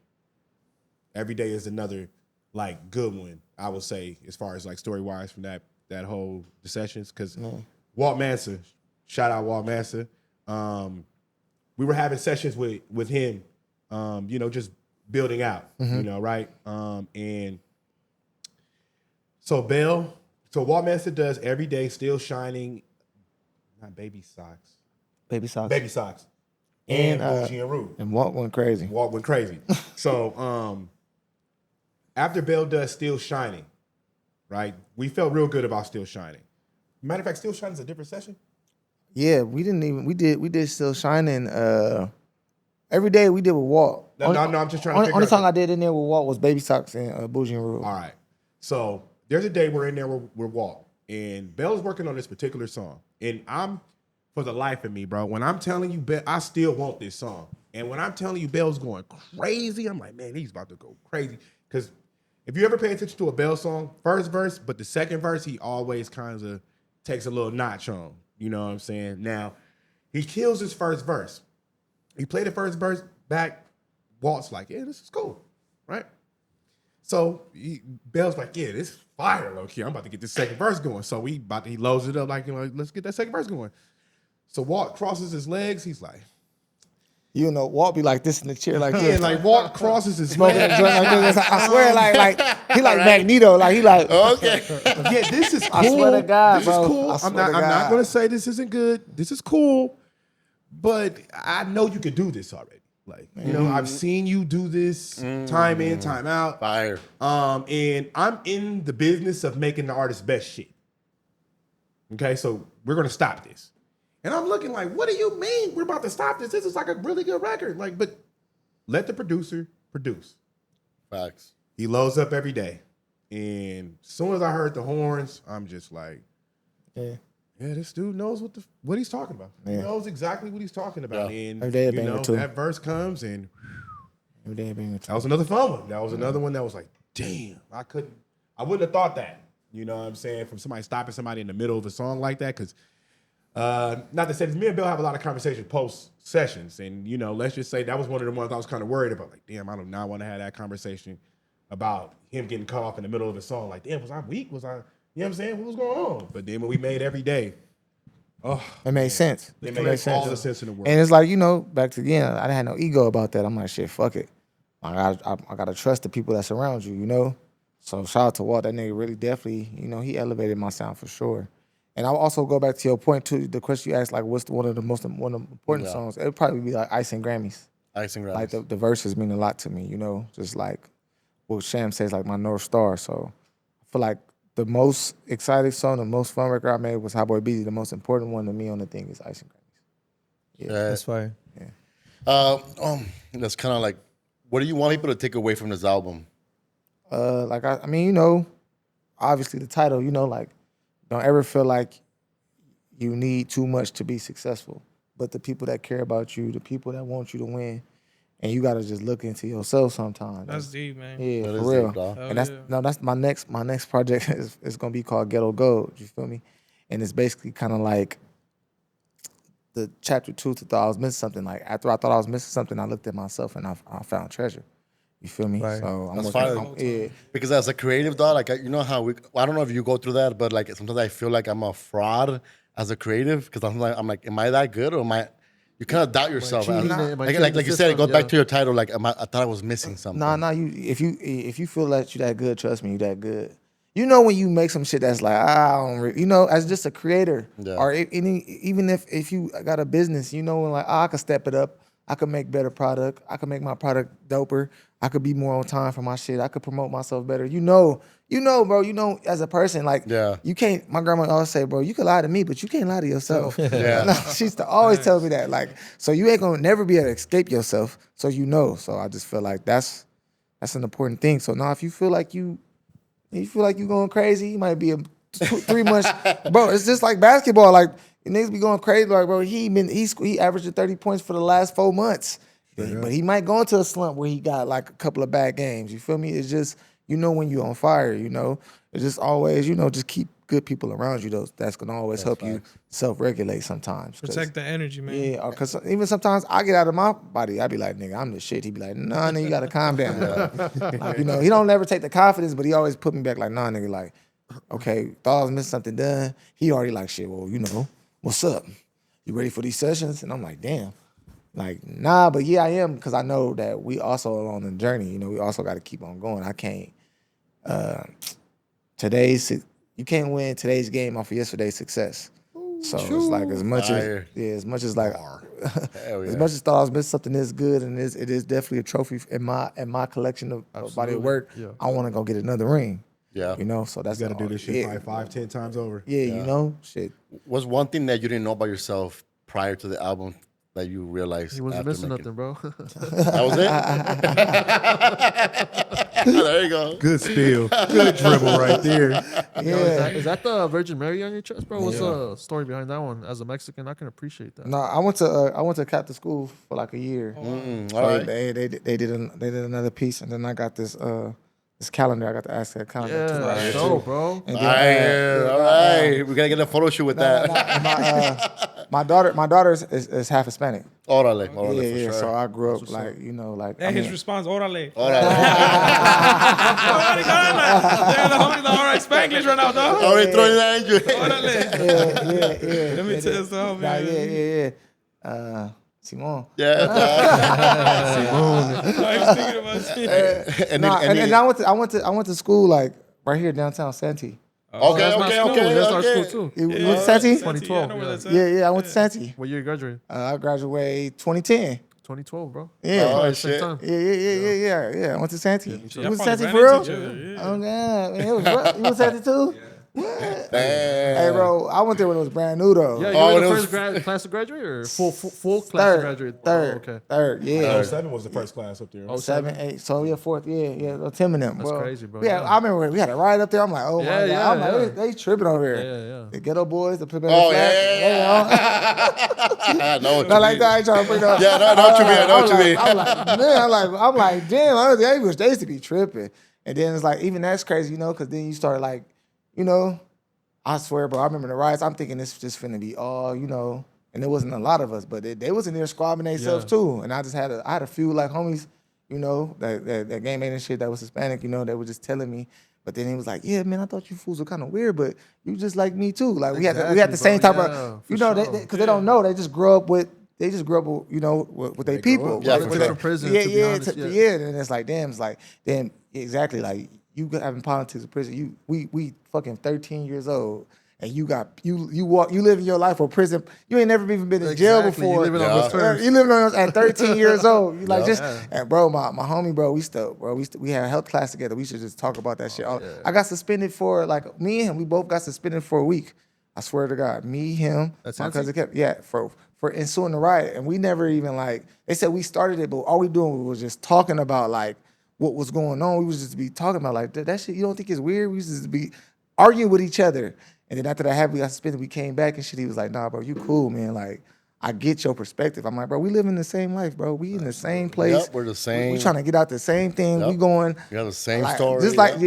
Every Day is another like good one, I would say, as far as like story wise from that whole the sessions. Because Walt Manson, shout out Walt Manson. We were having sessions with him, just building out, right? And so Walt Manson does Every Day, Still Shining, not Baby Socks. Baby Socks. Baby Socks. And Bougie and Rude. And Walt went crazy. Walt went crazy. So after Bell does Still Shining, right? We felt real good about Still Shining. Matter of fact, Still Shining is a different session. Yeah, we did Still Shining. Every Day we did with Walt. No, I'm just trying to figure Only out song I did in there with Walt was Baby Socks and Bougie and Rude. All right. So there's a day we're in there with Walt, and Bell's working on this particular song. And I'm, for the life of me, bro, when I'm telling you, I still want this song. And when I'm telling you Bell's going crazy, I'm like, man, he's about to go crazy. Because if you ever pay attention to a Bell song, first verse, but the second verse, he always kind of takes a little notch on. You know what I'm saying? Now, he kills his first verse. He played the first verse back. Walt's like, yeah, this is cool, right? So Bell's like, yeah, this is fire, low key. I'm about to get this second verse going. So he loads it up like, let's get that second verse going. So Walt crosses his legs. He's like, Walt be like this in the chair, like yeah, like Walt crosses his smoking legs. a joint like this. I swear, like he like Magneto, like he like. Okay. Yeah, this is cool. I swear to God, this bro. is cool. I I'm swear not to God. gonna say this isn't good. This is cool, but I know you could do this already. Like, I've seen you do this time in, time out. Fire. And I'm in the business of making the artist's best shit. Okay, so we're gonna stop this. And I'm looking like, what do you mean we're about to stop this? This is like a really good record. Like, but let the producer produce. Facts. He loads up Every Day. And as soon as I heard the horns, I'm just like, yeah, this dude knows what he's talking about. He knows exactly what he's talking about. Yeah. And Every Day a banger too. that verse comes and Every Day a banger too. that was another fun one. That was another one that was like, damn, I wouldn't have thought that. You know what I'm saying? From somebody stopping somebody in the middle of a song like that. Because not to say this, me and Bill have a lot of conversations post sessions. And, let's just say that was one of the ones I was kind of worried about. Like, damn, I do not want to have that conversation about him getting cut off in the middle of a song. Like, damn, was I weak? Was I, you know what I'm saying? What was going on? But then when we made Every Day, It made sense. it made all the sense in the world. And it's like, back to again, I didn't have no ego about that. I'm like, shit, fuck it. I gotta trust the people that surround you, So shout out to Walt. That nigga really definitely, he elevated my sound for sure. And I'll also go back to your point too. The question you asked, like, what's one of the important songs? It'd probably be like Ice and Grammys. Ice and Grammys. Like the verses mean a lot to me, just like what Sham says, like my North Star. So I feel like the most exciting song, the most fun record I made was Hot Boy Beezy. The most important one to me on the thing is Ice and Grammys. Yeah. That's fire. That's kind of like, what do you want people to take away from this album? Obviously the title, like, don't ever feel like you need too much to be successful. But the people that care about you, the people that want you to win, and you gotta just look into yourself sometimes. That's deep, man. Yeah, That for is real. deep, dog. And that's my next project is gonna be called Ghetto Gold. You feel me? And it's basically kind of like the chapter 2 to thought I was missing something. Like after I thought I was missing something, I looked at myself and I found treasure. You feel me? Right. So I'm That's working. fire. Yeah. Because as a creative, dog, like, how I don't know if you go through that, but like sometimes I feel like I'm a fraud as a creative because I'm like, am I that good or am I? You kind of doubt yourself. cheating? Am I cheating Like the you said, it goes system? back to your title. Like, I thought I was missing something. Nah. If you feel that you that good, trust me, you that good. you know when you make some shit that's like, I don't you know, as just a creator, Yeah. or even if you got a business, you know, like, I could step it up. I could make better product. I could make my product doper. I could be more on time for my shit. I could promote myself better. You know, bro. You know, as a person, like, Yeah. you can't. My grandma always say, bro, you can lie to me, but you can't lie to yourself. Yeah. No, she used to always tell me that. Like, so you ain't gonna never be able to escape yourself. So you know. So I just feel like that's an important thing. So now, if you feel like you going crazy, you might be 3 months, bro. It's just like basketball. Like, niggas be going crazy. Like, bro, he averaged 30 points for the last 4 months. But he might go into a slump where he got like a couple of bad games. You feel me? It's just, you know, when you're on fire, you know, it's just always, you know, just keep good people around you. That's gonna always help you self-regulate sometimes. Protect the energy, man. Yeah, because even sometimes I get out of my body, I be like, nigga, I'm the shit. He be like, nah, nigga, you gotta calm down. Like, you know, he don't never take the confidence, but he always put me back like, nah, nigga, like, okay, thought I was missing something done. He already like, shit, well, you know, what's up? You ready for these sessions? And I'm like, damn. Like, nah, but yeah, I am, because I know that we also are on the journey. You know, we also got to keep on going. I can't, you can't win today's game off of yesterday's success. So it's like, as much as like, as much as thought I was missing something this good, and it is definitely a trophy in my collection of body of work. Yeah. I want to go get another ring. Yeah. You know, so that's You got to do this shit yeah. probably 5-10 times over. Yeah, you know, shit. What's one thing that you didn't know about yourself prior to the album that you realized? He wasn't after missing making nothing, bro. That was it. There you go. Good steal. Good dribble right there. Yeah. Is that the Virgin Mary on your chest, bro? What's the story behind that one? As a Mexican, I can appreciate that. No, I went to Catholic school for like a year. All So right. they did another piece, and then I got this calendar. I got to ask that calendar. Yeah, too. that's dope, bro. And All then, right. All right. We got to get a photo shoot with that. my daughter is half Hispanic. Órale. Yeah, Órale, for yeah. sure. So I grew up like, you know, like. Hey, I his mean, response, órale. Órale. Yeah, the homie's the all right Spanglish right now, dog. Already throwing that at you. Órale. yeah. Let me tell you something, Nah, man. yeah. Simon. Yeah. I was thinking about shit. And I went to school like right here downtown Santee. Okay. That's our school too. You went to Santee? 2012, Yeah, I know where that's at. Yeah, I went to Santee. What year you graduated? I graduated 2010. 2012, bro. Yeah. Oh, Same shit. time. Yeah. I went to Santee. You Y'all went to probably Santee ran for real? into each other, yeah. Oh, God. Man, it was rough. You went to Santee too? What? Hey, bro, I went there when it was brand new, though. Yeah, you Oh, were it the was- first class to graduate or full class to graduate? Third, Oh, okay. yeah. 07 was the first class up there. 7, 8, so yeah, fourth, yeah. Tim and them, That's bro. crazy, bro, Yeah, yeah. I remember we had a ride up there. I'm like, oh my Yeah, God. yeah, I'm like, yeah. they tripping over here. Yeah. The ghetto boys, the Pimp Oh, Flag. I know what Not you like mean. that. I ain't trying to bring up. Yeah, no, I know what you mean. I know what you mean. I'm like, damn. I wish they used to be tripping. And then it's like, even that's crazy, you know, because then you start like, you know, I swear, bro. I remember the riots. I'm thinking this just finna be all, you know, and there wasn't a lot of us, but they was in there squabbing themselves too. And I had a few like homies, you know, that game ain't and shit that was Hispanic, you know, that were just telling me. But then he was like, yeah, man, I thought you fools were kind of weird, but you just like me too. Like we had the same type of, you know, because they don't know. They just grew up with, you know, with their people. Yeah, They for took sure. from prison, Yeah, to be yeah, honest. yeah. And it's like, damn, exactly, like you having politics in prison. We fucking 13 years old, and you living your life for prison. You ain't never even been in jail Exactly, you before. living on those terms. You living on those at 13 years old. You like Yeah. and bro, my homie, bro, we had a health class together. We should just talk about that shit. I got suspended for like me and him. We both got suspended for a week. I swear to God, me, him, That's my it? cousin kept for ensuing the riot, and we never even like they said we started it, but all we doing was just talking about like what was going on. We was just be talking about like that shit. You don't think it's weird? We used to just be arguing with each other, and then after that happened, we got suspended. We came back and shit. He was like, "Nah, bro, you cool, man. Like, I get your perspective." I'm like, "Bro, we live in the same life, bro. We in the same place. Yep, we're the same. We trying to get out the same thing. Yep. We going." You have the same Like, story.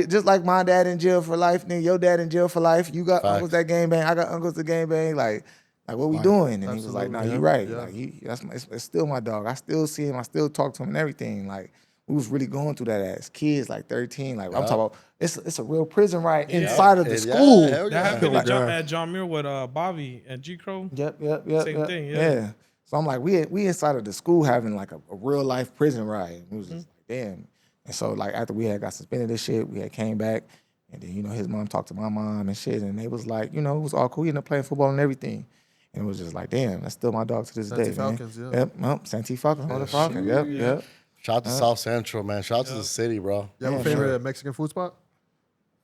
just like my dad in jail for life, nigga. Your dad in jail for life. You got Facts. uncles that gang bang. I got uncles that gang bang. Like what we doing? And he was like, "Nah, Absolutely, you right. yeah. Like it's still my dog. I still see him. I still talk to him and everything. Like we was really going through that as kids, like 13. Like I'm talking about, it's a real prison riot inside of the school. hell That happened Like, at John Muir with Bobby and G Crow. Yep. Same thing, yeah. So I'm like, we inside of the school having like a real life prison riot. It was just like, damn. And so like after we had got suspended this shit, we had came back And then, his mom talked to my mom and shit, and they was like, it was all cool. He ended up playing football and everything. And it was just like, damn, that's still my dog to this day, Falcons, man. yeah. Yep, Santee Falcons, on the Falcons. Yep. Shout out to South Central, man. Shout out to the city, bro. You have a favorite Mexican food spot?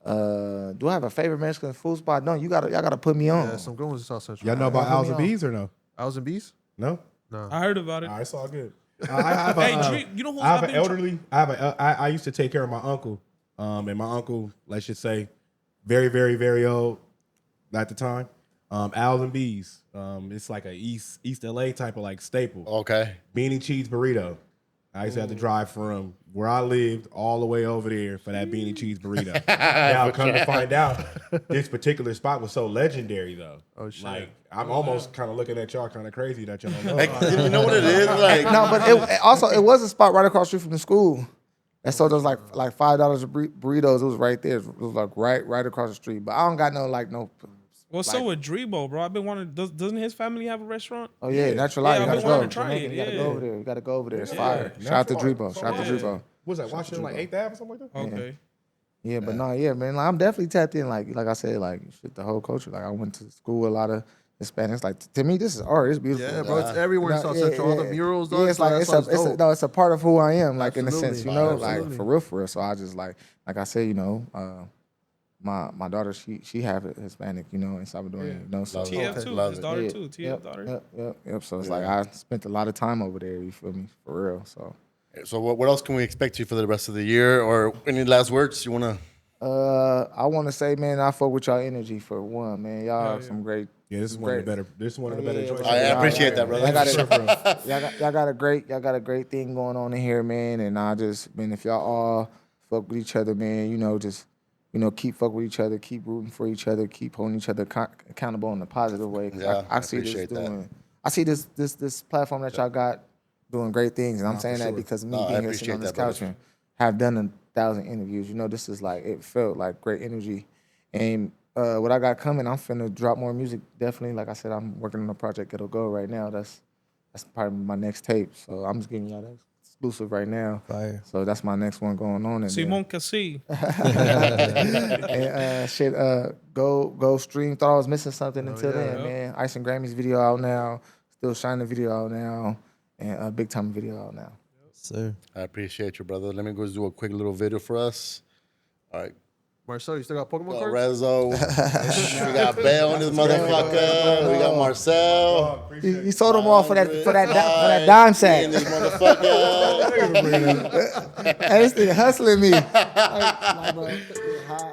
Do I have a favorite Mexican food spot? No, y'all gotta put me on. Yeah, some good ones in South Central. Y'all know about Owls and Bees or no? Owls and Bees? No. No. I heard about it. All right, it's all good. I have a, Hey, Drake, you know who's I have I've an been elderly. I used to take care of my uncle, and my uncle, let's just say, very, very, very old at the time. Owls and Bees. It's like a East LA type of like staple. Okay. Beanie cheese burrito. I used to have to drive from where I lived all the way over there for that beanie cheese burrito. Now, come to find out, this particular spot was so legendary, though. Oh, shit. Like, I'm almost kind of looking at y'all kind of crazy that y'all don't know. Like, you know what it is? Like, No, but it was a spot right across the street from the school. And so there was like $5 a burritos. It was right there. It was like right across the street. But I don't got no. Well, so with Drebo, bro. I've been wanting. Doesn't his family have a restaurant? Oh yeah, Natural Light. Yeah, You I've gotta been go. wanting to try it, You gotta yeah. go over there. You gotta go over there. It's fire. Yeah. Shout out to Natural Drebo. Shout out to Yeah. Drebo. What was that, Washington, like 8th Ave or something like that? Okay. Yeah, but no, yeah, man. Like, I'm definitely tapped in. Like I said, like shit, the whole culture. Like I went to school with a lot of Hispanics. Like to me, this is art. It's beautiful. Yeah, bro, it's everywhere in No, South yeah, Central. All the yeah. murals, Yeah, dog. it's like it's a part of who I am. Like in a sense, Absolutely. like Absolutely. for real. So I just like I said, my daughter, she have it Hispanic, and Salvadorian, so Love it. TF too. Love His it. daughter yeah, too. TF yep, daughter. Yep. So it's like I spent a lot of time over there. You feel me? For real. So what else can we expect you for the rest of the year? Or any last words you want to? I want to say, man, I fuck with y'all energy for one, man. Y'all have some great. Yeah, this is one of the better. This is one of the better joints. I appreciate that, brother. Y'all got a great thing going on in here, man. And if y'all all fuck with each other, man, just keep fuck with each other, keep rooting for each other, keep holding each other accountable in a positive way. Yeah, I I see this appreciate that. I see this platform that y'all got doing great things, and I'm saying that because of me No, I being here sitting appreciate on this that, brother. couch and have done 1,000 interviews. This is like it felt like great energy, and what I got coming, I'm finna drop more music. Definitely, like I said, I'm working on a project that'll go right now. That's part of my next tape. So I'm just giving y'all that exclusive right now. Fire. So that's my next one going on. And Simon Cassi. go stream. Thought I was missing something until yeah. then, man. Ice and Grammys video out now. Still Shining video out now. And Big Time video out now. Sir. I appreciate you, brother. Let me go do a quick little video for us. All right. Marcel, you still got Pokemon Got cards? Rezo. We got Bell on this motherfucker. We got Marcel. You sold them all for that dime sack. In this motherfucker. Hey, this thing hustling me. Like, bro, high.